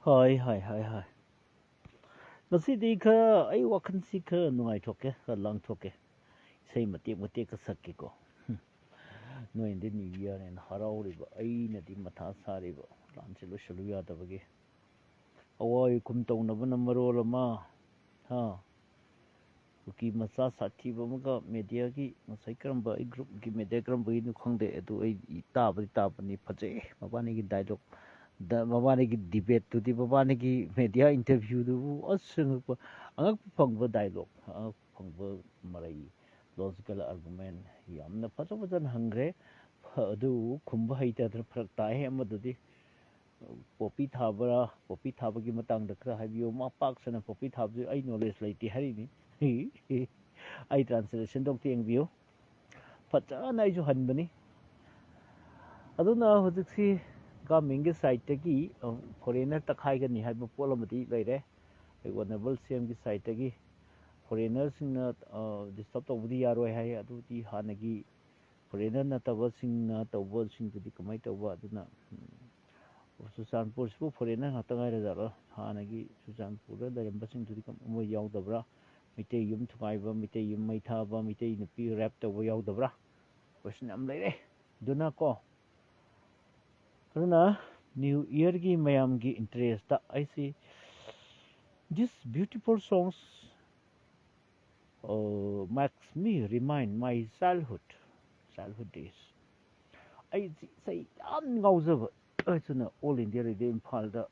ꯍꯣꯏ ꯍꯣꯏ ꯍꯣꯏ ꯍꯣꯏ ꯉꯁꯤꯗꯤ ꯈꯔ ꯑꯩ ꯋꯥꯈꯜꯁꯤ ꯈꯔ ꯅꯨꯡꯉꯥꯏꯊꯣꯛꯀꯦ ꯈꯔ ꯂꯥꯡꯊꯣꯛꯀꯦ ꯏꯁꯩ ꯃꯇꯦꯛ ꯃꯇꯦꯛꯀ ꯁꯛꯀꯦꯀꯣ ꯅꯣꯏꯅꯗꯤ ꯅ꯭ꯌꯨ ꯏꯌꯥꯔꯅꯦꯅ ꯍꯔꯥꯎꯔꯤꯕ ꯑꯩꯅꯗꯤ ꯃꯊꯥ ꯁꯥꯔꯤꯕ ꯂꯥꯟꯁꯦ ꯂꯣꯏꯁꯤꯜꯂꯨ ꯌꯥꯗꯕꯒꯤ ꯑꯋꯥꯏ ꯈꯨꯝ ꯇꯧꯅꯕꯅ ꯃꯔꯣꯜ ꯑꯃ ꯀꯨꯀꯤ ꯃꯆꯥ ꯁꯥꯊꯤꯕ ꯑꯃꯒ ꯃꯦꯗꯤꯌꯥꯒꯤ ꯉꯁꯥꯏ ꯀꯔꯝꯕ ꯑꯩ ꯒ꯭ꯔꯨꯞꯀꯤ ꯃꯦꯗꯤꯌꯥ ꯀꯔꯝꯕꯒꯤꯅꯣ ꯈꯪꯗꯦ ꯑꯗꯨ ꯑꯩ ꯇꯥꯕꯗꯤ ꯇꯥꯕꯅꯤ ꯐꯖꯩ ꯃꯕꯥꯅꯤꯒꯤ ꯗꯥꯏꯂꯣꯛ ꯃꯕꯥꯅꯤꯒꯤ ꯗꯤꯕꯦꯠꯇꯨꯗꯤ ꯃꯕꯥꯅꯤꯒꯤ ꯃꯦꯗꯤꯌꯥ ꯏꯟꯇꯔꯚ꯭ꯌꯨꯗꯨꯕꯨ ꯑꯉꯛꯄ ꯐꯪꯕ ꯗꯥꯏꯂꯣꯛ ꯑꯉꯛꯄ ꯐꯪꯕ ꯃꯔꯩ ꯂꯣꯖꯤꯀꯦꯜ ꯑꯥꯔꯒꯨꯃꯦꯟ ꯌꯥꯝꯅ ꯐꯖꯅ ꯍꯪꯈ꯭ꯔꯦ ꯑꯗꯨ ꯈꯨꯝꯕ ꯍꯩꯇꯗꯅ ꯐꯔꯛ ꯇꯥꯏ ꯑꯃꯗꯨꯗꯤ ꯄꯣꯄꯤ ꯊꯥꯕ꯭ꯔꯥ ꯄꯣꯄꯤ ꯊꯥꯕꯒꯤ ꯃꯇꯥꯡꯗ ꯈꯔ ꯍꯥꯏꯕꯤꯌꯨ ꯃꯥ ꯄꯥꯛꯁꯅ ꯄꯣꯄꯤ ꯊꯥꯕꯁꯨ ꯑꯩ ꯅꯣꯂꯦꯖ ꯂꯩꯇꯦ ꯍꯥꯏꯔꯤꯅꯤ ꯑꯩ ꯇ꯭ꯔꯥꯟꯁꯂꯦꯁꯟꯗꯣ ꯌꯦꯡꯕꯤꯌꯨ ꯐꯖꯅ ꯑꯩꯁꯨ ꯍꯟꯕꯅꯤ ꯑꯗꯨꯅ ꯍꯧꯖꯤꯛꯁꯤ ꯒꯚꯔꯟꯃꯦꯟꯒꯤ ꯁꯥꯏꯠꯇꯒꯤ ꯐꯣꯔꯦꯟꯅꯔ ꯇꯛꯈꯥꯏꯒꯅꯤ ꯍꯥꯏꯕ ꯄꯣꯠ ꯑꯃꯗꯤ ꯂꯩꯔꯦ ꯑꯣꯅꯔꯦꯕꯜ ꯁꯤ.ꯑꯦꯝꯒꯤ ꯁꯥꯏꯠꯇꯒꯤ ꯐꯣꯔꯦꯟꯅꯔꯁꯤꯡꯅ ꯗꯤꯁꯇꯔꯕ ꯇꯧꯕꯗꯤ ꯌꯥꯔꯣꯏ ꯍꯥꯏ ꯑꯗꯨꯗꯤ ꯍꯥꯟꯅꯒꯤ ꯐꯣꯔꯦꯟꯅꯔ ꯅꯠꯇꯕꯁꯤꯡꯅ ꯇꯧꯕꯁꯤꯡꯗꯨꯗꯤ ꯀꯃꯥꯏꯅ ꯇꯧꯕ ꯑꯗꯨꯅ ꯆꯨꯔꯆꯥꯟꯄꯨꯔꯁꯤꯕꯨ ꯐꯣꯔꯦꯟꯅꯔ ꯉꯥꯛꯇ ꯉꯥꯏꯔꯖꯥꯠꯂꯣ ꯍꯥꯟꯅꯒꯤ ꯆꯨꯔꯆꯥꯟꯄꯨꯔꯗ ꯂꯩꯔꯝꯕꯁꯤꯡꯗꯨꯗꯤ ꯃꯣꯏ ꯌꯥꯎꯗꯕ꯭ꯔꯥ ꯃꯩꯇꯩ ꯌꯨꯝ ꯊꯨꯒꯥꯏꯕ ꯃꯩꯇꯩ ꯌꯨꯝ ꯃꯩ ꯊꯥꯕ ꯃꯩꯇꯩ ꯅꯨꯄꯤ ꯔꯦꯞ ꯇꯧꯕ ꯌꯥꯎꯗꯕ꯭ꯔꯥ ꯀꯣꯏꯁꯟ ꯌꯥꯝ ꯂꯩꯔꯦ ꯑꯗꯨꯅ ꯅ꯭ꯌꯨ ꯏꯌꯔꯒꯤ ꯃꯌꯥꯝꯒꯤ ꯏꯟꯇꯔꯦꯁꯇ ꯑꯩꯁꯤ this beautiful songs makes me remind my childhood days ꯑꯩ ꯏꯁꯩ ꯌꯥꯝ ꯉꯥꯎꯖꯕ ꯑꯗꯨꯅ ꯑꯣꯜ ꯏꯟꯗꯤꯌꯥ ꯔꯦꯗꯤꯑꯣ ꯏꯝꯐꯥꯜꯗ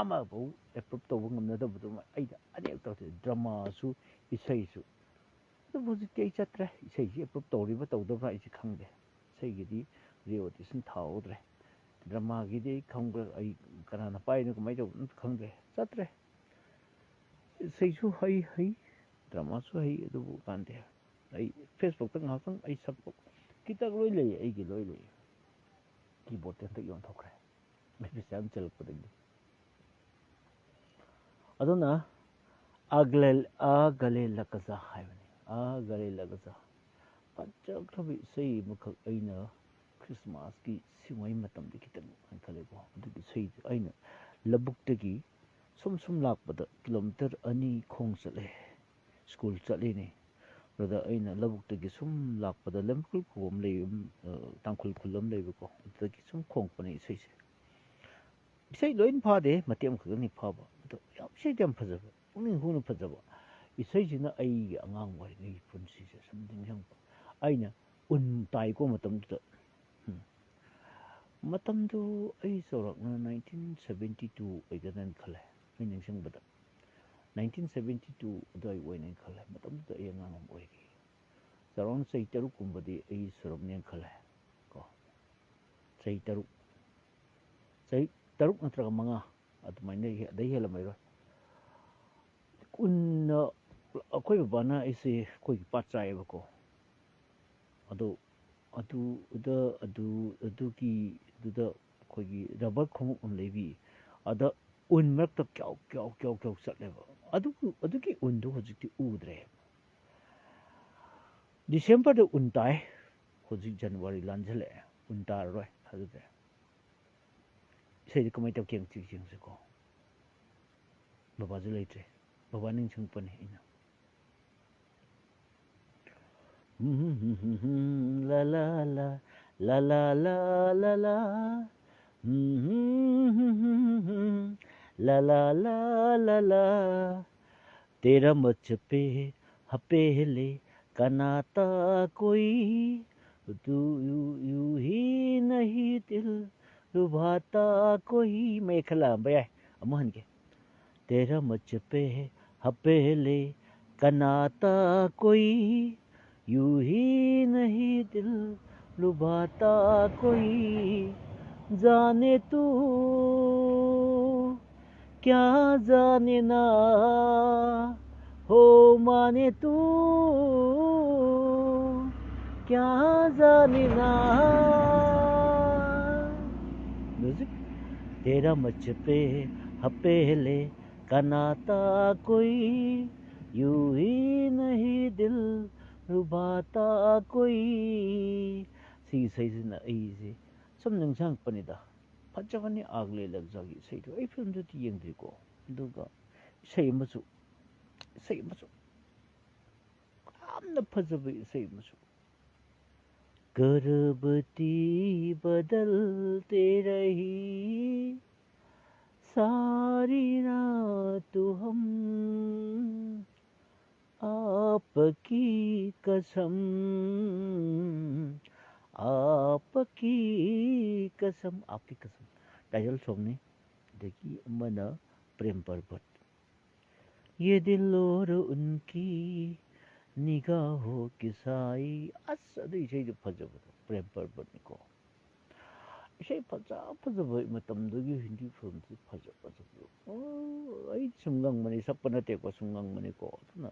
ꯑꯃꯐꯥꯎ ꯑꯦꯄ꯭ꯔꯨꯞ ꯇꯧꯕ ꯉꯝꯅꯗꯕꯗꯨ ꯑꯩꯗ ꯑꯅꯦꯛ ꯇꯧꯔꯦ ꯗ꯭ꯔꯃꯥꯁꯨ ꯏꯁꯩꯁꯨ ꯑꯗꯨꯕꯨ ꯍꯧꯖꯤꯛꯇꯤ ꯑꯩ ꯆꯠꯇ꯭ꯔꯦ ꯏꯁꯩꯁꯤ ꯑꯦꯄ꯭ꯔꯨꯞ ꯇꯧꯔꯤꯕ ꯇꯧꯗꯕ꯭ꯔꯥ ꯑꯩꯁꯤ ꯈꯪꯗꯦ ꯏꯁꯩꯒꯤꯗꯤ ꯔꯤꯑꯣꯗꯤꯁꯟ ꯊꯥꯍꯧꯗ꯭ꯔꯦ ꯗ꯭ꯔꯃꯥꯒꯤꯗꯤ ꯑꯩ ꯈꯪꯕ꯭ꯔꯥ ꯑꯩ ꯀꯅꯥꯅ ꯄꯥꯏꯅꯣ ꯀꯃꯥꯏꯅ ꯇꯧꯕꯅꯣ ꯈꯪꯗ꯭ꯔꯦ ꯆꯠꯇ꯭ꯔꯦ ꯏꯁꯩꯁꯨ ꯍꯩ ꯗ꯭ꯔꯃꯥꯁꯨ ꯍꯩ ꯑꯗꯨꯕꯨ ꯀꯥꯟꯗꯦ ꯑꯩ ꯐꯦꯁꯕꯨꯛꯇ ꯉꯥꯏꯍꯥꯛꯇꯪ ꯑꯩ ꯁꯛꯄ ꯈꯤꯇ ꯂꯣꯏ ꯂꯩ ꯑꯩꯒꯤ ꯂꯣꯏ ꯂꯩ ꯀꯤꯕꯣꯔꯗ ꯍꯟꯗꯛ ꯌꯣꯟꯊꯣꯛꯈ꯭ꯔꯦ ꯑꯩ ꯄꯩꯁꯥ ꯌꯥꯝ ꯆꯜꯂꯛꯄꯗꯒꯤ ꯑꯗꯨꯅ ꯑꯒꯂꯦ ꯂꯀꯖꯥ ꯍꯥꯏꯕꯅꯤ ꯑꯒꯂꯦ ꯂꯀꯖꯥ ꯐꯖꯈ꯭ꯔꯕ ꯏꯁꯩ ꯑꯃꯈꯛ ꯑꯩꯅ ꯈ꯭ꯔꯤꯁꯃꯥꯁꯀꯤ ꯁꯤꯡꯉꯩ ꯃꯇꯝꯗ ꯈꯤꯇꯪ ꯈꯟꯈꯠꯂꯦꯀꯣ ꯑꯗꯨꯒꯤ ꯏꯁꯩꯗꯨ ꯑꯩꯅ ꯂꯧꯕꯨꯛꯇꯒꯤ ꯁꯨꯝ ꯂꯥꯛꯄꯗ ꯀꯤꯂꯣꯃꯤꯇꯔ 2 ꯈꯣꯡ ꯆꯠꯂꯦ ꯁ꯭ꯀꯨꯜ ꯆꯠꯂꯤꯅꯤ ꯑꯗꯨꯗ ꯑꯩꯅ ꯂꯧꯕꯨꯛꯇꯒꯤ ꯁꯨꯝ ꯂꯥꯛꯄꯗ ꯂꯝꯈꯨꯜ ꯈꯨ ꯑꯃ ꯂꯩꯕ ꯇꯥꯡꯈꯨꯜ ꯈꯨꯜ ꯑꯃ ꯂꯩꯕꯀꯣ ꯑꯗꯨꯗꯒꯤ ꯁꯨꯝ ꯈꯣꯡꯄꯅꯦ ꯏꯁꯩꯁꯦ ꯏꯁꯩ ꯂꯣꯏꯅ ꯐꯥꯗꯦ ꯃꯇꯦꯛ ꯑꯃꯈꯛꯇꯅꯤ ꯐꯥꯕ ꯑꯗꯣ ꯏꯁꯩꯗꯤ ꯌꯥꯝ ꯐꯖꯕ ꯄꯨꯛꯅꯤꯡ ꯍꯨꯅ ꯐꯖꯕ ꯏꯁꯩꯁꯤꯅ ꯑꯩꯒꯤ ꯑꯉꯥꯡ ꯑꯣꯏꯔꯤꯉꯩꯒꯤ ꯄꯨꯟꯁꯤꯁꯦ ꯁꯨꯝ ꯅꯤꯡꯁꯤꯡꯕ ꯑꯩꯅ ꯎꯟ ꯇꯥꯏꯀꯣ ꯃꯇꯝꯗꯨꯗ ꯃꯇꯝꯗꯨ ꯑꯩ ꯆꯥꯎꯔꯥꯛꯅ 1972 ꯑꯣꯏꯒꯗ꯭ꯔꯅ ꯈꯜꯂꯦ ꯑꯩ ꯅꯤꯡꯁꯤꯡꯕꯗ 1972 ꯑꯗꯨꯋꯥꯏ ꯑꯣꯏꯅ ꯈꯜꯂꯦ ꯃꯇꯝꯗꯨꯗ ꯑꯩ ꯑꯉꯥꯡ ꯑꯃ ꯑꯣꯏꯔꯤ ꯆꯥꯎꯔꯥꯛꯅ ꯆꯍꯤ 6 ꯑꯩ ꯁꯨꯔꯝꯅꯦꯅ ꯈꯜꯂꯦ ꯀꯣ ꯆꯍꯤ 6 ꯅꯠꯇ꯭ꯔꯒ 5 ꯑꯗꯨꯃꯥꯏꯅ ꯑꯗꯩ ꯍꯦꯜꯂꯝꯃꯔꯣꯏ ꯎꯟꯅ ꯑꯩꯈꯣꯏ ꯕꯕꯥꯅ ꯑꯩꯁꯦ ꯑꯩꯈꯣꯏꯒꯤ ꯄꯥꯠ ꯆꯥꯏꯌꯦꯕꯀꯣ ꯑꯗꯨꯗ ꯑꯩꯈꯣꯏꯒꯤ ꯔꯕꯔ ꯈꯣꯡꯎꯞ ꯑꯃ ꯂꯩꯕꯤ ꯑꯗ ꯎꯟ ꯃꯔꯛꯇ ꯀ꯭ꯌꯥꯎ ꯆꯠꯂꯦꯕ ꯑꯗꯨꯒꯤ ꯎꯟꯗꯨ ꯍꯧꯖꯤꯛꯇꯤ ꯎꯗ꯭ꯔꯦ ꯗꯤꯁꯦꯝꯕꯔꯗ ꯎꯟ ꯇꯥꯏ ꯍꯧꯖꯤꯛ ꯖꯅꯋꯥꯔꯤ ꯂꯥꯟꯁꯤꯜꯂꯛꯑꯦ ꯎꯟ ꯇꯥꯔꯔꯣꯏ ꯊꯥꯖꯗ꯭ꯔꯦ ꯏꯁꯩꯗꯤ ꯀꯃꯥꯏꯅ ꯇꯧꯒꯦ ꯌꯦꯡꯁꯤꯀꯣ ꯕꯕꯥꯁꯨ ꯂꯩꯇ꯭ꯔꯦ ꯕꯕꯥ ꯅꯤꯡꯁꯤꯡꯉꯛꯄꯅꯦ ꯑꯩꯅ la la la la la la la la la la la la la तेरा मुझ पे हपेले कनाता कोई तू यूं ही नहीं दिल लुभाता कोई मैं खिलाऊंगा यार अमोहन के तेरा मुझ पे हपेले कनाता कोई यूं ही नहीं दिल लुभाता कोई जाने तू क्या जाने ना हो माने तू क्या जाने ना म्यूजिक तेरा मुझ पे हपेले का नाता कोई यूं ही नहीं दिल रुबाता कोई ꯁꯤꯒꯤ ꯏꯁꯩꯁꯤꯅ ꯑꯩꯁꯦ ꯁꯨꯝ ꯅꯤꯡꯁꯤꯡꯉꯛꯄꯅꯤꯗ ꯐꯖꯕꯅꯤ ꯑꯥꯒꯂꯦ ꯂꯛꯖꯥꯒꯤ ꯏꯁꯩꯗꯣ ꯑꯩ ꯐꯤꯂꯝꯗꯨꯗꯤ ꯌꯦꯡꯗ꯭ꯔꯤꯀꯣ ꯑꯗꯨꯒ ꯏꯁꯩ ꯑꯃꯁꯨ ꯌꯥꯝꯅ ꯐꯖꯕ ꯏꯁꯩ ꯑꯃꯁु करवती बदलते रही सारी रात हम आपकी कसम टाइटल सॉन्ग ने देखी मना प्रेम पर्वत ये दिल और उनकी निगाहों की साई अस अदु इसे फजबदो प्रेम पर्वतनिको इसे फजब मतमदुगी हिंदी फिल्म से फजबदो आई सुंगंग मने सपना ते को सुंगंग मने को ना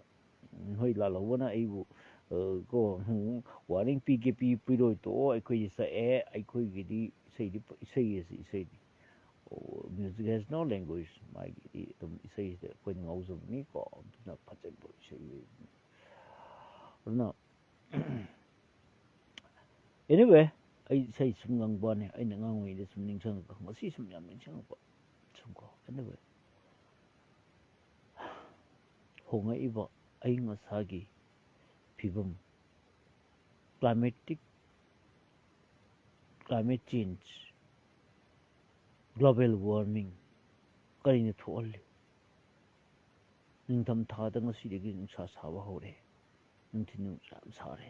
होई लालवना आइबु को वारिंग पीके पी पिरोय तो अखोई सा ए अखोई गिदी इसे music has no language मागी तुम इसे कोई ngawzubni ko na fajabo ise ना anyway ai sai sum ngangba ne ai na ngangwei de sum ningsang ka ngasi sum yam ningsang ba sum ko anyway honga iba ai ngasagi phibam climate change global warming kari ne tholle ningtham thada ngasi de nungsa saba hore nungthi nungsa sare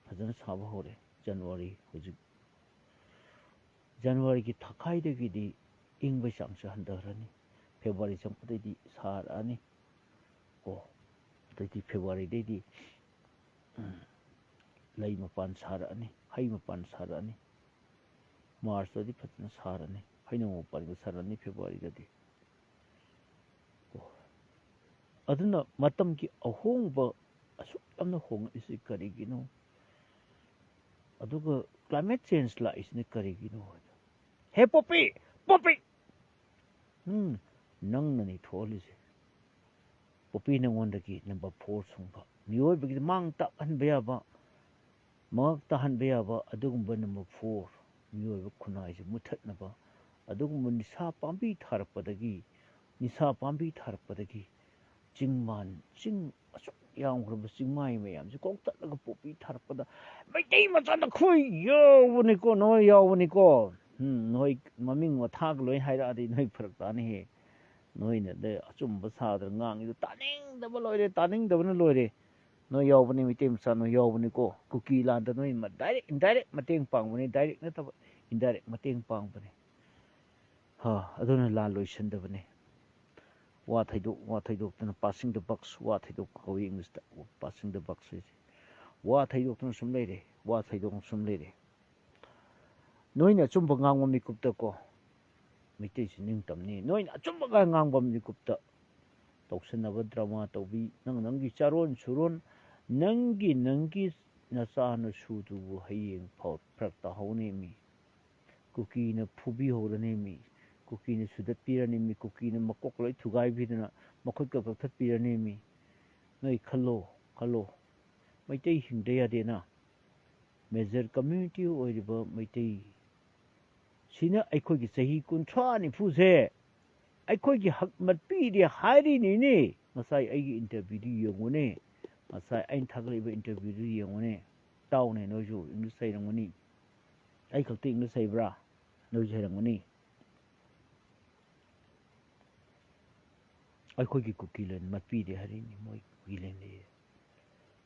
fajana saba hore January hujik January ki thakai de gi di ingba changsa handarani February changpade di sarani oh di February de di lai mapan sarani hai mapan sarani March di fajana sarani haino mapan sarani February de di oh aduna matam ki ahongba asuk amna hong isi karigino aduga climate change la isne karigino he poppy nang nani tholise poppy na wonda ki number 4 sungba miyoy bigi mang ta han beya ba mag ta han beya ba adugumba number 4 miyoy ba khunai se muthat na ba adugumba nisa pambi tharpadagi chingman ching asuk yang grab chingmai mayam se kok tatlaga poppy tharpada maitai machana khoi yawni ko no yawni ko noi maming wa thak loi haira adi noi pharak tani he noi na de achumba sadra ngang idu taning daba na loire noi yawni mitai machana yawni ko kuki la da noi ma direct indirect mateng pangbani direct na taba indirect mateng pangbani ha aduna la loisan dabane wa thaidok tana passing the bucks wa thaidok kawi english ta passing the bucks wa thaidok tana sum leire noina chumba ngangwa mikupta ko mitai sining tamni noina chumba ga ngangwa mikupta toksanaba drama tawbi nangi charon suron nangi nacha na sudu hayeng phot prakta hone mi kuki na phubi horane mi kuki na sudat pirani mi kuki na makok loi thugai bidana makhut ka that pirani mi noi khallo maitai hingde yade na major community oiriba maitai sina aikoi gi sahi kunthra ni phuse aikoi gi hak mat pi de hairi ni masai aigi interview di yongone masai ain thagleiba interview di yongone taune noju english sai rangoni ai khakti english sai bra noju sai rangoni aikoi gi kukilen mat pi de hari ni moi kukilen de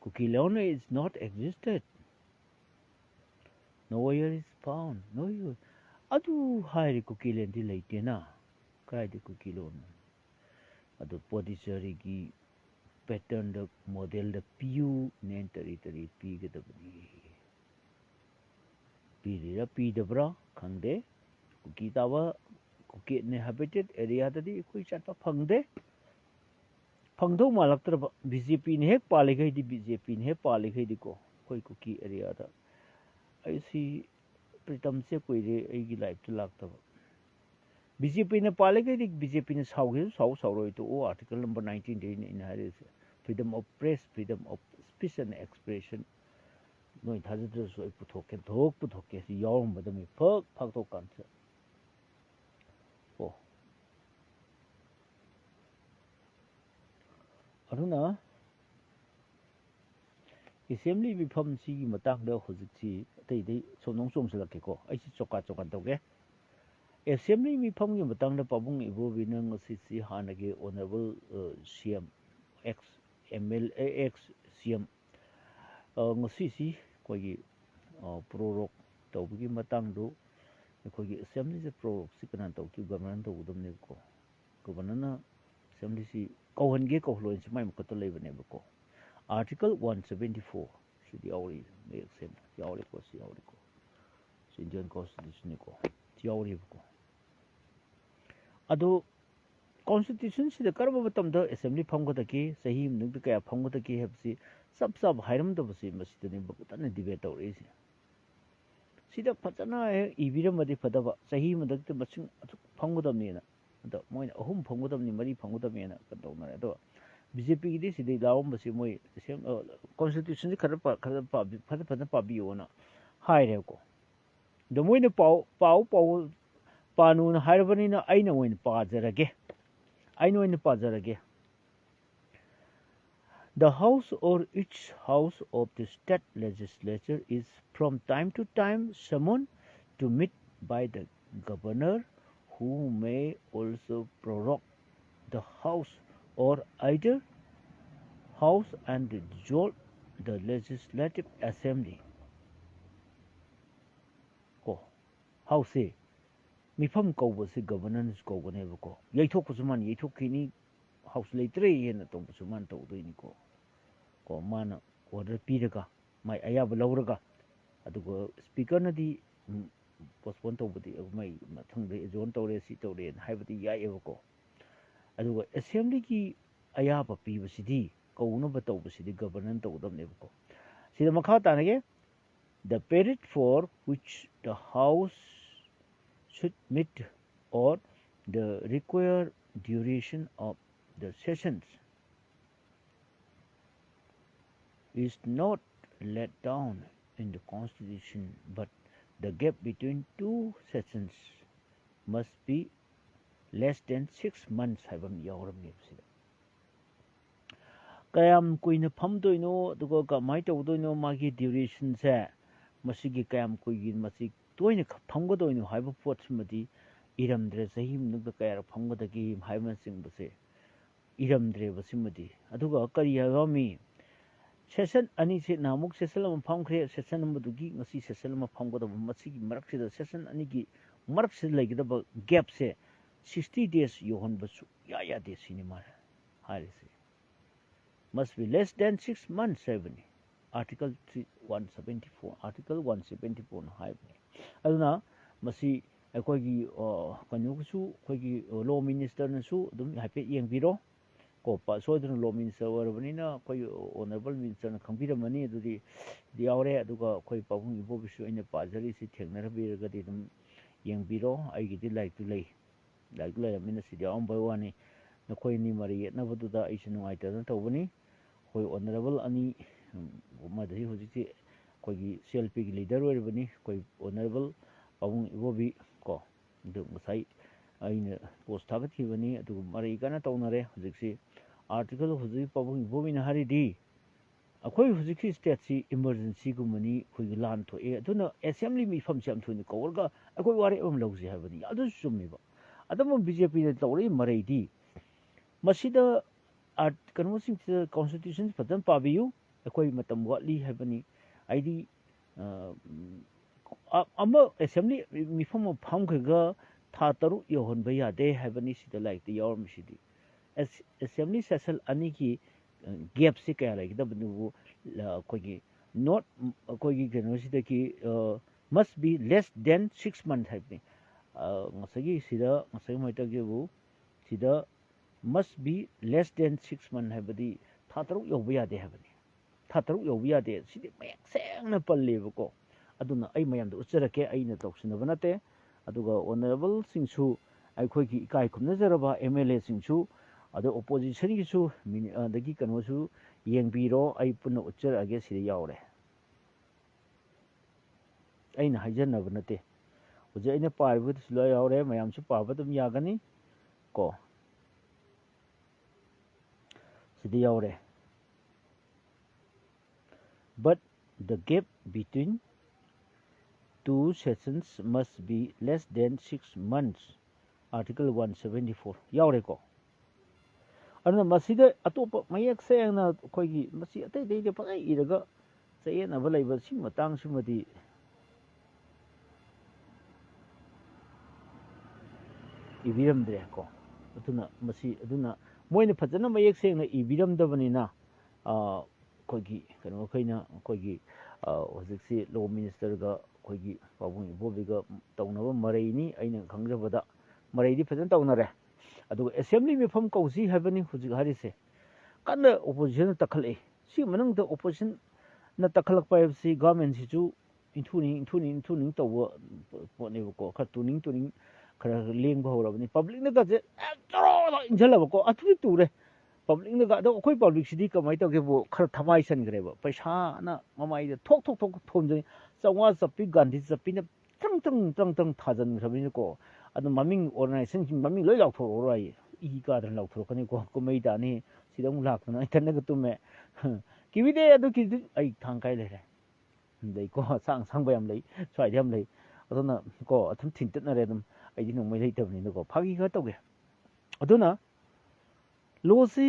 kukilone is not existed nowhere is found no you adu hairi kukilen di leite na kai de kukilon adu podisari gi pattern the model the pu nen tari pi gadabni pi ra pi dabra khangde kuki tawa kuki ne habitat area da di koi chatpa phangdo malaktra bjp ne hek paligai di bjp ne hek paligai di ko koi kuki area da aisi pritam se koi re aigi life to lakta BJP ne paligai di BJP ne sauroi to o article number 19 de in haris freedom of press freedom of speech and expression noi thajadra so puthoke si yawm badami phak to kan aduna assembly mifam sigi matangda hojiksi atei somnong somsilakeko aisi choka tawge assembly mifam gi matangda pabung ibobi na ngasisi hanagi honorable CM ex MLA ex CM ngasisi kogi prorok tawbigi matangdu kogi assembly se prorok sikanan tawki government tawdamne ko governor assembly si kauhange kauhloin si mai makato lebanebako Article 174 should yauri make sense yauri ko Indian Constitution ko yauri ko ado Constitution si the karba matamda assembly phamgadaki sahi nugda kaya phamgadaki habsi sab hairam da basi masida ni bakutana debate aure si sida phajana ibira madi phadaba sahi madakta masing phamgadamni na ado moina ahum phamgadamni mari phamgadamni na kadawna ado BJP ki si laum basi moi Constitution khara phada pabiyo na haire ko do moina pau panu na hairabani na aina moina pajarage the house or each house of the state legislature is from time to time summoned to meet by the governor who may also prorogue the house or either house and dissolve the legislative assembly. Ko house mifam kaubasi governance kaubane ko yaithok kusuman yaithok kini house leitre yena tong kusuman tawdoini ko mana order piraga mai ayaba lawraga adugo speaker nadi postpone tawbudi mai mathangde zone tawre si tawre haibati yaebako adugo assembly ki ayaba pibasidi kauna batawbasidi governance tawdamnebako sida makha tanage the period for which the house should meet or the required duration of the sessions is not laid down in the Constitution, but the gap between two sessions must be less than 6 months. Kayam kuina phamdoino dugo ka mai tawdoino magi duration se masigi kayam kuigi masig toina phamgodoino haiba pot smadi iramdre sahim nugda kayar phamgodagi haiman sing base iramdre basimadi aduga kari hawami session ani se namuk session am phamkhre session madugi ngasi session am phamgodaba masigi maraksida session ani gi maraksida laigidaba gap se 60 days yohon basu ya de cinema harise must be less than 6 months 7 article 174 article 174 high aduna masi akogi kanusu kogi law minister nasu dum hape yengbiro ko pa sodun law minister warbanina koi honorable minister na khangbiramani adudi diawre aduga koi pabung ibobisu ina pajari si thengnarabiragadi dum yengbiro aigidi like to lay amina si diawam bawani nakoi ni mari yetnabaduda aisinu aitana tawbani koi honorable ani madhi hojiti kogi CLP gi leader waribani koi honorable pabung ibobi ko du ngasai aina post thabathibani adu mari kana tawnare hojiksi article hoji pabung ibobi na haridi akoi hojiki state si emergency gumani khoi lan thoe aduna assembly mi fam cham thuni kawrga akoi ware am lawji habani adu summiba adam BJP na tawri maraidi masida art conversing constitution fatan pabiyu akoi matam watli habani aidi ama assembly mifam pham khaga tha taru yohon baya de habani sida like the yorm sidi assembly session ani ki gap se kaya like da bnu kogi not kogi generosity ki must be less than 6 months habni ngasagi sida ngasagi maita gebu sida must be less than 6 months habadi tha taru yobaya de habani tha taru yobaya de sidi mek seng na pallebako aduna ai mayam da utsarake aina tawsinaba nate aduga honorable singsu aikhogi ikai khumnazaraba MLA singsu adu opposition gi su dagi kanosu yengbiro ai punna utsarage sidi yawre aina hajanaba nate uje aina parbu silo yawre mayam su paba dum yagani ko sida yaure. But the gap between two sessions must be less than 6 months. Article 174 yaure ko. Aduna masida atopa mayak sayangna koigi masi atai dei de pakai iraga sayena balai ba sing matang simadi ibiramdre ko. Aduna masi aduna moina phajana mayak sayangna ibiramdabanina koigi kano kaina koigi hojiksi law minister ga koigi pabung ibobiga tawnaba maraini aina khangrabada maraidi phajana tawnare. अदुग assembly में फम कौसी हैबनी हुजिग हारिसे कन्न opposition तखले सी मनंग द ओपोजिशन न तखलक पायबसी गवर्नमेंट सिजु इंथुनी तव पोनेबको ख तुनिंग खरा लेंग बहौरबनी पब्लिक न गजे इंजलबको अथुरी तुरे पब्लिक न गदो कोई पब्लिक सिदी कमाई तगे बो खरा थमाई सनग्रेबा पैसा न ममाई थोक थोमजनी चंवा चपी गांधी चपी न तंग थाजन खबनी को अद ममिंग ऑर्गेनाइजेशन की ममिंग लोई लाउथोराय ई कादन लाउथोरकनी को कुमै दानी सिदम लाखना इथन ग तुमे किविदे अदु किदु आई थांगाय लेरे दै को सांग बयाम लै स्वाइदम लै अदुना को अथम थिंतनरे दम आइदि नोमै लेतबनि को फागी ग तोगे अदुना लोसी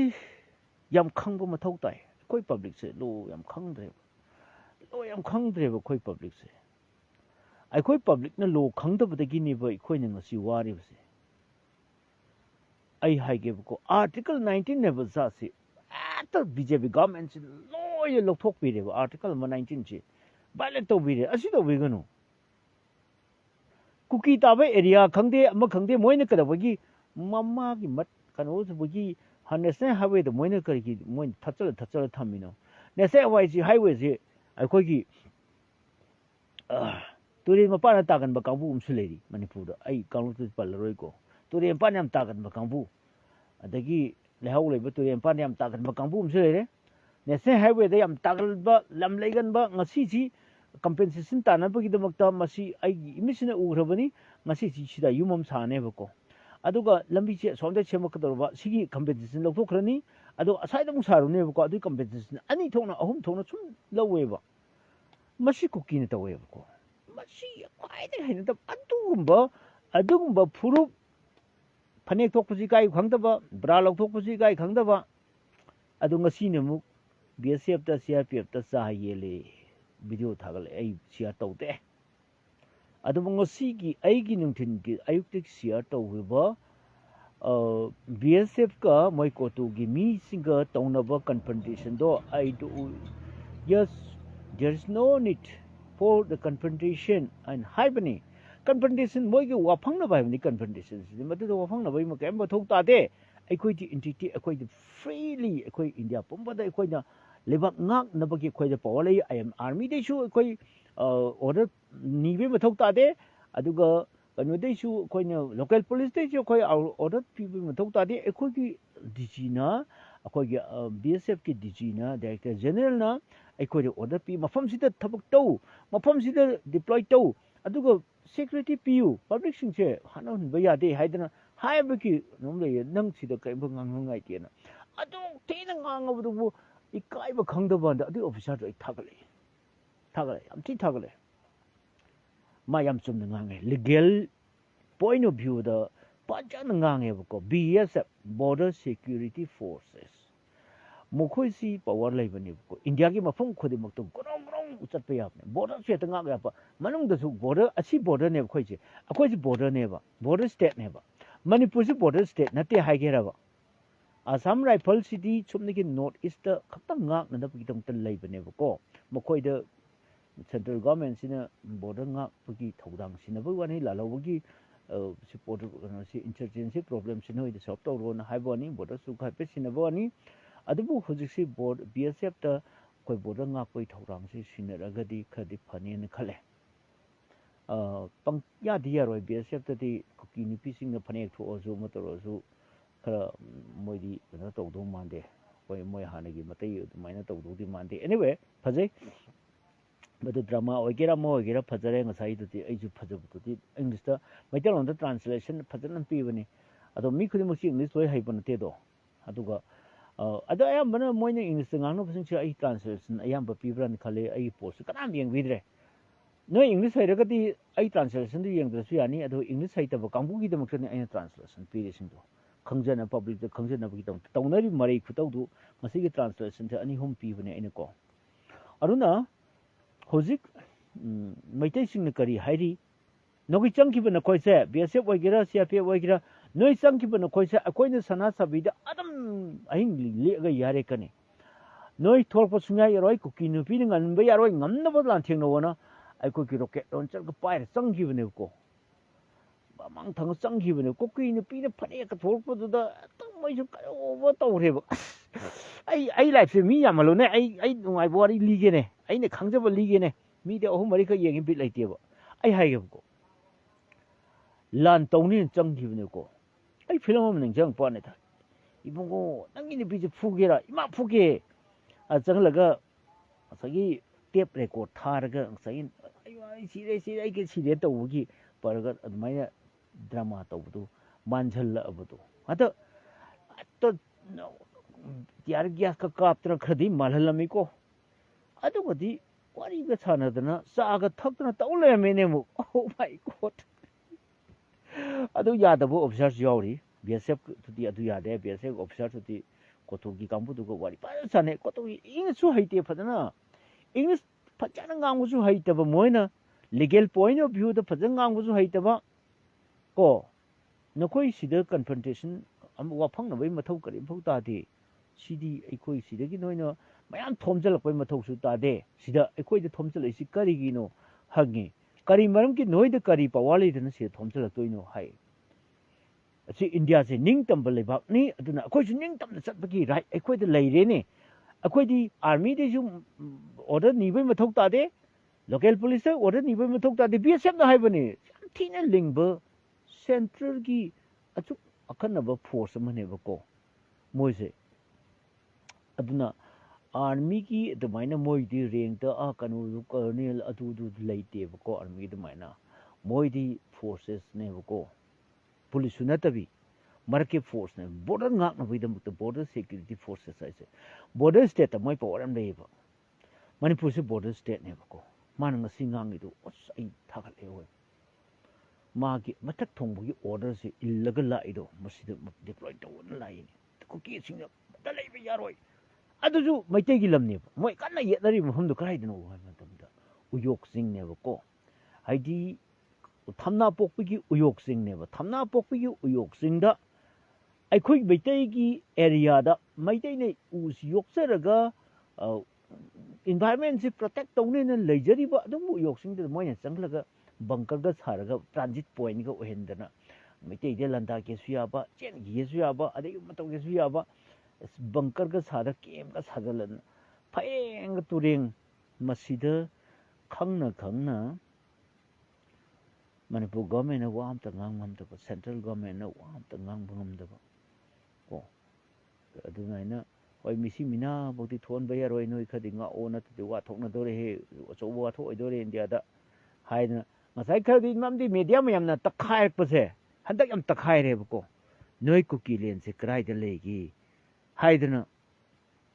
याम खंगबो मथौ ताय कोई पब्लिक से लो याम खंगद्रे कोई पब्लिक से अखोई पब्लिक न लो खंगदबदगिनीब अखोइना ngasi waribse ai haigebo article 19 never sasi at BJP government loy lokthok pireba article 19 chi violate to bire asi to biganu kuki tabe area khangde ama khangde moina kadabagi mamma gi mat kanu bagi national highway the moina kargi moin thachal thamino national highway ji akhoi gi तुरे मपाना तागन बकांबू उमसुलेरी Manipur I count पल्लरोय को तुरे मपान याम तागन बकांबू अदगी लेहाउ लेब तुरे मपान याम तागन बकांबू उमसुलेरे national highway दे याम तागल बा lump legend बा ngasi ji compensation तानबगी दमकता मसी आई इमिसने उग्रबनी ngasi ji सिदा युमम साने बको अदुगा लंबी चे Somde सेमकदरबा सिगी compensation लौथोखरनी अदो असाइदम सारुने बको अदु compensation अनि थोना अहुम थोना सुम लवेबा मसी कुकीने तवेबको मसी क्वाइदे हैन त अदुगुम्बा फुरु फनेक थोकपसि गाय खंगदबा ब्रा लौथोकपसि गाय खंगदबा अदु ngasi नेमु BSF ता CRPF ता चाहेले वीडियो थागले आई शेयर तौते अदु ngasi की आईगी नुंथिन की आयुक्तिक शेयर तौबा BSF का मोय कोटु की मी सिंगर तौनबा कन्फ्रंटेशन दो I do yes there is no need for the confrontation and hibernate confrontation moy gi wafang na bai ni confrontation si madu do wafang na bai ma kem ba thok ta de aikoi di entity aikoi di freely aikoi India pumba da aikoi na lebak ngak na ba gi khoi da power lai I am army de shu aikoi order ni be ma thok ta de aduga kanu de shu aikoi na local police de shu aikoi order pi be ma thok ta de aikoi gi DG na aikoi gi BSF ki DG na director general na aikoi order pi mafam sida thabak tau mafam sida deploy tau aduga security pu public sing che hana hun ba ya de haidana haiba ki nom le nang sida kai ba ngang ngai te na adu te na ngang abu bu ikai ba khangda ba da adu officer do thagale am ti thagale ma yam chum na ngang legal point of view da pa ja na ngang e ko BSF border security forces मोखोई C power लाइब ने को India की मफम खुद मक तो ग्रोंग उचत पे आपने border से तंगा गया पा मनंग दसु बॉर्डर अच्छी बॉर्डर ने खोई से अखोई से बॉर्डर ने बा बॉर्डर स्टेट ने बा मणिपुर से बॉर्डर स्टेट नते हाई गेरा बा आसाम राइफल सिटी सुमने की नॉर्थ ईस्ट खतंग ngak na da pi tong tel लाइब ने को मोखोई द सेंट्रल गवर्नमेंट सिना बॉर्डर ngak पकी थौदांग सिना बा वानी लालौबगी सपोर्ट से इंसर्जेंसी प्रॉब्लम सिना होय सॉल्व तो रोन हाइबोनी बॉर्डर सु खापे सिना बानी अदबु हुजिसि बोर्ड BSF ता कोई border ngakpoi thorang si sinaragadi khadi phani ne khale pang ya dia roi BSF ta di kuki ni pising na phane tho ozu motorozu khara moidi na to do mande koi moi hanagi matai maina to do di mande anyway phajai badu drama ogera mo ogera phajare ngasai tu ti aiju phajabu tu ti english ta maitel on the translation phajan pi bani ado mi khudi mo si english loi haibon te do aduga ꯑꯗꯣ ꯑꯌꯥꯝꯕꯅ ꯃꯣꯏꯅ ꯏꯪꯂꯤꯁꯇ ꯉꯥꯡꯅꯕꯁꯤꯡꯁꯦ ꯑꯩ translation ꯑꯌꯥꯝꯕ ꯄꯤꯕ꯭ꯔꯥꯅ ꯈꯜꯂꯦ ꯑꯩꯒꯤ ꯄꯣꯁꯁꯦ ꯀꯅꯥꯝ ꯌꯦꯡꯕꯤꯗ꯭ꯔꯦ ꯅꯣꯏ ꯏꯪꯂꯤꯁ ꯍꯩꯔꯒꯗꯤ ꯑꯩ ꯇ꯭ꯔꯥꯟꯁꯂꯦꯁꯟꯗꯨ ꯌꯦꯡꯗ꯭ꯔꯁꯨ ꯌꯥꯅꯤ ꯑꯗꯣ ꯏꯪꯂꯤꯁ ꯍꯩꯇꯕ ꯀꯥꯡꯕꯨꯒꯤꯗꯃꯛꯇꯅꯤ ꯑꯩꯅ ꯇ꯭ꯔꯥꯟꯁꯂꯦꯁꯟ ꯄꯤꯔꯤꯁꯤꯡꯗꯣ ꯈꯪꯖꯅ ꯄꯕ꯭ꯂꯤꯛꯇ ꯈꯪꯖꯅꯕꯒꯤꯗꯃꯛꯇ ꯇꯧꯅꯔꯤꯕ ꯃꯔꯩ ꯈꯨꯇꯧꯗꯨ ꯃꯁꯤꯒꯤ ꯇ꯭ꯔꯥꯟꯁꯂꯦꯁꯟꯁꯦ 2-3 ꯄꯤꯕꯅꯦ ꯑꯩꯅꯀꯣ ꯑꯗꯨꯅ ꯍꯧꯖꯤꯛ ꯃꯩꯇꯩꯁꯤꯡꯅ ꯀꯔꯤ ꯍꯥꯏꯔꯤ ꯅꯈꯣꯏ ꯆꯪꯈꯤꯕ ꯅꯈꯣꯏꯁꯦ BSF ꯑꯣꯏꯒꯦꯔꯥ CRPF ꯑꯣꯏꯒꯦꯔꯥ ꯅꯣꯏ ꯆꯪꯈꯤꯕ ꯅꯈꯣꯏꯁꯦ ꯑꯩꯈꯣꯏꯅ ꯁꯅꯥ ꯁꯥꯕꯤꯗ ꯑꯗꯨꯝ ꯑꯍꯤꯡ ꯂꯦꯛꯑꯒ ꯌꯥꯔꯦꯀꯅꯤ ꯅꯣꯏ ꯊꯣꯛꯂꯛꯄ ꯁꯨꯡꯌꯥ ꯌꯥꯔꯣꯏ ꯀꯨꯀꯤ ꯅꯨꯄꯤꯅ ꯉꯟꯕ ꯌꯥꯔꯣꯏ ꯉꯝꯅꯕ ꯂꯥꯟꯊꯦꯡꯅꯧꯑꯅ ꯑꯩꯈꯣꯏꯒꯤ ꯔꯣꯀꯦꯠ ꯂꯣꯟꯆꯔꯒ ꯄꯥꯏꯔ ꯆꯪꯈꯤꯕꯅꯦꯕꯀꯣ ꯃꯃꯥꯡ ꯊꯪꯅ ꯆꯪꯈꯤꯕꯅꯦ ꯀꯨꯀꯤ ꯅꯨꯄꯤꯅ ꯐꯅꯦꯛꯀ ꯊꯣꯛꯂꯛꯄꯗꯨꯗ ꯃꯣꯏꯁꯨ ꯀꯩꯅꯣꯕ ꯇꯧꯔꯦꯕ ꯑꯩ ꯂꯥꯏꯐꯁꯦ ꯃꯤ ꯌꯥꯝꯃꯜꯂꯨꯅꯦ ꯑꯩ ꯅꯨꯡꯉꯥꯏꯕ ꯋꯥꯔꯤ ꯂꯤꯒꯦꯅꯦ ꯑꯩꯅ ꯈꯪꯖꯕ ꯂꯤꯒꯦꯅꯦ ꯃꯤꯗꯤ 3-4ꯈꯛ ꯌꯦꯡꯉꯤ ꯕꯤꯠ ꯂꯩꯇꯦꯕ ꯑꯩ ꯍꯥꯏꯒꯦꯕꯀꯣ ꯂꯥꯟ ꯇꯧꯅꯤꯅ ꯆꯪꯈꯤꯕꯅꯦꯀꯣ ꯑꯩ ꯐꯤꯂꯝ ꯑꯃ ꯅꯤꯡꯁꯤꯡꯉꯛꯄ ꯋꯥꯅꯤꯗ 이보고 ꯅꯪꯒꯤ ꯅꯨꯄꯤꯁꯦ ꯐꯨꯒꯦꯔꯥ ꯏꯃꯥ ꯐꯨꯒꯦ ꯆꯪꯍꯜꯂꯒ ꯉꯁꯥꯏꯒꯤ ꯇꯦꯞ ꯔꯦꯀꯣꯔꯠ ꯊꯥꯔꯒ ꯉꯁꯥꯏꯒꯤ ꯑꯩ ꯁꯤꯔꯦ ꯑꯩꯒꯤ ꯁꯤꯔꯦ ꯇꯧꯕꯒꯤ ꯄꯔꯒ ꯑꯗꯨꯃꯥꯏꯅ ꯗ꯭ꯔꯃꯥ ꯇꯧꯕꯗꯨ ꯃꯥꯟꯁꯤꯜꯂꯛꯑꯕꯗꯣ ꯑꯗ ꯇꯤꯌꯥꯔ ꯒ꯭ꯌꯥꯁꯀ ꯀꯥꯞꯇꯅ ꯈꯔꯗꯤ ꯃꯥꯜꯍꯜꯂꯝꯃꯤꯀꯣ ꯑꯗꯨꯒꯗꯤ ꯋꯥꯔꯤꯒ ꯁꯥꯟꯅꯗꯅ ꯆꯥꯒ ꯊꯛꯇꯅ ꯇꯧ ꯂꯩꯔꯝꯃꯦꯅꯦ ꯑꯃꯨꯛ ꯑꯣ ꯃꯥꯏ ꯒꯣꯠ ꯑꯗꯨ ꯌꯥꯗꯕ ꯑꯣꯐꯤꯁꯥꯔꯁꯨ ꯌꯥꯎꯔꯤ BSF ꯑꯗꯨ ꯌꯥꯗꯦ BSF ꯑꯣꯐꯤꯁꯥꯔꯗꯨꯗꯤ ꯀꯣꯊꯣꯒꯤ ꯀꯥꯡꯕꯨꯗꯨꯒ ꯋꯥꯔꯤ ꯐꯖꯅ ꯁꯥꯟꯅꯩ ꯀꯣꯊꯣꯒꯤ ꯏꯪꯂꯤꯁꯁꯨ ꯍꯩꯇꯦ ꯐꯖꯅ ꯏꯪꯂꯤꯁ ꯐꯖꯅ ꯉꯥꯡꯕꯁꯨ ꯍꯩꯇꯕ ꯃꯣꯏꯅ ꯂꯤꯒꯦꯜ ꯄꯣꯏꯟ ꯑꯣꯐ ꯚ꯭ꯌꯨꯗ ꯐꯖꯅ ꯉꯥꯡꯕꯁꯨ ꯍꯩꯇꯕ ꯀꯣ ꯅꯈꯣꯏ ꯁꯤꯗ ꯀꯟꯐ꯭ꯔꯟꯇꯦꯁꯟ ꯋꯥꯐꯪꯅꯕꯒꯤ ꯃꯊꯧ ꯀꯔꯤꯝꯐꯥꯎ ꯇꯥꯗꯦ ꯁꯤꯗꯤ ꯑꯩꯈꯣꯏ ꯁꯤꯗꯒꯤ ꯅꯣꯏꯅ ꯃꯌꯥꯝ ꯊꯣꯝꯖꯤꯜꯂꯛꯄꯩ ꯃꯊꯧꯁꯨ ꯇꯥꯗꯦ ꯁꯤꯗ ꯑꯩꯈꯣꯏꯗ ꯊꯣꯝꯖꯤꯜꯂꯛꯏꯁꯤ ꯀꯔꯤꯒꯤꯅꯣ ꯍꯪꯉꯤ ꯀꯔꯤ ꯃꯔꯝꯒꯤ ꯅꯣꯏꯗ ꯀꯔꯤ ꯄꯋꯥꯔ ꯂꯩꯗꯅ ꯁꯤꯗ ꯊꯣꯝꯖꯤꯜꯂꯛꯇꯣꯏꯅꯣ ꯍꯥꯏ ꯑꯁꯤ ꯏꯟꯗꯤꯌꯥꯁꯦ ꯅꯤꯡꯇꯝꯕ ꯂꯩꯕꯥꯛꯅꯤ ꯑꯗꯨꯅ ꯑꯩꯈꯣꯏꯁꯨ ꯅꯤꯡꯇꯝꯅ ꯆꯠꯄꯒꯤ ꯔꯥꯏꯠ ꯑꯩꯈꯣꯏꯗ ꯂꯩꯔꯦꯅꯦ ꯑꯩꯈꯣꯏꯗꯤ ꯑꯥꯔꯃꯤꯗꯩꯁꯨ ꯑꯣꯔꯗꯔ ꯅꯤꯕꯩ ꯃꯊꯧ ꯇꯥꯗꯦ ꯂꯣꯀꯦꯜ ꯄꯨꯂꯤꯁꯇ ꯑꯣꯔꯗꯔ ꯅꯤꯕꯩ ꯃꯊꯧ ꯇꯥꯗꯦ BSFꯅ ꯍꯥꯏꯕꯅꯤ ꯌꯥꯝ ꯊꯤꯅ ꯂꯤꯡꯕ ꯁꯦꯟꯇ꯭ꯔꯦꯜꯒꯤ ꯑꯆꯨꯛ ꯑꯈꯟꯅꯕ ꯐꯣꯔꯁ ꯑꯃꯅꯦꯕꯀꯣ ꯃꯣꯏꯁꯦ ꯑꯗꯨꯅ ꯑꯥꯔꯃꯤꯒꯤ ꯑꯗꯨꯃꯥꯏꯅ ꯃꯣꯏꯗꯤ ꯔꯦꯡꯛꯇ ꯀꯩꯅꯣ ꯀꯔꯅꯦꯜ ꯑꯗꯨ ꯂꯩꯇꯦꯕꯀꯣ ꯑꯥꯔꯃꯤꯒꯤ ꯑꯗꯨꯃꯥꯏꯅ ꯃꯣꯏꯗꯤ ꯐꯣꯔꯁꯦꯁꯅꯦꯕꯀꯣ ꯄꯨꯂꯤꯁꯁꯨ ꯅꯠꯇꯕꯤ ꯃꯔꯛꯀꯤ ꯐꯣꯔꯁꯅꯦ ꯕꯣꯔꯗꯔ ꯉꯥꯛꯅꯕꯒꯤꯗꯃꯛꯇ ꯕꯣꯔꯗꯔ ꯁꯦꯀ꯭ꯌꯨꯔꯤꯇꯤ ꯐꯣꯔꯁꯦꯁ ꯍꯥꯏꯁꯦ ꯕꯣꯔꯗꯔ ꯁ꯭ꯇꯦꯠꯇ ꯃꯣꯏ ꯄꯋꯥꯔ ꯌꯥꯝ ꯂꯩꯌꯦꯕ ꯃꯅꯤꯄꯨꯔꯁꯦ ꯕꯣꯔꯗꯔ ꯁ꯭ꯇꯦꯠꯅꯦꯕꯀꯣ ꯃꯥꯅ ꯉꯁꯤ ꯉꯥꯡꯉꯤꯗꯣ ꯑꯁ ꯑꯩ ꯊꯥꯒꯠꯂꯦ ꯍꯣꯏ ꯃꯥꯒꯤ ꯃꯊꯛ ꯊꯣꯡꯕꯒꯤ ꯑꯣꯔꯗꯔꯁꯦ ꯏꯜꯂꯒ ꯂꯥꯛꯏꯗꯣ ꯃꯁꯤꯗ ꯗꯤꯄ꯭ꯂꯣꯏ ꯇꯧꯗꯅ ꯂꯥꯛꯏꯅꯦ ꯀꯨꯀꯤꯁꯤꯡꯅ ꯗ ꯂꯩꯕ ꯌꯥꯔꯣꯏ ꯑꯗꯨꯁꯨ ꯃꯩꯇꯩꯒꯤ ꯂꯝꯅꯦꯕ ꯃꯣꯏ ꯀꯟꯅ ꯌꯦꯠꯅꯔꯤꯕ ꯃꯐꯝꯗꯣ ꯀꯗꯥꯏꯗꯅꯣ ꯍꯥꯏꯕ ꯃꯇꯝꯗ ꯎꯌꯣꯛ ꯆꯤꯡꯅꯦꯕꯀꯣ ꯍꯥꯏꯗꯤ ꯊꯝꯅꯥꯄꯣꯛꯄꯒꯤ ꯎꯌꯣꯛ ꯆꯤꯡꯅꯦꯕ ꯊꯝꯅꯥꯄꯣꯛꯄꯒꯤ ꯎꯌꯣꯛ ꯆꯤꯡꯗ ꯑꯩꯈꯣꯏ ꯃꯩꯇꯩꯒꯤ ꯑꯦꯔꯤꯌꯥꯗ ꯃꯩꯇꯩꯅ ꯎꯁꯤ ꯌꯣꯛꯆꯔꯒ ꯏꯟꯚꯥꯏꯔꯟꯃꯦꯟꯁꯤ ꯄ꯭ꯔꯣꯇꯦꯛ ꯇꯧꯅꯦꯅ ꯂꯩꯖꯔꯤꯕ ꯑꯗꯨꯝꯕ ꯎꯌꯣꯛꯁꯤꯡꯗꯨꯗ ꯃꯣꯏꯅ ꯆꯪꯂꯒ ꯕꯪꯀꯔꯒ ꯁꯥꯔꯒ ꯇ꯭ꯔꯥꯟꯖꯤꯠ ꯄꯣꯏꯟꯠꯒ ꯑꯣꯏꯍꯟꯗꯅ ꯃꯩꯇꯩꯗ ꯂꯥꯟꯗꯥꯒꯦꯁꯨ ꯌꯥꯕ ꯆꯦꯟꯈꯤꯒꯦꯁꯨ ꯌꯥꯕ ꯑꯗꯒꯤ ꯇꯧꯒꯦꯁꯨ ꯌꯥꯕ ꯕꯪꯀꯔꯒ ꯁꯥꯔꯒ ꯀꯦꯝꯒ ꯁꯥꯖꯤꯜꯂꯗꯅ ꯐꯌꯦꯡꯒ ꯇꯨꯔꯦꯡ ꯃꯁꯤꯗ ꯈꯪꯅ ꯃꯅꯤꯄꯨꯔ ꯒꯣꯔꯃꯦꯟꯅ ꯋꯥ ꯑꯝꯇ ꯉꯥꯡꯕ ꯉꯝꯗꯕ ꯁꯦꯟꯇ꯭ꯔꯦꯜ ꯒꯣꯔꯃꯦꯟꯅ ꯋꯥ ꯑꯝꯇ ꯉꯥꯡꯕ ꯉꯝꯗꯕ ꯀꯣ ꯑꯗꯨꯃꯥꯏꯅ ꯍꯣꯏ ꯃꯤꯁꯤ ꯃꯤꯅꯥꯐꯥꯎꯗꯤ ꯊꯣꯛꯍꯟꯕ ꯌꯥꯔꯣꯏ ꯅꯣꯏ ꯈꯔꯗꯤ ꯉꯥꯛꯑꯣ ꯅꯠꯇ꯭ꯔꯗꯤ ꯋꯥ ꯊꯣꯛꯅꯗꯣꯔꯦꯍꯦ ꯑꯆꯧꯕ ꯋꯥꯊꯣꯛ ꯑꯣꯏꯗꯣꯔꯦ ꯏꯟꯗꯤꯌꯥꯗ ꯍꯥꯏꯗꯅ ꯉꯁꯥꯏ ꯈꯔꯗꯤ ꯃꯔꯝꯗꯤ ꯃꯦꯗꯤꯌꯥ ꯃꯌꯥꯝꯅ ꯇꯛꯈꯥꯏꯔꯛꯄꯁꯦ ꯍꯟꯗꯛ ꯌꯥꯝ ꯇꯛꯈꯥꯏꯔꯦꯕꯀꯣ ꯅꯣꯏ ꯀꯨꯀꯤ ꯂꯦꯟꯁꯦ ꯀꯗꯥꯏꯗ ꯂꯩꯒꯦ ꯍꯥꯏꯗꯅ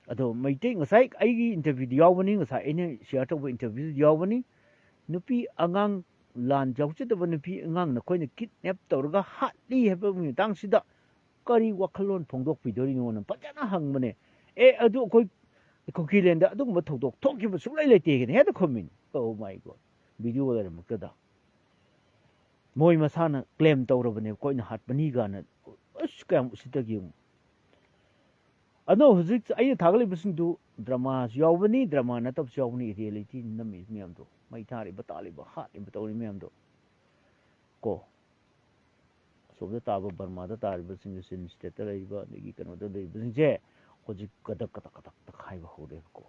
ꯑꯗꯣ ꯃꯩꯇꯩ ꯉꯁꯥꯏ ꯑꯩꯒꯤ ꯏꯟꯇꯔꯚ꯭ꯌꯨꯗ ꯌꯥꯎꯕꯅꯤ ꯉꯁꯥꯏ ꯑꯩꯅ ꯁꯤꯌꯥꯔ ꯇꯧꯕ ꯏꯟꯇꯔꯚ꯭ꯌꯨꯗ ꯌꯥꯎꯕꯅꯤ ꯅꯨꯄꯤ ꯑꯉꯥꯡ ꯂꯥꯟ ꯌꯥꯎꯖꯗꯕ ꯅꯨꯄꯤ ꯑꯉꯥꯡ ꯅꯈꯣꯏꯅ ꯀꯤꯠꯅꯦꯞ ꯇꯧꯔꯒ ꯍꯥꯠꯂꯤ ꯍꯥꯏꯕ ꯃꯇꯥꯡꯁꯤꯗ ꯀꯔꯤ ꯋꯥꯈꯜꯂꯣꯟ ꯐꯣꯡꯗꯣꯛꯄꯤꯗꯣꯔꯤꯅꯣꯅ ꯐꯖꯅ ꯍꯪꯕꯅꯦ ꯑꯗꯨ ꯑꯩꯈꯣꯏ ꯀꯨꯀꯤꯂꯦꯟꯗ ꯑꯗꯨꯒꯨꯝꯕ ꯊꯧꯗꯣꯛ ꯊꯣꯛꯈꯤꯕ ꯁꯨꯡꯂꯩ ꯂꯩꯇꯦꯒꯅꯤ ꯍꯦꯛꯇ ꯈꯨꯝꯃꯤꯅꯤ ꯑꯣ ꯃꯥꯏ ꯒꯣꯠ ꯚꯤꯗꯤꯑꯣ ꯂꯩꯔꯝꯃꯛꯇꯗ ꯃꯣꯏ ꯃꯁꯥꯅ ꯀ꯭ꯂꯦꯝ ꯇꯧꯔꯕꯅꯦ ꯑꯩꯈꯣꯏꯅ ꯍꯥꯠꯄꯅꯤ ꯀꯥꯏꯅ ꯑꯁ ꯀꯌꯥꯝ ꯎꯁꯤꯠꯇꯒꯦ ꯌꯦꯡꯉꯨ ꯑꯗꯣ ꯍꯧꯖꯤꯛ ꯑꯩꯅ ꯊꯥꯒꯠꯂꯤꯕꯁꯤꯡꯗꯨ ꯗ꯭ꯔꯃꯥꯁꯨ ꯌꯥꯎꯕꯅꯤ ꯗ꯭ꯔꯃꯥ ꯅꯠꯇꯕꯁꯨ ꯌꯥꯎꯕꯅꯤ ꯔꯤꯌꯦꯂꯤꯇꯤ ꯅꯝꯃꯤ ꯃꯌꯥꯝꯗꯣ ꯃꯩ ꯊꯥꯔꯤꯕ ꯇꯥꯜꯂꯤꯕ ꯍꯥꯠꯂꯤꯕ ꯇꯧꯔꯤ ꯃꯌꯥꯝꯗꯣ ꯀꯣ ꯑꯁꯣꯝꯗ ꯇꯥꯕ ꯕꯔꯃꯥꯗ ꯇꯥꯔꯤꯕꯁꯤꯡ ꯆꯤꯟ ꯁ꯭ꯇꯦꯠꯇ ꯂꯩꯔꯤꯕ ꯑꯗꯒꯤ ꯀꯩꯅꯣꯗ ꯂꯩꯔꯤꯕꯁꯤꯡꯁꯦ ꯍꯧꯖꯤꯛ ꯀꯗꯛ ꯇꯛꯈꯥꯏꯕ ꯍꯧꯔꯦꯕꯀꯣ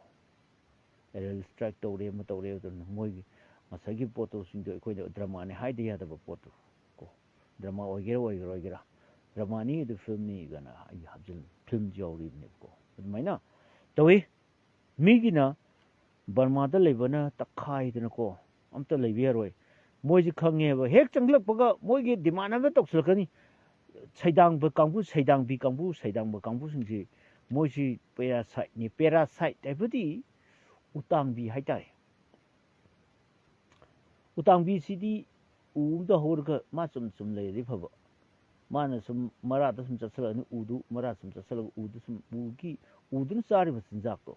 ꯑꯦꯔꯦꯜ ꯁ꯭ꯇ꯭ꯔꯥꯏꯛ ꯇꯧꯔꯦ ꯑꯃ ꯇꯧꯔꯦ ꯑꯗꯨꯅ ꯃꯣꯏꯒꯤ ꯉꯁꯥꯏꯒꯤ ꯄꯣꯠꯇꯨꯁꯤꯡꯗꯣ ꯑꯩꯈꯣꯏꯅ ꯗ꯭ꯔꯃꯥꯅꯦ ꯍꯥꯏꯗ ꯌꯥꯗꯕ ꯄꯣꯠꯇꯨ ꯀꯣ ꯗ꯭ꯔꯃꯥ ꯑꯣꯏꯒꯦꯔꯥ ꯗ꯭ꯔꯃꯥꯅꯤ ꯑꯗꯨ ꯐꯤꯂꯝꯅꯤ ꯀꯥꯏꯅ ꯑꯩ ꯍꯥꯞꯆꯤꯜ ꯐꯤꯂꯝꯁꯨ ꯌꯥꯎꯔꯤꯕꯅꯦꯕꯀꯣ ꯑꯗꯨꯃꯥꯏꯅ ꯇꯧꯋꯤ ꯃꯤꯒꯤꯅ ꯕꯔꯃꯥꯗ ꯂꯩꯕꯅ ꯇꯛꯈꯥꯏꯗꯅꯀꯣ ꯑꯝꯇ ꯂꯩꯕ ꯌꯥꯔꯣꯏ ꯃꯣꯏꯁꯤ ꯈꯪꯉꯦꯕ ꯍꯦꯛ ꯆꯪꯁꯤꯜꯂꯛꯄꯒ ꯃꯣꯏꯒꯤ ꯗꯤꯃꯥꯟ ꯑꯃ ꯇꯧꯁꯤꯜꯂꯛꯀꯅꯤ ꯁꯩꯗꯥꯡꯕ ꯀꯥꯡꯕꯨ ꯁꯩꯗꯥꯡꯕꯤ ꯀꯥꯡꯕꯨ ꯁꯩꯗꯥꯡꯕ ꯀꯥꯡꯕꯨꯁꯤꯡꯁꯤ ꯃꯣꯏꯁꯤ ꯄꯦꯔꯥꯁꯥꯏꯠꯅꯤ ꯄꯦꯔꯥꯁꯥꯏꯠ ꯍꯥꯏꯕꯗꯤ ꯎꯇꯥꯡꯕꯤ ꯍꯥꯏꯇꯥꯔꯦ ꯎꯇꯥꯡꯕꯤꯁꯤꯗꯤ ꯎ ꯑꯃꯗ ꯍꯧꯔꯒ ꯃꯥ ꯆꯨꯝ ꯂꯩꯔꯗꯤ ꯐꯕ ꯃꯥꯅ ꯁꯨꯝ ꯃꯔꯥꯗ ꯁꯨꯝ ꯆꯠꯁꯤꯜꯂꯛꯑꯅꯤ ꯎꯗꯨ ꯃꯔꯥ ꯁꯨꯝ ꯆꯠꯁꯤꯜꯂꯒ 우ꯗꯨ ꯁꯨꯝ 우ꯗꯨꯅ ꯆꯥꯔꯤꯕ ꯆꯤꯟꯖꯥꯛꯇꯣ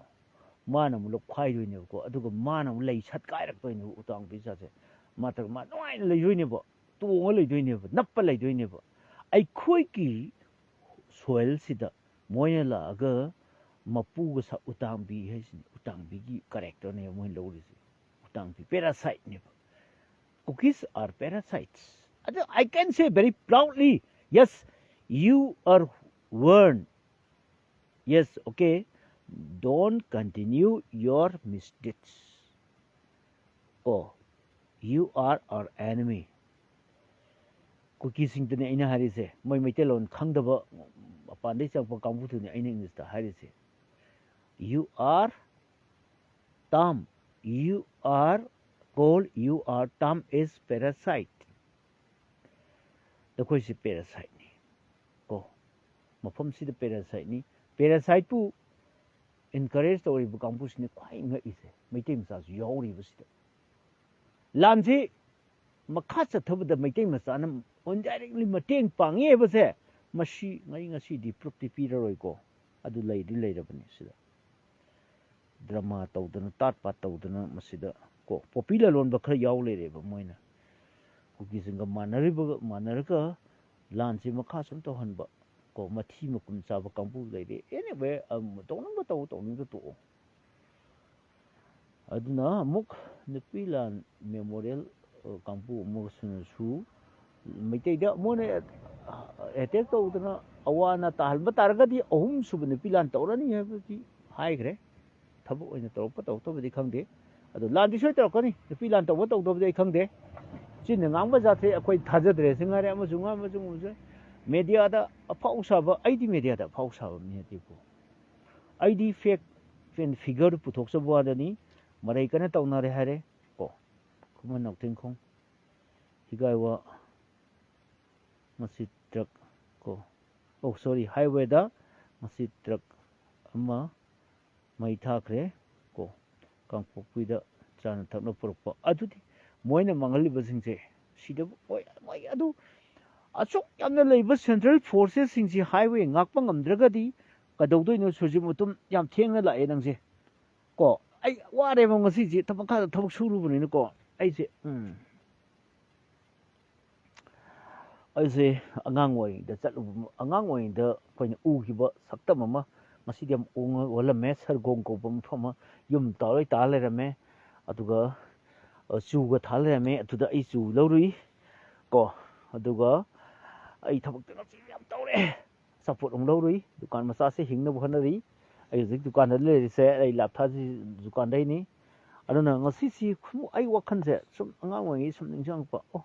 ꯃꯥꯅ ꯑꯃꯨꯛ ꯂꯧꯈꯥꯏꯗꯣꯏꯅꯦꯕꯀꯣ ꯑꯗꯨꯒ ꯃꯥꯅ ꯑꯃꯨꯛ ꯂꯩ ꯁꯠꯀꯥꯏꯔꯛꯇꯣꯏꯅꯦꯕ ꯎꯇꯥꯡꯕꯤ ꯖꯥꯠꯁꯦ ꯃꯥ ꯅꯨꯡꯉꯥꯏꯅ ꯂꯩꯗꯣꯏꯅꯦꯕ ꯇꯣꯡꯉ ꯂꯩꯗꯣꯏꯅꯦꯕ ꯅꯞꯄ ꯂꯩꯗꯣꯏꯅꯦꯕ ꯑꯩꯈꯣꯏꯒꯤ ꯁꯣꯏꯜꯁꯤꯗ ꯃꯣꯏꯅ ꯂꯥꯛꯑꯒ ꯃꯄꯨꯒ ꯎꯇꯥꯡꯕꯤ ꯍꯥꯏꯁꯤꯅꯤ ꯎꯇꯥꯡꯕꯤꯒꯤ ꯀꯦꯔꯦꯛꯇꯔꯅꯦꯕ ꯃꯣꯏꯅ ꯂꯧꯔꯤꯁꯦ ꯎꯇꯥꯡꯕꯤ ꯄꯦꯔꯥꯁꯥꯏꯠꯅꯦꯕ cookies are parasites. I can say very proudly, yes, you are warned. Yes, okay, don't continue your misdeeds. Oh, you are our enemy. Cookies singtune aina harise, moi maitelon khangdaba apandai changpa kangbuthune aina English ta harise. You are Tom. You are called, you are Tom is parasite. ꯅꯈꯣꯏꯁꯤ ꯄꯦꯔꯥꯁꯥꯏꯠꯅꯤ ꯀꯣ ꯃꯐꯝꯁꯤꯗ ꯄꯦꯔꯥꯁꯥꯏꯠꯅꯤ ꯄꯦꯔꯥꯁꯥꯏꯠꯄꯨ encourage ꯇꯧꯔꯤꯕ ꯀꯥꯡꯕꯨꯁꯤꯅ ꯈ꯭ꯋꯥꯏ ꯉꯛꯏꯁꯦ ꯃꯩꯇꯩ ꯃꯆꯥꯁꯨ ꯌꯥꯎꯔꯤꯕꯁꯤꯗ ꯂꯥꯟꯁꯤ ꯃꯈꯥ ꯆꯠꯊꯕꯗ ꯃꯩꯇꯩ ꯃꯆꯥꯅ indirectly ꯃꯇꯦꯡ ꯄꯥꯡꯉꯤ ꯍꯥꯏꯕꯁꯦ ꯃꯁꯤ ꯉꯁꯤꯗꯤ ꯄ꯭ꯔꯨꯐꯇꯤ ꯄꯤꯔꯔꯣꯏꯀꯣ ꯑꯗꯨ ꯂꯩꯗꯤ ꯂꯩꯔꯕꯅꯤ ꯁꯤꯗ ꯗ꯭ꯔꯃꯥ ꯇꯧꯗꯅ ꯇꯥꯠ ꯄꯥꯠ ꯇꯧꯗꯅ ꯃꯁꯤꯗ ꯀꯣ ꯄꯣꯄꯤ ꯂꯂꯣꯟꯕ ꯈꯔ ꯌꯥꯎ ꯂꯩꯔꯦꯕ ꯃꯣꯏꯅ ꯀꯨꯀꯤꯁꯤꯡꯒ ꯃꯥꯟꯅꯔꯒ ꯂꯥꯟꯁꯤ ꯃꯈꯥ ꯁꯨꯝ ꯇꯧꯍꯟꯕ ꯀꯣ ꯃꯊꯤ ꯃꯀꯨꯝ ꯆꯥꯕ ꯀꯥꯡꯕꯨ ꯂꯩꯔꯦ ꯑꯦꯅꯤꯋꯦ ꯇꯧꯅꯤꯡꯕ ꯇꯧꯅꯤꯡꯕ ꯇꯣꯛꯑꯣ ꯑꯗꯨꯅ ꯑꯃꯨꯛ ꯅꯨꯄꯤ ꯂꯥꯟ ꯃꯦꯃꯣꯔꯤꯌꯦꯜ ꯀꯥꯡꯕꯨ ꯑꯃꯁꯨ ꯃꯩꯇꯩꯗ ꯃꯣꯏꯅ ꯑꯦꯇꯦꯛ ꯇꯧꯗꯅ ꯑꯋꯥ ꯑꯅꯥ ꯇꯥꯍꯟꯕ ꯇꯥꯔꯒꯗꯤ ꯑꯍꯨꯝ ꯁꯨꯕ ꯅꯨꯄꯤ ꯂꯥꯟ ꯇꯧꯔꯅꯤ ꯍꯥꯏꯕꯗꯤ ꯍꯥꯏꯈ꯭ꯔꯦ ꯊꯕꯛ ꯑꯣꯏꯅ ꯇꯧꯔꯛꯄ ꯇꯧꯔꯛꯇꯕꯗꯤ ꯈꯪꯗꯦ ꯑꯗꯣ ꯂꯥꯟꯗꯤ ꯁꯣꯏ ꯇꯧꯔꯛꯀꯅꯤ ꯅꯨꯄꯤ ꯂꯥꯟ ꯇꯧꯕ ꯇꯧꯗꯕꯗꯤ ꯑꯩ ꯈꯪꯗꯦ ꯆꯤꯟꯅ ꯉꯥꯡꯕ ꯖꯥꯠꯁꯦ ꯑꯩꯈꯣꯏ ꯊꯥꯖꯗ꯭ꯔꯦ ꯁꯤ ꯉꯥꯏꯔꯦ ꯑꯃꯁꯨꯡ ꯃꯦꯗꯤꯌꯥꯗ ꯑꯐꯥꯎ ꯁꯥꯕ ꯑꯩꯗꯤ ꯃꯦꯗꯤꯌꯥꯗ ꯑꯐꯥꯎ ꯁꯥꯕ ꯃꯤ ꯅꯠꯇꯦꯀꯣ ꯑꯩꯗꯤ ꯐꯦꯛ ꯐꯤꯒꯔ ꯄꯨꯊꯣꯛꯆꯕ ꯋꯥꯗꯅꯤ ꯃꯔꯩ ꯀꯟꯅ ꯇꯧꯅꯔꯦ ꯍꯥꯏꯔꯦ ꯀꯣ ꯈꯨꯃꯟ ꯅꯥꯎꯊꯦꯡꯈꯣꯡ ꯍꯤꯒꯥꯏꯋꯥ ꯃꯁꯤ ꯇ꯭ꯔꯛ ꯀꯣ ꯁꯣꯔꯤ ꯍꯥꯏꯋꯦꯗ ꯃꯁꯤ ꯇ꯭ꯔꯛ ꯑꯃ ꯃꯩ ꯊꯥꯈ꯭ꯔꯦ ꯀꯣ ꯀꯥꯡꯄꯣꯛꯄꯤꯗ ꯆꯥꯅ ꯊꯛꯅ ꯄꯨꯔꯛꯄ ꯑꯗꯨꯗꯤ ꯃꯣꯏꯅ ꯃꯥꯡꯍꯜꯂꯤꯕꯁꯤꯡꯁꯦ ꯁꯤꯗꯕꯨ ꯃꯣꯏ ꯑꯗꯨ ꯑꯁꯨꯛ ꯌꯥꯝꯅ ꯂꯩꯕ ꯁꯦꯟꯇ꯭ꯔꯦꯜ ꯐꯣꯔꯁꯦꯁꯁꯤꯡꯁꯤ ꯍꯥꯏꯋꯦ ꯉꯥꯛꯄ ꯉꯝꯗ꯭ꯔꯒꯗꯤ ꯀꯩꯗꯧꯗꯣꯏꯅꯣ ꯁꯨꯔꯖꯤꯠ ꯃꯇꯨꯝ ꯌꯥꯝ ꯊꯦꯡꯅ ꯂꯥꯛꯑꯦ ꯅꯪꯁꯦ ꯀꯣ ꯑꯩ ꯋꯥꯔꯦꯕ ꯉꯁꯤꯁꯦ ꯃꯈꯥꯗ ꯊꯕꯛ ꯁꯨꯔꯨꯕꯅꯤꯅꯀꯣ ꯑꯩꯁꯦ ꯑꯉꯥꯡ ꯑꯣꯏꯔꯤꯉꯩꯗ ꯑꯉꯥꯡ ꯑꯣꯏꯔꯤꯉꯩꯗ ꯑꯩꯈꯣꯏꯅ ꯎꯈꯤꯕ ꯁꯛꯇꯝ ꯑꯃ ꯉꯁꯤꯗꯤ ꯌꯥꯝ ꯑꯣꯜꯂꯝꯃꯦ ꯁꯔꯒꯣꯡ ꯀꯧꯕ ꯃꯐꯝ ꯑꯃ ꯌꯨꯝ ꯇꯥꯔꯣꯏ ꯇꯥ ꯂꯩꯔꯝꯃꯦ ꯑꯗꯨꯒ ꯆꯨꯒ ꯊꯥ ꯂꯩꯔꯝꯃꯦ ꯑꯗꯨꯗ ꯑꯩ ꯆꯨ ꯂꯧꯔꯨꯏ ꯀꯣ ꯑꯗꯨꯒ ꯑꯩ ꯊꯕꯛꯇ ꯌꯥꯝ ꯇꯧꯔꯦ ꯑꯆꯥꯄꯣꯠ ꯑꯃꯨꯛ ꯂꯧꯔꯨꯏ ꯗꯨꯀꯥꯟ ꯃꯆꯥꯁꯦ ꯍꯤꯡꯅꯕ ꯍꯣꯠꯅꯔꯤ ꯑꯩ ꯍꯧꯖꯤꯛ ꯗꯨꯀꯥꯟꯗ ꯂꯩꯔꯤꯁꯦ ꯑꯩ ꯂꯥꯞꯊꯥꯁꯤ ꯗꯨꯀꯥꯟꯗꯩꯅꯤ ꯑꯗꯨꯅ ꯉꯁꯤꯁꯤ ꯑꯩ ꯋꯥꯈꯜꯁꯦ ꯁꯨꯝ ꯑꯉꯥꯡ ꯑꯣꯏꯔꯤꯉꯩ ꯁꯨꯝ ꯅꯤꯡꯁꯤꯡꯉꯛꯄ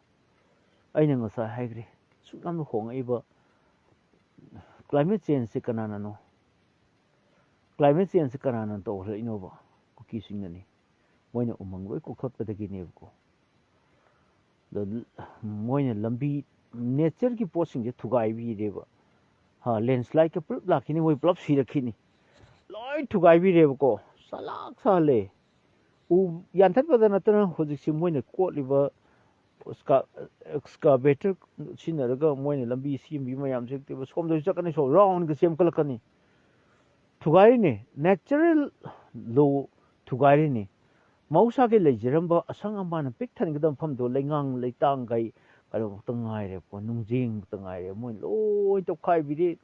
ꯑꯩꯅ ꯉꯁꯥꯏ ꯍꯥꯏꯈ꯭ꯔꯦ ꯁꯨꯛ ꯌꯥꯝꯅ ꯍꯣꯡꯉꯛꯏꯕ ꯀ꯭ꯂꯥꯏꯃꯦꯠ ꯆꯦꯟꯖꯁꯦ ꯀꯅꯥꯅꯅꯣ ꯀ꯭ꯂꯥꯏꯃꯦꯠ ꯆꯦꯟꯖꯁꯦ ꯀꯅꯥꯅ ꯇꯧꯍꯜꯂꯛꯏꯅꯣꯕ ꯀꯨꯀꯤꯁꯤꯡꯅꯅꯤ ꯃꯣꯏꯅ ꯎꯃꯪ ꯂꯣꯏ ꯀꯣꯛꯊꯠꯄꯗꯒꯤꯅꯦꯕꯀꯣ ꯑꯗꯣ ꯃꯣꯏꯅ ꯂꯝꯕꯤ ꯅꯦꯆꯔꯒꯤ ꯄꯣꯠꯁꯤꯡꯁꯦ ꯊꯨꯒꯥꯏꯕꯤꯔꯦꯕ ꯂꯦꯟꯁ꯭ꯂꯥꯏꯠꯀ ꯄꯨꯂꯞ ꯂꯥꯛꯈꯤꯅꯤ ꯃꯣꯏ ꯄꯨꯂꯞ ꯁꯤꯔꯛꯈꯤꯅꯤ ꯂꯣꯏ ꯊꯨꯒꯥꯏꯕꯤꯔꯦꯕꯀꯣ ꯆꯂꯥꯛ ꯁꯥꯍꯜꯂꯦ ꯎ ꯌꯥꯟꯊꯠꯄꯗ ꯅꯠꯇꯅ ꯍꯧꯖꯤꯛꯁꯤ ꯃꯣꯏꯅ ꯀꯣꯠꯂꯤꯕ ꯑꯦꯛꯁꯀꯥꯚꯦꯇꯔ ꯁꯤꯖꯤꯟꯅꯔꯒ ꯃꯣꯏꯅ ꯂꯝꯕꯤ ꯁꯦꯝꯕꯤꯕ ꯃꯌꯥꯝꯁꯦ ꯁꯣꯝꯗꯁꯨ ꯆꯠꯀꯅꯤ ꯁꯣꯝ ꯔꯥꯎꯟꯒ ꯁꯦꯝꯀꯠꯂꯛꯀꯅꯤ ꯊꯨꯒꯥꯏꯔꯤꯅꯤ ꯅꯦꯆꯔꯦꯜ ꯂꯣ ꯊꯨꯒꯥꯏꯔꯤꯅꯤ ꯃꯍꯧꯁꯥꯒꯤ ꯂꯩꯖꯔꯝꯕ ꯑꯁꯪ ꯑꯃꯥꯟꯅ ꯄꯤꯛ ꯊꯟꯒꯗꯕ ꯃꯐꯝꯗꯣ ꯂꯩꯉꯥꯡ ꯂꯩꯇꯥꯡꯒꯩ ꯀꯩꯅꯣꯃꯛꯇ ꯉꯥꯏꯔꯦꯀꯣ ꯅꯨꯡꯖꯦꯡꯃꯛꯇ ꯉꯥꯏꯔꯦ ꯃꯣꯏ ꯂꯣꯏ ꯇꯧꯈꯥꯏꯕꯤꯔꯦ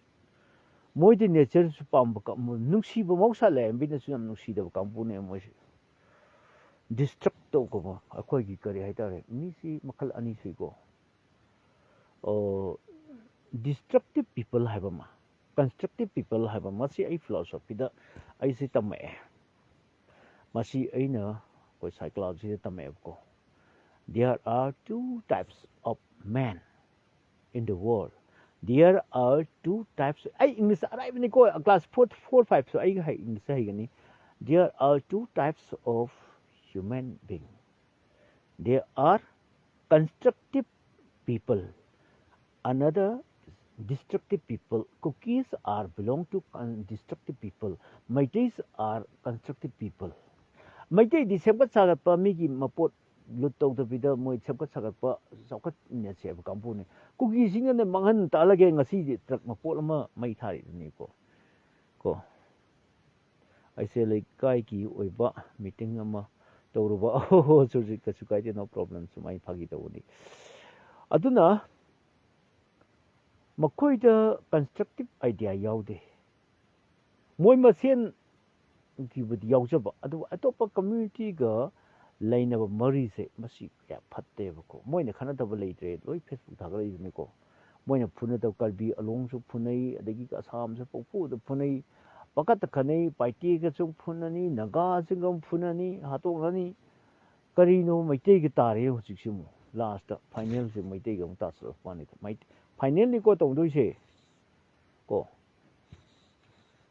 ꯃꯣꯏꯗꯤ ꯅꯦꯆꯔꯁꯨ ꯄꯥꯝꯕ ꯅꯨꯡꯁꯤꯕ ꯃꯍꯧꯁꯥ ꯂꯥꯏꯔꯦꯝꯕꯤꯅꯁꯨ ꯌꯥꯝ ꯅꯨꯡꯁꯤꯗꯕ ꯀꯥꯡꯕꯨꯅꯦ ꯃꯣꯏꯁꯦ ꯗꯤꯁꯇ꯭ꯔꯛ ꯇꯧꯕ ꯑꯩꯈꯣꯏꯒꯤ ꯀꯔꯤ ꯍꯥꯏꯇꯥꯔꯦ ꯃꯤꯁꯤ ꯃꯈꯜ ꯑꯅꯤ ꯁꯨꯏꯀꯣ ꯗꯤꯁꯇ꯭ꯔꯛꯇꯤꯞ ꯄꯤꯄꯜ ꯍꯥꯏꯕ ꯑꯃ ꯀꯟꯁꯇ꯭ꯔꯛꯇꯤꯞ ꯄꯤꯄꯜ ꯍꯥꯏꯕ ꯃꯁꯤ ꯑꯩ ꯐꯤꯂꯣꯁꯣꯐꯤꯗ ꯑꯩꯁꯤ ꯇꯝꯃꯛꯑꯦ ꯃꯁꯤ ꯑꯩꯅ ꯑꯩꯈꯣꯏ ꯁꯥꯏꯀꯣꯂꯣꯖꯤꯗ ꯇꯝꯃꯛꯑꯦꯕꯀꯣ there are two types of men in the world there are two types ꯑꯩ ꯏꯪꯂꯤꯁ ꯑꯔꯥꯏꯕꯅꯤꯀꯣ ꯀ꯭ꯂꯥꯁ 4 5 ꯁꯨ ꯑꯩ ꯏꯪꯂꯤꯁ ꯍꯩꯒꯅꯤ there are two types of human being there are constructive people another destructive people. Cookies are belong to destructive people. Maitais are constructive people. Maitai di sempat sagat pa migi mapot lut tau ta bida moi sempat sagat pa saukat ne se ba kampu ne. Cookie singa ne mangan ta lage ngasi di trak mapot lama mai thari ni ko. Ai se lai kai ki oi ba meeting ama tawru ba oh so ka su kai no problem su mai phagi tau ni. Aduna ꯃꯈꯣꯏꯗ constructive idea ꯌꯥꯎꯗꯦ ꯃꯣꯏ ꯃꯁꯦꯟ ꯒꯤꯕꯨꯗꯤ ꯌꯥꯎꯖꯕ ꯑꯗꯨꯕꯨ ꯑꯇꯣꯞꯄ ꯀꯝꯃ꯭ꯌꯨꯅꯤꯇꯤꯒ ꯂꯩꯅꯕ ꯃꯔꯤꯁꯦ ꯃꯁꯤ ꯀꯌꯥ ꯐꯠꯇꯦꯕꯀꯣ ꯃꯣꯏꯅ ꯈꯟꯅꯗꯕ ꯂꯩꯇ꯭ꯔꯦ ꯂꯣꯏ ꯐꯦꯁꯕꯨꯛ ꯊꯥꯒꯠꯂꯛꯏꯗꯨꯅꯤꯀꯣ ꯃꯣꯏꯅ ꯐꯨꯅꯗꯕ ꯀꯜꯕꯤ ꯑꯂꯣꯡꯁꯨ ꯐꯨꯅꯩ ꯑꯗꯒꯤ ꯑꯁꯥꯝꯁꯨ ꯄꯪꯐꯨꯗ ꯐꯨꯅꯩ ꯄꯪꯈꯠꯇ ꯈꯠꯅꯩ ꯄꯥꯏꯇꯦꯒꯁꯨ ꯐꯨꯅꯅꯤ ꯅꯒꯥꯁꯤꯡꯒ ꯐꯨꯅꯅꯤ ꯍꯥꯠꯇꯣꯛꯅꯅꯤ ꯀꯔꯤꯅꯣ ꯃꯩꯇꯩꯒ ꯇꯥꯔꯦ ꯍꯧꯖꯤꯛꯁꯤ ꯑꯃꯨꯛ ꯂꯥꯁꯇ ꯐꯥꯏꯅꯦꯜꯁꯦ ꯃꯩꯇꯩꯒ ꯑꯃꯨꯛ ꯇꯥꯁꯜꯂꯛꯄ ꯋꯥꯅꯤꯀꯣ ꯐꯥꯏꯅꯦꯜꯅꯤꯀꯣ ꯇꯧꯗꯣꯏꯁꯦ ꯀꯣ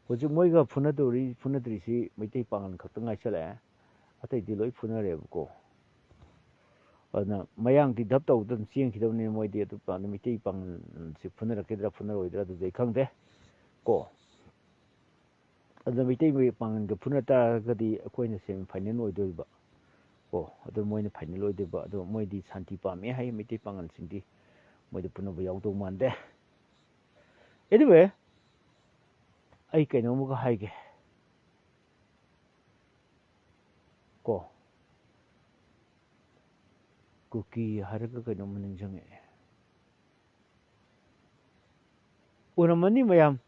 ꯍꯧꯖꯤꯛ ꯃꯣꯏꯒ ꯐꯨꯅꯗ꯭ꯔꯤꯁꯤ ꯃꯩꯇꯩ ꯄꯥꯡꯒꯜ ꯈꯛꯇ ꯉꯥꯏꯁꯜꯂꯛꯑꯦ ꯑꯇꯩꯗꯤ ꯂꯣꯏ ꯐꯨꯅꯔꯦꯕꯀꯣ ꯑꯗꯨꯅ ꯃꯌꯥꯡꯗꯤ ꯙꯞ ꯇꯧꯗꯅ ꯆꯦꯟꯈꯤꯗꯕꯅꯤ ꯃꯣꯏꯗꯤ ꯑꯗꯨ ꯃꯩꯇꯩ ꯄꯥꯡꯒꯜꯁꯤ ꯐꯨꯅꯔꯛꯈꯤꯗ꯭ꯔꯥ ꯐꯨꯅꯔꯣꯏꯗ꯭ꯔꯥ ꯑꯗꯨꯗꯤ ꯑꯩ ꯈꯪꯗꯦ ꯀꯣ ꯑꯗꯨꯅ ꯃꯩꯇꯩ ꯄꯥꯡꯒꯜꯒ ꯐꯨꯅ ꯇꯥꯔꯒꯗꯤ ꯑꯩꯈꯣꯏꯅ ꯁꯦꯃꯤ ꯐꯥꯏꯅꯦꯜ ꯑꯣꯏꯗꯣꯏꯕ ꯀꯣ ꯑꯗꯨ ꯃꯣꯏꯅ ꯐꯥꯏꯅꯦꯜ ꯑꯣꯏꯗꯣꯏꯕ ꯑꯗꯣ ꯃꯣꯏꯗꯤ ꯁꯥꯟꯇꯤ ꯄꯥꯝꯃꯦ ꯍꯥꯏ ꯃꯩꯇꯩ ꯄꯥꯡꯒꯜꯁꯤꯡꯗꯤ ꯃꯣꯏꯗ ꯐꯨꯅꯕ ꯌꯥꯎꯗꯧ ꯃꯥꯟꯗꯦ ꯑꯦꯅꯤꯋꯦ ꯑꯩ ꯀꯩꯅꯣꯝꯃꯒ ꯍꯥꯏꯒꯦ ꯀꯣ ꯀꯨꯀꯤ ꯍꯥꯏꯔꯒ ꯀꯩꯅꯣꯝꯃ ꯅꯤꯡꯁꯤꯡꯉꯛꯑꯦ ꯎꯔꯝꯃꯅꯤ ꯃꯌꯥꯝ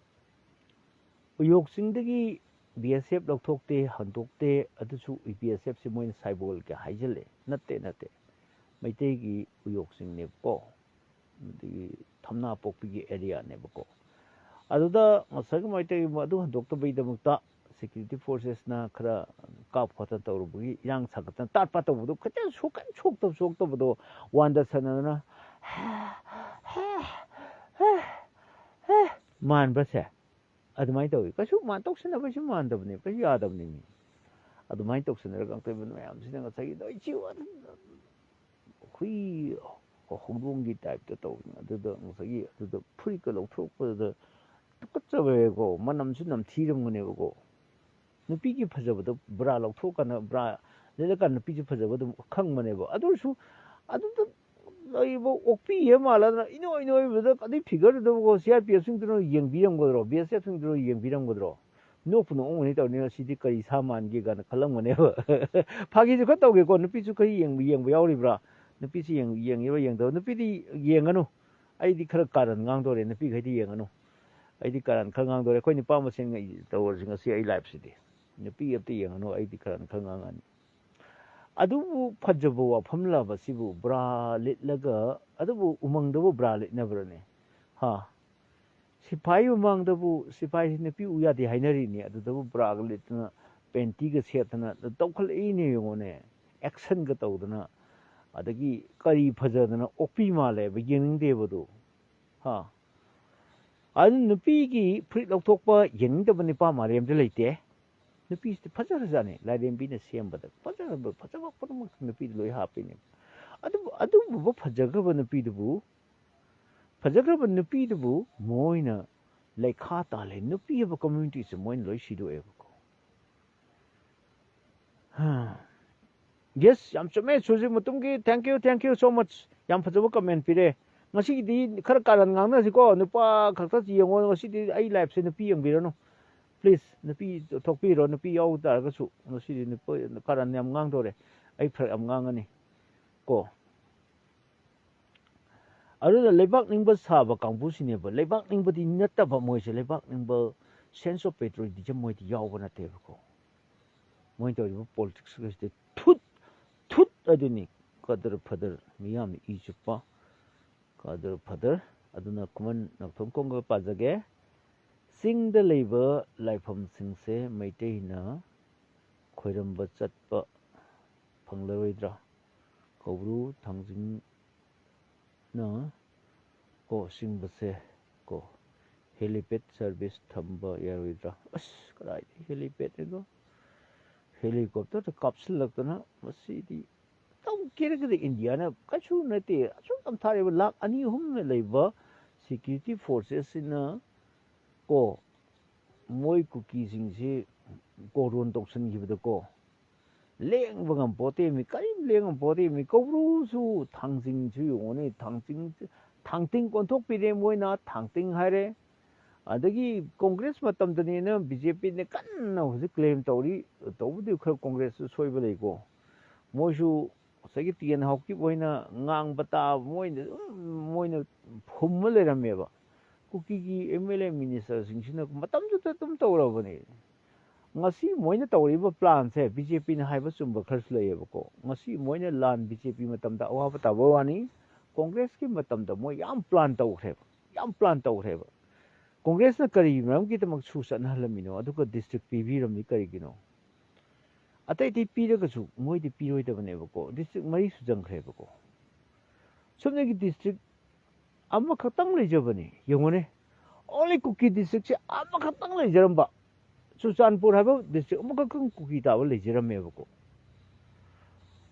ꯎꯌꯣꯛ ꯆꯤꯡꯗꯒꯤ BSF ꯂꯧꯊꯣꯛꯇꯦ ꯍꯟꯗꯣꯛꯇꯦ ꯑꯗꯨꯁꯨ BSFꯁꯤ ꯃꯣꯏꯅ ꯁꯥꯏꯕꯣꯜꯒ ꯍꯥꯏꯖꯜꯂꯦ ꯅꯠꯇꯦ ꯃꯩꯇꯩꯒꯤ ꯎꯌꯣꯛ ꯆꯤꯡꯅꯦꯕꯀꯣ ꯑꯗꯒꯤ ꯊꯝꯅꯥ ꯄꯣꯛꯄꯤꯒꯤ ꯑꯦꯔꯤꯌꯥꯅꯦꯕꯀꯣ ꯑꯗꯨꯗ ꯉꯁꯥꯏꯒꯤ ꯃꯩꯇꯩ ꯑꯗꯨ ꯍꯟꯗꯣꯛꯇꯕꯒꯤꯗꯃꯛꯇ ꯁꯦꯀ꯭ꯌꯨꯔꯤꯇꯤ ꯐꯣꯔꯁꯦꯁꯅ ꯈꯔ ꯀꯥꯞ ꯈꯣꯠꯇꯅ ꯇꯧꯔꯨꯕꯒꯤ ꯏꯔꯥꯡ ꯁꯥꯒꯠꯇꯅ ꯇꯥꯠꯄ ꯇꯧꯕꯗꯣ ꯈꯤꯇꯪ ꯁꯣꯛꯇꯕꯗꯣ ꯋꯥꯟꯗ ꯁꯥꯟꯅꯗꯅ ꯃꯥꯟꯕꯁꯦ ꯑꯗꯨꯃꯥꯏꯅ ꯇꯧꯋꯤ ꯀꯩꯁꯨ ꯇꯧꯁꯟꯅꯕꯁꯨ ꯃꯥꯟꯗꯕꯅꯦ ꯀꯩꯁꯨ ꯌꯥꯗꯕꯅꯤ ꯃꯤ ꯑꯗꯨꯃꯥꯏꯅ ꯇꯧꯁꯟꯅꯔꯒ ꯑꯪꯇꯣꯏꯕ ꯃꯌꯥꯝꯁꯤꯅ ꯉꯁꯥꯏꯒꯤ ꯂꯣꯏ ꯍꯨꯏ ꯍꯧꯗꯣꯡꯒꯤ ꯇꯥꯏꯞꯇ ꯇꯧꯗꯅ ꯑꯗꯨꯗ ꯉꯁꯥꯏꯒꯤ ꯑꯗꯨꯗ ꯐꯨꯔꯤꯠꯀ ꯂꯧꯊꯣꯛꯄꯗ ꯇꯨꯀꯠꯆꯕꯀꯣ ꯃꯅꯝꯁꯨ ꯅꯝꯊꯤꯔꯝꯒꯅꯦꯕꯀꯣ ꯅꯨꯄꯤꯒꯤ ꯐꯖꯕꯗꯣ ꯕ꯭ꯔꯥ ꯂꯧꯊꯣꯛꯀꯥꯟꯗ ꯕ꯭ꯔꯥ ꯂꯤꯠꯂꯀꯥꯟꯗ ꯅꯨꯄꯤꯁꯨ ꯐꯖꯕ ꯑꯗꯨꯝ ꯈꯪꯕꯅꯦꯕ ꯑꯗꯨ ꯑꯣꯏꯔꯁꯨ ꯑꯗꯨꯗ ꯂꯩꯕ ꯑꯣꯛꯄꯤꯌꯦ ꯃꯥꯜꯂꯗꯅ ꯏꯅꯣꯏꯕꯗ ꯑꯗꯨꯏ ꯐꯤꯒꯔꯗꯨꯗꯕꯨ CRPFꯁꯤꯡꯗꯨꯅ ꯌꯦꯡꯕꯤꯔꯝꯒꯗ꯭ꯔꯣ BSFꯁꯤꯡꯗꯨꯅ ꯌꯦꯡꯕꯤꯔꯝꯒꯗ꯭ꯔꯣ ꯅꯣꯛꯄꯨ ꯅꯣꯛꯑꯝꯒꯅꯤ ꯇꯧꯅꯤ ꯁꯤꯗꯤ ꯀꯔꯤ ꯁꯥ ꯃꯥꯟꯒꯦ ꯀꯥꯏꯅ ꯈꯜꯂꯝꯒꯅꯦꯕ ꯐꯥꯒꯤꯁꯨ ꯈꯔ ꯇꯧꯒꯦꯀꯣ ꯅꯨꯄꯤꯁꯨꯈꯔ ꯌꯦꯡꯕ ꯌꯥꯎꯔꯤꯕ꯭ꯔꯥ ꯅꯨꯄꯤꯁꯨ ꯌꯦꯡꯉꯤꯕ ꯌꯦꯡꯗꯕ ꯅꯨꯄꯤꯗꯤ ꯌꯦꯡꯒꯅꯨ ꯑꯩꯗꯤ ꯈꯔ ꯀꯥꯔꯟ ꯉꯥꯡꯗꯣꯔꯦ ꯅꯨꯄꯤꯈꯩꯗꯤ ꯌꯦꯡꯒꯅꯨ ꯑꯩꯗꯤ ꯀꯥꯔꯟ ꯈꯔ ꯉꯥꯡꯗꯣꯔꯦ ꯑꯩꯈꯣꯏ ꯅꯨꯄꯥ ꯃꯁꯦꯟ ꯇꯧꯔꯁꯤ ꯉꯁꯤ ꯑꯩ ꯂꯥꯏꯐꯁꯤꯗꯤ ꯅꯨꯄꯤ ꯑꯝꯇ ꯌꯦꯡꯒꯅꯨ ꯑꯩꯗꯤ ꯀꯥꯔꯟ ꯈꯔ ꯉꯥꯡꯉꯅꯤ ꯑꯗꯨꯕꯨ ꯐꯖꯕ ꯋꯥꯐꯝꯂꯕ ꯁꯤꯕꯨ ꯕ꯭ꯔꯥ ꯂꯤꯠꯂꯒ ꯑꯗꯨꯕꯨ ꯎꯃꯪꯗꯕꯨ ꯕ꯭ꯔꯥ ꯂꯤꯠꯅꯕ꯭ꯔꯅꯦ सिपाही ममांगदबु सिपाही नपी उ यादे हाइनरिनी अदुदबु ब्राग लिटना पेंटीगा सेतना तौखलईने योने एक्शन गा तौदना अदगी करी फजदना ओपी माले बयेंगदेबदु हा अदु नपीगी फ्रिट लौथोकपा येंगदब निपा मारेमदे लेते नपी फजरजाने लाइरेमबीने सेमबदा फजब पुरमक नपी लोय हापिने अदु फजगब नपीदबु फजग्रब नुपीदबु मोइना लेखा ताले नुपी अब कम्युनिटी से मोइन लोई सिदोएबको यस याम चमे सुजि मतुमगी थैंक यू सो मच याम फजब कमेंट पिरे ngasi di khar karan ngangna siko nupa khakta yengo ngasi di ai life se nupi yengbirano please nupi thokpi ro nupi yau tar ga su ngasi di nupa karan yam ngang dore ai phar am ngangani ko Aruna लेबाक निंबा साबा कांगबु सिनेबा लेबाक निंबा दि नत्तबा मोइसे लेबाक Nimba sense of patriotism मोइदि यावबा नतेबको मोइ तोरिबा politics Gaste थुत अदुनि कदर further मियाम इजुपा कदर further अदुना Koeman नक्थोम Kong पाजगे सिंगदा लेबा लाइफम सिंगसे मैतेना खोइरंबा चटपा फंगलरोइद्रा कौरु थांजिंग ना को सिंबसे को हेलीपैड सर्विस थंबा यारोइद्रा अस कदाई हेलीपैड एगो हेलीकॉप्टर तो कैप्सूल लगतना मसीदी तौ केरगदे इंडिया ना कछु नते असु तम थारे लाख अनि हुम में लेबा security forces ina ko moi cookie sing si koron toksan gibda ko leng bangam pote mi karim leng pote mi kobru su thangjing ju yone thangting konthok pire moi na thangting hare adagi congress matam dani na bjp ne kan hoji claim tori tobudi khar congress soiba leiko moisu sagi tian hokki boina ngang bata moina phumma lerameba kuki gi mla minister singsina matam ju tum tawrabani ngasi moina tawriba plan se bjp na haiba chumba kharsu layeba ko ngasi moina lan bjp matam da awa bata bawani congress ki matam da moi yam plan tawreba congress na kari maram ki tamak su san halamino aduka district pb ramni kari gino atai ti piraga su moi di piroi da baneba ko district mari su jangkhre ko somne ki district amma khatang lejabani yongone only cookie district se amma khatang lejaramba Susanpur haba district amma kang cookie ta ba lejarameba ko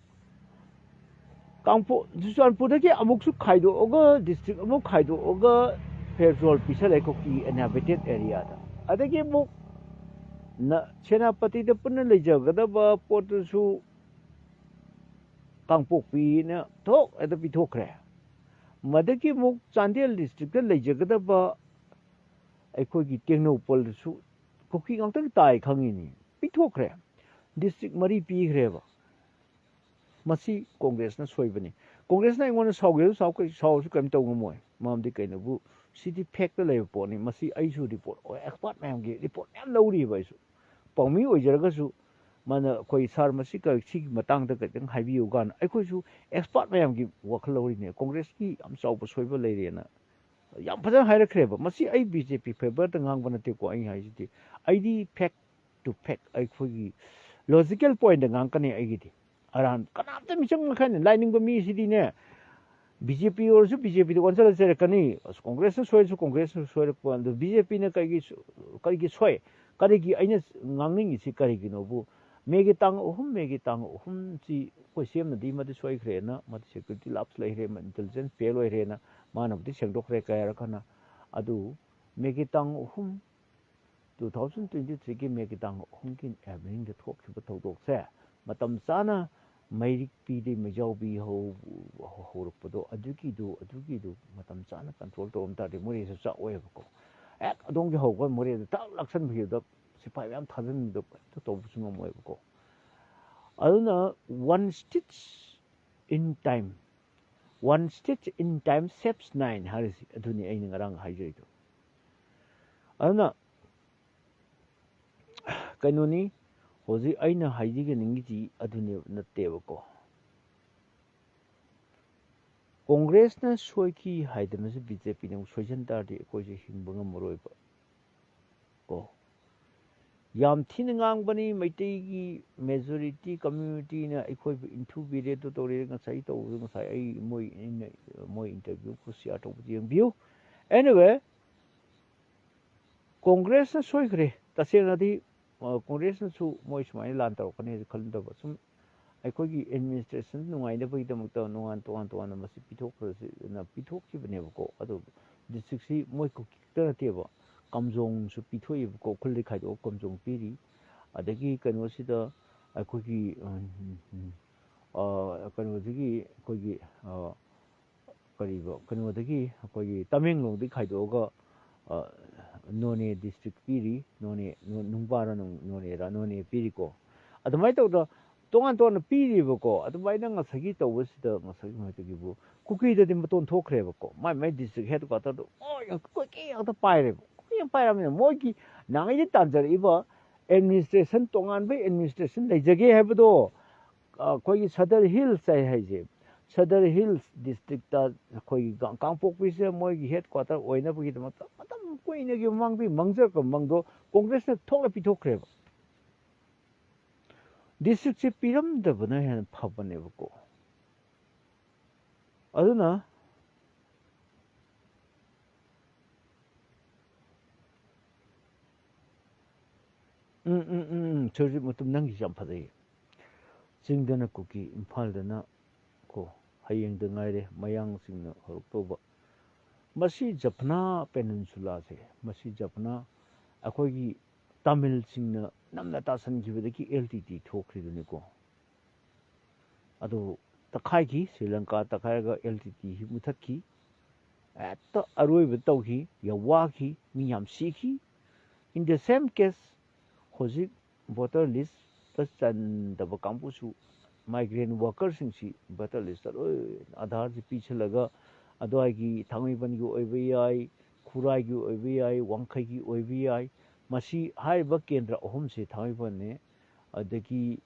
kangpo Susanpur da ki amuk su khaido oga district amuk khaido oga federal pisal cookie inhabited area da adagi mu na Senapati da punna lejagada ba pot su kangpokpi na thok ada pithokre madaki muk Chandel district da lejagada ba ꯑꯩꯈꯣꯏꯒꯤ ꯇꯦꯡꯅꯧꯄꯜꯗꯁꯨ ꯀꯨꯀꯤ ꯉꯥꯛꯇꯪ ꯇꯥꯏ ꯈꯪꯉꯤꯅꯤ ꯄꯤꯊꯣꯛꯈ꯭ꯔꯦ district 3 ꯄꯤꯈ꯭ꯔꯦꯕ ꯃꯁꯤ ꯀꯣꯡꯒ꯭ꯔꯦꯁꯅ ꯁꯣꯏꯕꯅꯤ ꯀꯣꯡꯒ꯭ꯔꯦꯁꯅ ꯑꯩꯉꯣꯟꯗ ꯁꯥꯎꯒꯦꯁꯨ ꯁꯥꯎꯔꯁꯨ ꯀꯩꯝ ꯇꯧ ꯉꯝꯃꯣꯏ ꯃꯔꯝꯗꯤ ꯀꯩꯅꯣꯕꯨ ꯁꯤꯗꯤ fact ꯂꯩꯕ ꯄꯣꯠꯅꯤ ꯃꯁꯤ ꯑꯩꯁꯨ ꯔꯤꯄꯣꯔꯠ ꯑꯦꯛꯁꯄꯥꯔꯠ ꯃꯌꯥꯝꯒꯤ ꯔꯤꯄꯣꯔꯠ ꯃꯌꯥꯝ ꯂꯧꯔꯤꯕ ꯑꯩꯁꯨ ꯄꯥꯎꯃꯤ ꯑꯣꯏꯖꯔꯒꯁꯨ ꯃꯥꯅ ꯑꯩꯈꯣꯏ ꯁꯥꯔ ꯃꯁꯤ ꯁꯤꯒꯤ ꯃꯇꯥꯡꯗ ꯈꯤꯇꯪ ꯍꯥꯏꯕꯤꯌꯨ ꯀꯥꯟꯗ ꯑꯩꯈꯣꯏꯁꯨ ꯑꯦꯛꯁꯄꯥꯔꯠ ꯃꯌꯥꯝꯒꯤ ꯋꯥꯈꯜ ꯂꯧꯔꯤꯅꯦ ꯀꯣꯡꯒ꯭ꯔꯦꯁꯀꯤ ꯌꯥꯝ ꯆꯥꯎꯕ ꯁꯣꯏꯕ ꯂꯩꯔꯦꯅ ꯌꯥꯝ ꯐꯖꯅ ꯍꯥꯏꯔꯛꯈ꯭ꯔꯦꯕ ꯃꯁꯤ ꯑꯩ ꯕꯤꯖꯦꯄꯤ ꯐꯦꯚꯔꯗ ꯉꯥꯡꯕ ꯅꯠꯇꯦꯀꯣ ꯑꯩ ꯍꯥꯏꯁꯤꯗꯤ ꯑꯩꯗꯤ ꯐꯦꯛ ꯇꯨ ꯐꯦꯛ ꯑꯩꯈꯣꯏꯒꯤ ꯂꯣꯖꯤꯀꯦꯜ ꯄꯣꯏꯟꯗ ꯉꯥꯡꯀꯅꯤ ꯑꯩꯒꯤꯗꯤ ꯑꯔꯥꯟ ꯀꯅꯥꯝꯇ ꯃꯤꯆꯪ ꯃꯈꯥꯏꯅ ꯂꯥꯏꯅꯤꯡꯕ ꯃꯤꯁꯤꯗꯤꯅꯦ ꯕꯤꯖꯦꯄꯤ ꯑꯣꯏꯔꯁꯨ ꯕꯤꯖꯦꯄꯤꯗ ꯑꯣꯟꯁꯤꯜꯂ ꯆꯩꯔꯛꯀꯅꯤ ꯀꯣꯡꯒ꯭ꯔꯦꯁꯅ ꯁꯣꯏꯔꯁꯨ ꯀꯣꯡꯒ꯭ꯔꯦꯁꯅ ꯁꯣꯏꯔꯛꯄ ꯑꯗꯨ ꯕꯤꯖꯦꯄꯤꯅ ꯀꯔꯤꯒꯤ ꯁꯣꯏ ꯀꯔꯤꯒꯤ ꯑꯩꯅ ꯉꯥꯡꯅꯤꯡꯉꯤꯁꯤ ꯀꯔꯤꯒꯤꯅꯣꯕꯨ ꯃꯦꯒꯤ ꯇꯥꯡ 3ꯁꯤ ꯑꯩꯈꯣꯏ ꯁꯦꯝꯅꯗꯤ ꯃꯗꯨ ꯁꯣꯏꯈ꯭ꯔꯦꯅ ꯃꯗꯨ ꯁꯦꯀ꯭ꯌꯨꯔꯤꯇꯤ ꯂꯥꯞꯁ ꯂꯩꯈ꯭ꯔꯦ ꯏꯟꯇꯦꯂꯤꯖꯦꯟꯁ ꯐꯦꯜ ꯑꯣꯏꯈ꯭ꯔꯦꯅ ꯃꯥꯅꯕꯨꯗꯤ ꯁꯦꯡꯗꯣꯛꯈ꯭ꯔꯦ ꯀꯌꯥꯔꯛꯈꯅ ꯑꯗꯨ ꯃꯦꯒꯤ ꯇꯥꯡ 2023ꯒꯤ ꯃꯦꯒꯤ ꯇꯥꯡ 3ꯒꯤ ꯏꯚꯤꯅꯤꯡꯗ ꯊꯣꯛꯈꯤꯕ ꯊꯧꯗꯣꯛꯁꯦ ꯃꯇꯝ ꯆꯥꯅ ꯃꯩꯔꯤꯛ ꯄꯤꯗꯩ ꯃꯩꯖꯥꯎꯕꯤ ꯍꯧꯔꯛꯄꯗꯣ ꯑꯗꯨꯒꯤꯗꯨ ꯃꯇꯝ ꯆꯥꯅ ꯀꯟꯇ꯭ꯔꯣꯜ ꯇꯧꯔꯝ ꯇꯥꯔꯗꯤ ꯃꯣꯔꯦꯁꯨ ꯆꯥꯛꯑꯣꯏꯕꯀꯣ ꯍꯦꯛ ꯑꯗꯣꯝꯒꯤ ꯍꯧꯕ ꯃꯣꯔꯦꯗ ꯇꯛ ꯂꯥꯛꯁꯟꯕꯤꯕꯗ ꯁꯤꯐꯥꯏ ꯃꯌꯥꯝ ꯊꯥꯖꯤꯟꯕꯗꯣ ꯀꯩꯝꯇ ꯇꯧꯕꯁꯨ ꯉꯝꯃꯣꯏꯕꯀꯣ ꯑꯗꯨꯅ one stitch in time saves 9 ꯍꯥꯏꯔꯤꯁꯤ ꯑꯗꯨꯅꯤ ꯑꯩꯅ ꯉꯔꯥꯡ ꯍꯥꯏꯖꯔꯤꯗꯣ ꯑꯗꯨꯅ ꯀꯩꯅꯣꯅꯤ ꯍꯧꯖꯤꯛ ꯑꯩꯅ ꯍꯥꯏꯖꯅꯤꯡꯉꯤꯁꯤ ꯑꯗꯨꯅꯦ ꯅꯠꯇꯦꯕꯀꯣ ꯀꯣꯡꯒ꯭ꯔꯦꯁꯅ ꯁꯣꯏꯈꯤ ꯍꯥꯏꯗꯅꯁꯨ ꯕꯤꯖꯦꯄꯤꯅ ꯑꯃꯨꯛ ꯁꯣꯏꯖꯟ ꯇꯥꯔꯗꯤ ꯑꯩꯈꯣꯏꯁꯦ ꯍꯤꯡꯕ ꯉꯝꯃꯔꯣꯏꯕ ꯀꯣ ꯌꯥꯝ ꯊꯤꯅ ꯉꯥꯡꯕꯅꯤ ꯃꯩꯇꯩꯒꯤ ꯃꯦꯖꯣꯔꯤꯇꯤ ꯀꯝꯃ꯭ꯌꯨꯅꯤꯇꯤꯅ ꯑꯩꯈꯣꯏꯕꯨ ꯏꯟꯊꯨꯕꯤꯔꯦ ꯑꯗꯨ ꯇꯧꯔꯦ ꯉꯁꯥꯏ ꯇꯧꯕꯗꯨ ꯉꯁꯥꯏ ꯑꯩ ꯃꯣꯏ ꯏꯟꯇꯔꯚ꯭ꯌꯨ ꯁꯤꯌꯥꯔ ꯇꯧꯕꯗꯨ ꯌꯦꯡꯕꯤꯌꯨ ꯑꯦꯅꯤꯋꯦ ꯀꯣꯡꯒ꯭ꯔꯦꯁꯅ ꯁꯣꯏꯈ꯭ꯔꯦ ꯇꯁꯦꯡꯅꯗꯤ ꯀꯣꯡꯒ꯭ꯔꯦꯁꯅꯁꯨ ꯃꯣꯏ ꯁꯨꯃꯥꯏꯅ ꯂꯥꯟ ꯇꯧꯔꯛꯀꯅꯤ ꯈꯜꯂꯨꯗꯕ ꯁꯨꯝ ꯑꯩꯈꯣꯏꯒꯤ ꯑꯦꯗꯃꯤꯅꯤꯁꯇ꯭ꯔꯦꯁꯟ ꯅꯨꯡꯉꯥꯏꯅꯕꯒꯤꯗꯃꯛꯇ ꯇꯣꯉꯥꯟ ꯃꯁꯤ ꯄꯤꯊꯣꯛꯈꯤꯕꯅꯦꯕꯀꯣ ꯑꯗꯨ ꯗꯤꯁꯇ꯭ꯔꯤꯛꯁꯤ ꯃꯣꯏ ꯈꯛꯇ ꯅꯠꯇꯦꯕ ꯀꯥꯝꯖꯣꯡꯁꯨ ꯄꯤꯊꯣꯛꯏꯕꯀꯣ ꯎꯈ꯭ꯔꯨꯜꯗꯩ ꯈꯥꯏꯗꯣꯛꯑꯒ ꯀꯥꯝꯖꯣꯡ ꯄꯤꯔꯤ ꯑꯗꯒꯤ ꯀꯩꯅꯣꯁꯤꯗ ꯑꯩꯈꯣꯏꯒꯤ ꯀꯩꯅꯣꯗꯒꯤ ꯑꯩꯈꯣꯏꯒꯤ ꯀꯩꯅꯣꯗꯒꯤ ꯑꯩꯈꯣꯏꯒꯤ ꯇꯃꯦꯡꯂꯣꯡꯗꯒꯤ ꯈꯥꯏꯗꯣꯛꯑꯒ ꯅꯣꯅꯦ ꯗꯤꯁꯇ꯭ꯔꯤꯛ ꯄꯤꯔꯤ ꯅꯨꯡꯕꯥꯔ ꯅꯣꯅꯦ ꯄꯤꯔꯤꯀꯣ ꯑꯗꯨꯃꯥꯏꯅ ꯇꯧꯗꯅ ꯇꯣꯉꯥꯟ ꯄꯤꯔꯤꯕꯀꯣ ꯑꯗꯨꯃꯥꯏꯅ ꯉꯁꯥꯏꯒꯤ ꯇꯧꯕꯁꯤꯗ ꯉꯁꯥꯏꯒꯤꯕꯨ ꯀꯨꯀꯤꯗꯗꯤ ꯃꯇꯣꯟ ꯊꯣꯛꯈ꯭ꯔꯦꯕꯀꯣ ꯃꯥꯏ ꯗꯤꯁꯇ꯭ꯔꯤꯛ ꯍꯦꯗ ꯀ꯭ꯋꯥꯇꯔꯗꯣ ꯀꯨꯀꯤ ꯉꯥꯛꯇ ꯄꯥꯏꯔꯦꯕ ꯀꯨꯀꯤ ꯉꯥꯛꯇ ꯄꯥꯏꯔꯕꯅꯤꯅ ꯃꯣꯏꯒꯤ ꯅꯍꯥꯟꯉꯩꯗꯤ ꯇꯥꯟꯖꯔꯛꯏꯕ ꯑꯦꯗꯃꯤꯅꯤꯁꯇ꯭ꯔꯦꯁꯟ ꯇꯣꯉꯥꯟꯕ ꯑꯦꯗꯃꯤꯅꯤꯁꯇ꯭ꯔꯦꯁꯟ ꯂꯩꯖꯒꯦ ꯍꯥꯏꯕꯗꯣ ꯑꯩꯈꯣꯏꯒꯤ ꯁꯗꯔ ꯍꯤꯜꯁ ꯍꯥꯏꯁꯦ ꯁꯗꯔ ꯍꯤꯜꯁ ꯗꯤꯁꯇ꯭ꯔꯤꯛꯇ ꯑꯩꯈꯣꯏꯒꯤ ꯀꯥꯡꯄꯣꯛꯄꯤꯁꯤꯗ ꯃꯣꯏꯒꯤ ꯍꯦꯗ ꯀ꯭ꯋꯥꯇꯔ ꯑꯣꯏꯅꯕꯒꯤꯗꯃꯛꯇ ꯃꯇꯝ ꯀꯨꯏꯅꯒꯤ ꯃꯃꯥꯡꯗꯒꯤ ꯃꯥꯡꯖꯔꯛꯄ ꯃꯪꯗꯣ ꯀꯣꯡꯒ꯭ꯔꯦꯁꯅ ꯊꯣꯛꯂ ꯄꯤꯊꯣꯛꯈ꯭ꯔꯦꯕ ꯗꯤꯁꯇ꯭ꯔꯤꯛꯁꯦ ꯄꯤꯔꯝꯗꯕꯅ ꯍꯦꯟꯅ ꯐꯕꯅꯦꯕꯀꯣ ꯑꯗꯨꯅ ꯁꯔꯖꯤꯠ ꯃꯇꯨꯝ ꯅꯪꯒꯤꯁꯤ ꯌꯥꯝ ꯐꯖꯩ ꯆꯤꯡꯗꯅ ꯀꯨꯀꯤ ꯏꯝꯐꯥꯜꯗꯅ ꯀꯣ ꯍꯌꯦꯡꯗ ꯉꯥꯏꯔꯦ ꯃꯌꯥꯡꯁꯤꯡꯅ ꯍꯧꯔꯛꯇꯧꯕ ꯃꯁꯤ ꯖꯐꯅꯥ ꯄꯦꯅꯤꯟꯁꯨꯂꯥꯁꯦ ꯃꯁꯤ ꯖꯐꯅꯥ ꯑꯩꯈꯣꯏꯒꯤ ꯇꯥꯃꯤꯜꯁꯤꯡꯅ ꯅꯝꯅ ꯇꯥꯁꯟꯈꯤꯕꯗꯒꯤ LTT ꯊꯣꯛꯈ꯭ꯔꯤꯗꯨꯅꯤꯀꯣ ꯑꯗꯨ ꯇꯛꯈꯥꯏꯈꯤ ꯁ꯭ꯔꯤ ꯂꯪꯀꯥ ꯇꯛꯈꯥꯏꯔꯒ LTT ꯃꯨꯊꯠꯈꯤ ꯍꯦꯛꯇ ꯑꯔꯣꯏꯕ ꯇꯧꯈꯤ ꯌꯥꯝ ꯋꯥꯈꯤ ꯃꯤ ꯌꯥꯝ ꯁꯤꯈꯤ ꯏꯟ ꯗ ꯁꯦꯝ ꯀꯦꯁ ꯍꯧꯖꯤꯛ ꯚꯣꯇꯔ ꯂꯤꯁꯇ ꯆꯟꯗꯕ ꯀꯥꯡꯕꯨꯁꯨ ꯃꯥꯏꯒ꯭ꯔꯦꯟ ꯋꯥꯀꯔꯁꯤꯡꯁꯤ ꯚꯣꯇꯔ ꯂꯤꯁꯇ ꯂꯣꯏ ꯑꯙꯥꯔꯁꯤ ꯄꯤꯁꯤꯜꯂꯒ ꯑꯗꯨꯋꯥꯏꯒꯤ ꯊꯥꯡꯃꯩꯕꯟꯒꯤ ꯑꯣꯏꯕ ꯌꯥꯏ ꯈꯨꯔꯥꯏꯒꯤ ꯑꯣꯏꯕ ꯌꯥꯏ ꯋꯥꯡꯈꯩꯒꯤ ꯑꯣꯏꯕ ꯌꯥꯏ ꯃꯁꯤ ꯍꯥꯏꯔꯤꯕ ꯀꯦꯟꯗ꯭ꯔ ꯑꯍꯨꯝꯁꯤ ꯊꯥꯡꯃꯩꯕꯟꯅꯦ ꯑꯗꯒꯤ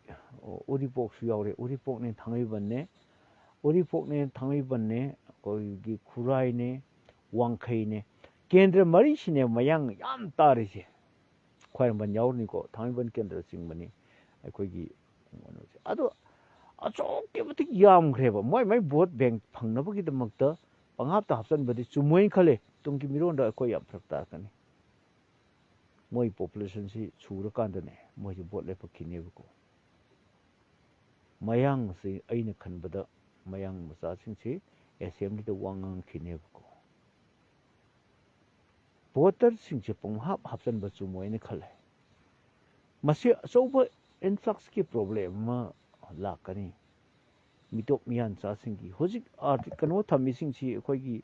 ꯎꯔꯤꯄꯣꯛꯁꯨ ꯌꯥꯎꯔꯦ ꯎꯔꯤꯄꯣꯛꯅꯦ ꯊꯥꯡꯃꯩꯕꯟꯅꯦ ꯎꯔꯤꯄꯣꯛꯅꯦ ꯊꯥꯡꯃꯩꯕꯟꯅꯦ ꯑꯩꯈꯣꯏꯒꯤ ꯈꯨꯔꯥꯏꯅꯦ ꯋꯥꯡꯈꯩꯅꯦ ꯀꯦꯟꯗ꯭ꯔ ꯃꯔꯤꯁꯤꯅꯦ ꯃꯌꯥꯡ ꯌꯥꯝ ꯇꯥꯔꯤꯁꯦ ꯈ꯭ꯋꯥꯏꯔꯝꯕꯟ ꯌꯥꯎꯔꯅꯤꯀꯣ ꯊꯥꯡꯃꯩꯕꯟ ꯀꯦꯟꯗ꯭ꯔ ꯆꯤꯡꯕꯅꯤ ꯑꯩꯈꯣꯏꯒꯤ ꯀꯩꯅꯣꯁꯦ ꯑꯗꯣ ꯑꯁꯨꯛꯀꯤ ꯃꯇꯤꯛ ꯌꯥꯝꯈ꯭ꯔꯦꯕ ꯃꯣꯏ ꯃꯣꯏ ꯚꯣꯠ ꯕꯦꯡ ꯐꯪꯅꯕꯒꯤꯗꯃꯛꯇ ꯄꯪꯍꯥꯞꯇ ꯍꯥꯞꯆꯟꯕꯗꯤ ꯆꯨꯝꯃꯣꯏꯅ ꯈꯜꯂꯦ ꯇꯨꯡꯒꯤ ꯃꯤꯔꯣꯟꯗ ꯑꯩꯈꯣꯏ ꯌꯥꯝ ꯐꯔꯛ ꯇꯥꯔꯛꯀꯅꯤ ꯃꯣꯏ ꯄꯣꯄꯨꯂꯦꯁꯟꯁꯤ ꯁꯨꯔꯀꯥꯟꯗꯅꯦ ꯃꯣꯏꯁꯤ ꯚꯣꯠ ꯂꯦꯞꯄꯛꯈꯤꯅꯦꯕꯀꯣ ꯃꯌꯥꯡꯁꯤ ꯑꯩꯅ ꯈꯟꯕꯗ ꯃꯌꯥꯡ ꯃꯆꯥꯁꯤꯡꯁꯤ ꯑꯦꯁꯦꯝꯕ꯭ꯂꯤꯗ ꯋꯥ ꯉꯥꯡꯈꯤꯅꯦꯕꯀꯣ ꯚꯣꯇꯔꯁꯤꯡꯁꯦ ꯄꯪꯍꯥꯞ ꯍꯥꯞꯆꯟꯕ ꯆꯨꯝꯃꯣꯏꯅ ꯈꯜꯂꯦ ꯃꯁꯤ ꯑꯆꯧꯕ ꯏꯟꯐ꯭ꯂꯛꯁꯀꯤ ꯄ꯭ꯔꯣꯕ꯭ꯂꯦꯝ ꯑꯃ ꯂꯥꯛꯀꯅꯤ ꯃꯤꯇꯣꯞ ꯃꯤꯌꯥꯟꯆꯥꯁꯤꯡꯒꯤ ꯍꯧꯖꯤꯛ ꯀꯩꯅꯣ ꯊꯝꯃꯤꯁꯤꯡꯁꯤ ꯑꯩꯈꯣꯏꯒꯤ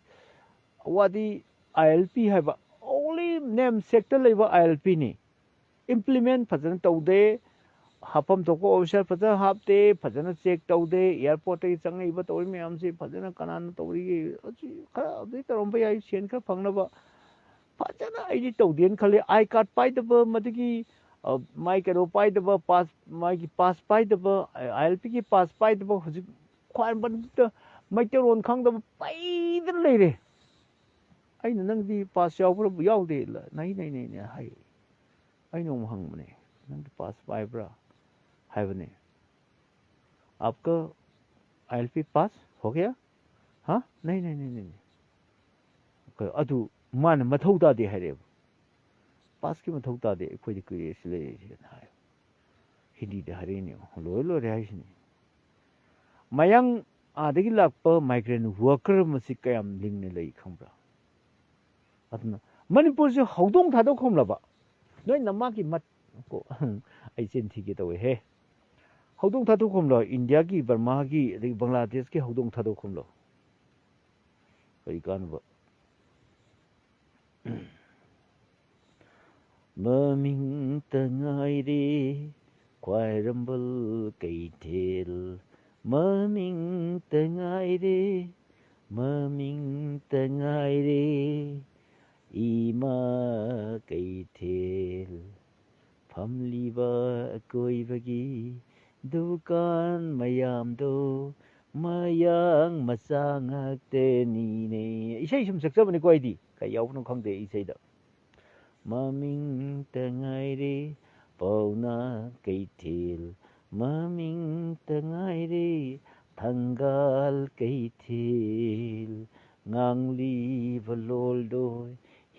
ꯋꯥꯗꯤ ILP ꯍꯥꯏꯕ ꯑꯣꯟꯂꯤ ꯅꯦꯝ ꯁꯦꯛꯇ ꯂꯩꯕ ILPꯅꯤ ꯏꯝꯄ꯭ꯂꯤꯃꯦꯟ ꯐꯖꯅ ꯇꯧꯗꯦ ꯍꯥꯞꯐꯝ ꯊꯣꯛꯄ ꯑꯣꯐꯤꯁꯥꯔ ꯐꯖꯅ ꯍꯥꯞꯇꯦ ꯐꯖꯅ ꯆꯦꯛ ꯇꯧꯗꯦ ꯑꯦꯌꯥꯔꯄꯣꯔꯠꯇꯒꯤ ꯆꯪꯉꯛꯏꯕ ꯇꯧꯔꯤ ꯃꯌꯥꯝꯁꯤ ꯐꯖꯅ ꯀꯅꯥꯅ ꯇꯧꯔꯤꯒꯦ ꯈꯔ ꯑꯗꯨꯗꯤ ꯇꯧꯔꯝꯕ ꯌꯥꯏ ꯁꯦꯟ ꯈꯔ ꯐꯪꯅꯕ ꯐꯖꯅ ꯑꯩꯗꯤ ꯇꯧꯗꯦꯅ ꯈꯜꯂꯤ ꯑꯥꯏ ꯀꯥꯔꯗ ꯄꯥꯏꯗꯕ ꯃꯗꯨꯒꯤ ꯃꯥꯏ ꯀꯩꯅꯣ ꯄꯥꯏꯗꯕ ꯃꯥꯒꯤ ꯄꯥꯁ ꯄꯥꯏꯗꯕ ILPꯒꯤ ꯄꯥꯁ ꯄꯥꯏꯗꯕ ꯍꯧꯖꯤꯛ ꯈ꯭ꯋꯥꯏꯔꯝꯕꯟꯗ ꯃꯩꯇꯩꯔꯣꯟ ꯈꯪꯗꯕ ꯄꯩꯗꯅ ꯂꯩꯔꯦ ꯑꯩꯅ ꯅꯪꯗꯤ ꯄꯥꯁ ꯌꯥꯎꯕ꯭ꯔꯥ ꯌꯥꯎꯗꯦ ꯅꯩ ꯍꯥꯏ ꯑꯩꯅ ꯑꯃꯨꯛ ꯍꯪꯕꯅꯦ ꯅꯪꯗꯤ ꯄꯥꯁ ꯄꯥꯏꯕ꯭ꯔꯥ हाइबने आपका ILP पास हो गया हाँ नहीं अदु मान मथौ तादे हाइरेब पास की मथौ तादे अखोइदि कुइरे सिले हाइ हिंदी दा हाइरेने लोरे हाइसिनि मयंग आदगी लाक्पा माइग्रेंट वर्कर मसि कयाम लिंगने लई खंब्रा अदुना मणिपुर से हौदोंग थादो खोमलाबा नोइ नमाकी मत को आई चिन थिगे तवे हे हौदोंग थादो खोमलो इंडिया की बर्मा की बांग्लादेश के हौदोंग थादो खोमलो कई कानबा ममिंग तंगाइरे ख्वाइरंबल कैथेल ममिंग तंगाइरे इमा कैथेल फमलीबा कोइबगी दुकान मयामदो मयांग मचांगतेनीने इसे सुम सक्चबने को आइदी कई यावनो खंगदे इसेदा ममिंग तंगाइरे पौना कैथेल ममिंग तंगाइरे थंगाल कैथेल ngang बलोल्डो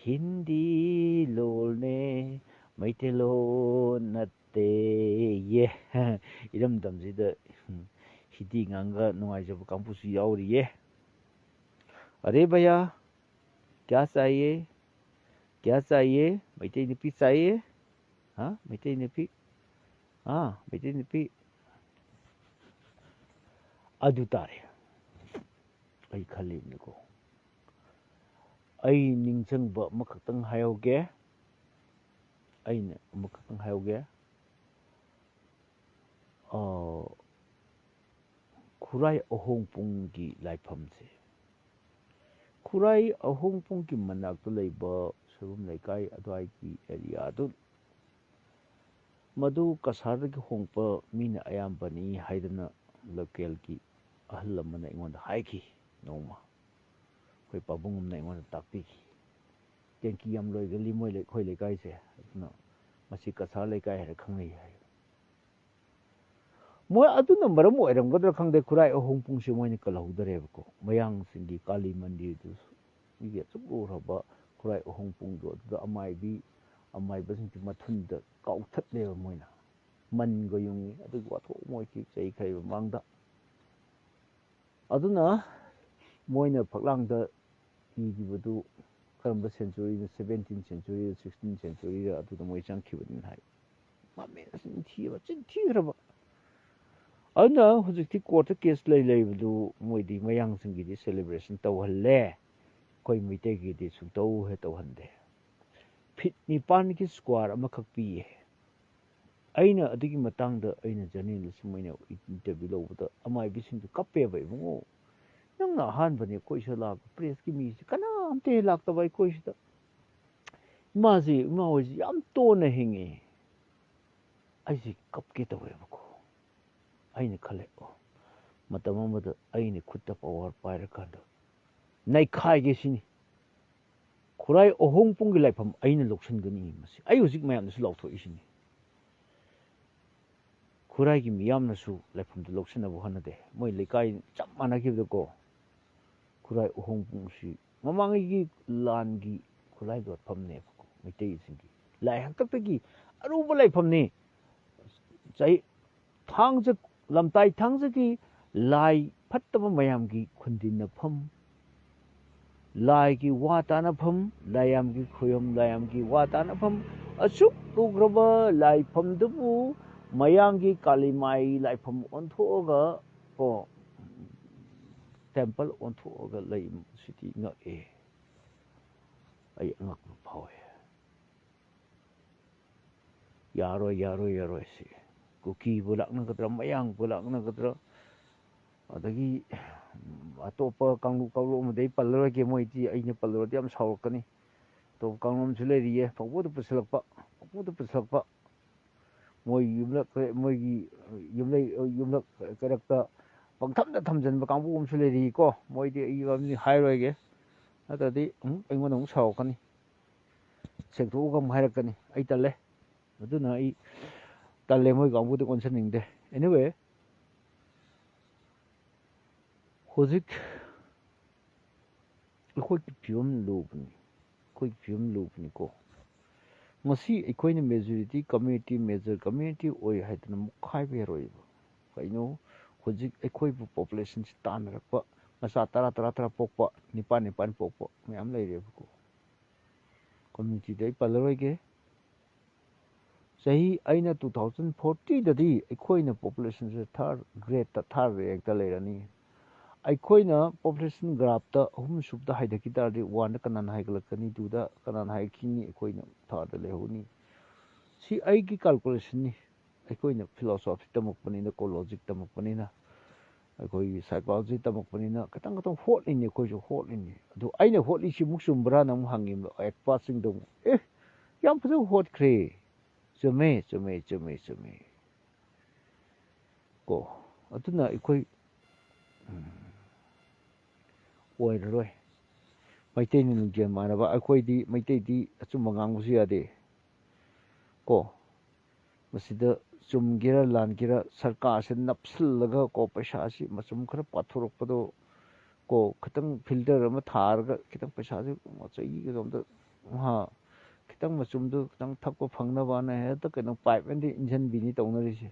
हिंदी लोलने मैतेलो नत्ते ये इरम दमजिदा हिंदी ngang नुआइजब कांपुसु यावरिये अरे भैया क्या चाहिए मैते निपी चाहिए हाँ मैते निपी अदु तारे आई खलिबनिको आई निंगचंगबा मखतंग हायोगे ꯑꯩꯅ ꯑꯃꯈꯛꯇꯪ ꯍꯥꯏꯍꯧꯒꯦ ꯈꯨꯔꯥꯏ ꯑꯍꯣꯡꯄꯨꯡꯒꯤ ꯂꯥꯏꯐꯝꯁꯦ ꯈꯨꯔꯥꯏ ꯑꯍꯣꯡꯄꯨꯡꯒꯤ ꯃꯅꯥꯛꯇ ꯂꯩꯕ ꯁꯣꯏꯕꯝ ꯂꯩꯀꯥꯏ ꯑꯗꯨꯋꯥꯏꯒꯤ ꯑꯦꯔꯤꯌꯥꯗꯨ ꯃꯗꯨ ꯀꯁꯥꯔꯗꯒꯤ ꯍꯣꯡꯄ ꯃꯤꯅ ꯑꯌꯥꯝꯕꯅꯤ ꯍꯥꯏꯗꯅ ꯂꯣꯀꯦꯜꯒꯤ ꯑꯍꯜ ꯑꯃꯅ ꯑꯩꯉꯣꯟꯗ ꯍꯥꯏꯈꯤ ꯅꯣꯡꯃ ꯑꯩꯈꯣꯏ ꯄꯥꯕꯨꯡ ꯑꯃꯅ ꯑꯩꯉꯣꯟꯗ ꯇꯥꯛꯄꯤꯈꯤ ꯇꯦꯡꯀꯤ ꯌꯥꯝ ꯂꯣꯏꯒꯜꯂꯤ ꯃꯣꯏ ꯑꯩꯈꯣꯏ ꯂꯩꯀꯥꯏꯁꯦ ꯑꯗꯨꯅ ꯃꯁꯤ ꯀꯁꯥꯔ ꯂꯩꯀꯥꯏ ꯍꯥꯏꯅ ꯈꯪꯅꯩ ꯍꯥꯏ ꯃꯣꯏ ꯑꯗꯨꯅ ꯃꯔꯝ ꯑꯣꯏꯔꯝꯒꯗ꯭ꯔꯥ ꯈꯪꯗꯦ ꯈꯨꯔꯥꯏ ꯑꯍꯣꯡꯄꯨꯡꯁꯦ ꯃꯣꯏꯅ ꯀꯜꯍꯧꯗꯔꯦꯕꯀꯣ ꯃꯌꯥꯡꯁꯤꯡꯒꯤ ꯀꯥꯂꯤ ꯃꯟꯗꯤꯔꯗꯨꯁꯨ ꯃꯤꯒꯤ ꯑꯁꯨꯛ ꯎꯔꯕ ꯈꯨꯔꯥꯏ ꯑꯍꯣꯡꯄꯨꯡꯗꯣ ꯑꯗꯨꯗ ꯑꯃꯥꯏꯕꯁꯤꯡꯁꯤ ꯃꯊꯨꯟꯗ ꯀꯥꯎꯊꯠꯂꯦꯕ ꯃꯣꯏꯅ ꯃꯟꯒ ꯌꯨꯡꯉꯤ ꯑꯗꯨꯒꯤ ꯋꯥꯊꯣꯛ ꯃꯣꯏꯒꯤ ꯆꯍꯤ ꯈꯔꯒꯤ ꯃꯃꯥꯡꯗ ꯑꯗꯨꯅ ꯃꯣꯏꯅ ꯐꯛꯂꯥꯡꯗ ꯏꯈꯤꯕꯗꯨ ꯀꯔꯝꯕ ꯁꯦꯟꯆꯨꯔꯤꯗ 17th century 16th century ꯑꯗꯨꯗ ꯃꯣꯏ ꯆꯪꯈꯤꯕꯅꯤꯅ ꯍꯥꯏ ꯃꯃꯦꯟ ꯆꯤꯟꯊꯤꯕ ꯆꯤꯟꯊꯤꯈ꯭ꯔꯕ ꯑꯗꯨꯅ ꯍꯧꯖꯤꯛꯇꯤ ꯀꯣꯔꯠꯇ ꯀꯦꯁ ꯂꯩꯕꯗꯨ ꯃꯣꯏꯗꯤ ꯃꯌꯥꯡꯁꯤꯡꯒꯤꯗꯤ ꯁꯦꯂꯦꯕ꯭ꯔꯦꯁꯟ ꯇꯧꯍꯜꯂꯦ ꯑꯩꯈꯣꯏ ꯃꯩꯇꯩꯒꯤꯗꯤ ꯁꯨꯡꯇꯧ ꯍꯦꯛ ꯇꯧꯍꯟꯗꯦ ꯐꯤꯠ 9ꯒꯤ ꯁ꯭ꯀ꯭ꯋꯥꯔ ꯑꯃꯈꯛ ꯄꯤꯌꯦ ꯑꯩꯅ ꯑꯗꯨꯒꯤ ꯃꯇꯥꯡꯗ ꯑꯩꯅ ꯖꯔꯅꯦꯂꯤꯁ ꯃꯣꯏꯅ ꯏꯟꯇꯔꯚ꯭ꯌꯨ ꯂꯧꯕꯗ ꯑꯃꯥꯏꯕꯤꯁꯤꯡꯗꯨ ꯀꯞꯄꯦꯕ ꯏꯕꯨꯡꯉꯣ ꯅꯪꯅ ꯑꯍꯥꯟꯕꯅꯦ ꯑꯩꯈꯣꯏ ꯁꯤꯗ ꯂꯥꯛꯄ ꯄ꯭ꯔꯦꯁꯀꯤ ꯃꯤꯁꯤ ꯀꯅꯥꯝꯇ ꯍꯦꯛ ꯂꯥꯛꯇꯕ ꯑꯩꯈꯣꯏ ꯁꯤꯗ ꯏꯃꯥ ꯍꯣꯏꯁꯤ ꯌꯥꯝ ꯇꯣꯟꯅ ꯍꯤꯡꯉꯤ ꯑꯩꯁꯤ ꯀꯞꯀꯦ ꯇꯧꯋꯦꯕꯀꯣ ꯑꯩꯅ ꯈꯜꯂꯦ ꯃꯇꯝ ꯑꯃꯗ ꯑꯩꯅ ꯈꯨꯠꯇ ꯄꯋꯥꯔ ꯄꯥꯏꯔꯀꯥꯟꯗ ꯅꯩꯈꯥꯏꯒꯦ ꯁꯤꯅꯤ ꯈꯨꯔꯥꯏ ꯑꯍꯣꯡꯄꯨꯡꯒꯤ ꯂꯥꯏꯐꯝ ꯑꯩꯅ ꯂꯧꯁꯤꯟꯒꯅꯤ ꯃꯁꯤ ꯑꯩ ꯍꯧꯖꯤꯛ ꯃꯌꯥꯝꯅꯁꯨ ꯂꯥꯎꯊꯣꯛꯏꯁꯤꯅꯤ ꯈꯨꯔꯥꯏꯒꯤ ꯃꯤꯌꯥꯝꯅꯁꯨ ꯂꯥꯏꯐꯝꯗꯨ ꯂꯧꯁꯤꯟꯅꯕ ꯍꯣꯠꯅꯗꯦ ꯃꯣꯏ ꯂꯩꯀꯥꯏ ꯆꯞ ꯃꯥꯟꯅꯈꯤꯕꯗꯀꯣ ꯈꯨꯔꯥꯏ ꯑꯍꯣꯡꯄꯨꯡꯁꯤ ꯃꯃꯥꯡꯉꯩꯒꯤ ꯂꯥꯟꯒꯤ ꯈꯨꯠꯂꯥꯏ ꯂꯣꯠꯐꯝꯅꯦꯕꯀꯣ ꯃꯩꯇꯩꯁꯤꯡꯒꯤ ꯂꯥꯏ ꯍꯥꯛꯇꯛꯇꯒꯤ ꯑꯔꯨꯕ ꯂꯥꯏꯐꯝꯅꯤ ꯊꯥꯡꯖ ꯂꯝꯇꯥꯏ ꯊꯥꯡꯖꯒꯤ ꯂꯥꯏ ꯐꯠꯇꯕ ꯃꯌꯥꯝꯒꯤ ꯈꯨꯟꯗꯤꯟꯅꯐꯝ ꯂꯥꯏꯒꯤ ꯋꯥ ꯇꯥꯅꯐꯝ ꯂꯥꯏꯌꯥꯝꯒꯤ ꯈꯣꯌꯝ ꯂꯥꯏꯌꯥꯝꯒꯤ ꯋꯥ ꯇꯥꯅꯐꯝ ꯑꯁꯨꯛ ꯂꯨꯈ꯭ꯔꯕ ꯂꯥꯏꯐꯝꯗꯨꯕꯨ ꯃꯌꯥꯡꯒꯤ ꯀꯥꯂꯤꯃꯥꯏ ꯂꯥꯏꯐꯝ ꯑꯣꯟꯊꯣꯛꯑꯒ ꯇꯦꯝꯄꯜ ꯑꯣꯟꯊꯣꯛꯑꯒ ꯂꯩꯕꯁꯤꯗꯤ ꯉꯛꯑꯦ ꯑꯩ ꯑꯉꯛꯄ ꯐꯥꯎꯋꯦ ꯌꯥꯔꯣꯏ ꯁꯤ ꯀꯨꯀꯤꯕꯨ ꯂꯥꯛꯅꯒꯗ꯭ꯔꯥ ꯃꯌꯥꯡꯕꯨ ꯂꯥꯛꯅꯒꯗ꯭ꯔꯥ ꯑꯗꯒꯤ ꯑꯇꯣꯞꯄ ꯀꯥꯡꯂꯨꯞ ꯑꯃꯗꯤ ꯑꯩ ꯄꯜꯂꯔꯣꯏꯒꯦ ꯃꯣꯏꯗꯤ ꯑꯩꯅ ꯄꯜꯂꯨꯔꯗꯤ ꯌꯥꯝ ꯁꯥꯎꯔꯛꯀꯅꯤ ꯑꯇꯣꯞꯄ ꯀꯥꯡꯂꯨꯞ ꯑꯃꯁꯨ ꯂꯩꯔꯤꯌꯦ ꯄꯪꯄꯨꯗ ꯄꯨꯁꯤꯜꯂꯛꯄ ꯃꯣꯏꯒꯤ ꯌꯨꯝꯂꯛ ꯀꯩꯔꯛꯇ ꯄꯪꯊꯝꯗ ꯊꯝꯖꯤꯟꯕ ꯀꯥꯡꯕꯨ ꯑꯃꯁꯨ ꯂꯩꯔꯤꯀꯣ ꯃꯣꯏꯗꯤ ꯑꯩ ꯍꯥꯏꯔꯣꯏꯒꯦ ꯅꯠꯇ꯭ꯔꯗꯤ ꯑꯩꯉꯣꯟꯗ ꯑꯃꯨꯛ ꯁꯥꯎꯔꯛꯀꯅꯤ ꯁꯦꯡꯇꯣꯛꯑꯒ ꯑꯃꯨꯛ ꯍꯥꯏꯔꯛꯀꯅꯤ ꯑꯩ ꯇꯜꯂꯦ ꯑꯗꯨꯅ ꯑꯩ ꯇꯜꯂꯦ ꯃꯣꯏ ꯀꯥꯡꯕꯨꯗ ꯑꯣꯟꯁꯤꯟꯅꯤꯡꯗꯦ ꯑꯦꯅꯤꯋꯦ ꯍꯧꯖꯤꯛ ꯑꯩꯈꯣꯏꯒꯤ ꯐꯤꯕꯝ ꯂꯨꯕꯅꯤꯀꯣ ꯉꯁꯤ ꯑꯩꯈꯣꯏꯅ ꯃꯦꯖꯣꯔꯤꯇꯤ ꯀꯝꯃ꯭ꯌꯨꯅꯤꯇꯤ ꯃꯦꯖꯔ ꯀꯝꯃ꯭ꯌꯨꯅꯤꯇꯤ ꯑꯣꯏ ꯍꯥꯏꯗꯅ ꯃꯨꯛꯈꯥꯏꯕ ꯌꯥꯔꯣꯏꯕ ꯀꯩꯅꯣ ꯍꯧꯖꯤꯛ ꯑꯩꯈꯣꯏꯕꯨ ꯄꯣꯄꯨꯂꯦꯁꯟꯁꯤ ꯇꯥꯟꯅꯔꯛꯄ ꯃꯆꯥ 10 ꯄꯣꯛꯄ 9 ꯄꯣꯛꯄ ꯃꯌꯥꯝ ꯂꯩꯔꯦꯕꯀꯣ ꯀꯝꯃ꯭ꯌꯨꯅꯤꯇꯤꯗ ꯑꯩ ꯄꯜꯂꯔꯣꯏꯒꯦ ꯆꯍꯤ ꯑꯩꯅ 2040ꯗꯗꯤ ꯑꯩꯈꯣꯏꯅ ꯄꯣꯄꯨꯂꯦꯁꯟꯁꯦ ꯊꯥꯔ ꯔꯦꯡꯛꯇ ꯂꯩꯔꯅꯤ ꯑꯩꯈꯣꯏꯅ ꯄꯣꯄꯨꯂꯦꯁꯟ ꯒ꯭ꯔꯥꯐꯇ 3ꯁꯨꯕꯗ ꯍꯥꯏꯊꯈꯤ ꯇꯥꯔꯗꯤ 1ꯗ ꯀꯅꯥꯅ ꯍꯥꯏꯒꯠꯂꯛꯀꯅꯤ 2ꯗ ꯀꯅꯥꯅ ꯍꯥꯏꯒꯠꯈꯤꯅꯤ ꯑꯩꯈꯣꯏꯅ 3ꯔꯗ ꯂꯩꯍꯧꯅꯤ ꯁꯤ ꯑꯩꯒꯤ ꯀꯥꯜꯀꯨꯂꯦꯁꯟꯅꯤ ꯑꯩꯈꯣꯏꯅ ꯐꯤꯂꯣꯁꯣꯐꯤ ꯇꯝꯃꯛꯄꯅꯤꯅ ꯂꯣꯖꯤꯛ ꯇꯝꯃꯛꯄꯅꯤꯅ ꯑꯩꯈꯣꯏꯒꯤ ꯁꯥꯏꯀꯣꯂꯣꯖꯤ ꯇꯝꯃꯛꯄꯅꯤꯅ ꯈꯤꯇꯪ ꯍꯣꯠꯂꯤꯅꯤ ꯑꯩꯈꯣꯏꯁꯨ ꯍꯣꯠꯂꯤꯅꯤ ꯑꯗꯨ ꯑꯩꯅ ꯍꯣꯠꯂꯤꯁꯤ ꯑꯃꯨꯛ ꯆꯨꯝꯕ꯭ꯔꯥꯅ ꯑꯃꯨꯛ ꯍꯪꯉꯤꯕ ꯑꯦꯛꯁꯄꯥꯔꯠꯁꯤꯡꯗꯣ ꯑꯃꯨꯛ ꯌꯥꯝ ꯐꯖꯅ ꯍꯣꯠꯈ꯭ꯔꯦ ꯆꯨꯝꯃꯦ ꯀꯣ ꯑꯗꯨꯅ ꯑꯩꯈꯣꯏ ꯑꯣꯏꯔꯔꯣꯏ ꯃꯩꯇꯩꯅ ꯂꯤꯡꯖꯦꯜ ꯃꯥꯟꯅꯕ ꯑꯩꯈꯣꯏꯗꯤ ꯃꯩꯇꯩꯗꯤ ꯑꯆꯨꯝꯕ ꯉꯥꯡꯕꯁꯨ ꯌꯥꯗꯦ ꯀꯣ ꯃꯁꯤꯗ ꯆꯨꯝꯒꯦꯔꯥ ꯂꯥꯟꯒꯦꯔꯥ ꯁꯔꯀꯥꯔꯁꯦ ꯅꯞꯁꯤꯜꯂꯒ ꯄꯩꯁꯥꯁꯤ ꯃꯆꯨꯝ ꯈꯔ ꯄꯥꯊꯣꯔꯛꯄꯗꯣ ꯈꯤꯇꯪ ꯐꯤꯜꯇꯔ ꯑꯃ ꯊꯥꯔꯒ ꯈꯤꯇꯪ ꯄꯩꯁꯥꯁꯦ ꯆꯍꯤꯒꯗꯣꯝꯗ ꯈꯤꯇꯪ ꯃꯆꯨꯝꯗꯨ ꯈꯤꯇꯪ ꯊꯛꯄ ꯐꯪꯅꯕꯅ ꯍꯦꯛꯇ ꯄꯥꯏꯞ ꯑꯃꯗꯤ ꯏꯟꯖꯟꯕꯤꯅꯤ ꯇꯧꯅꯔꯤꯁꯦ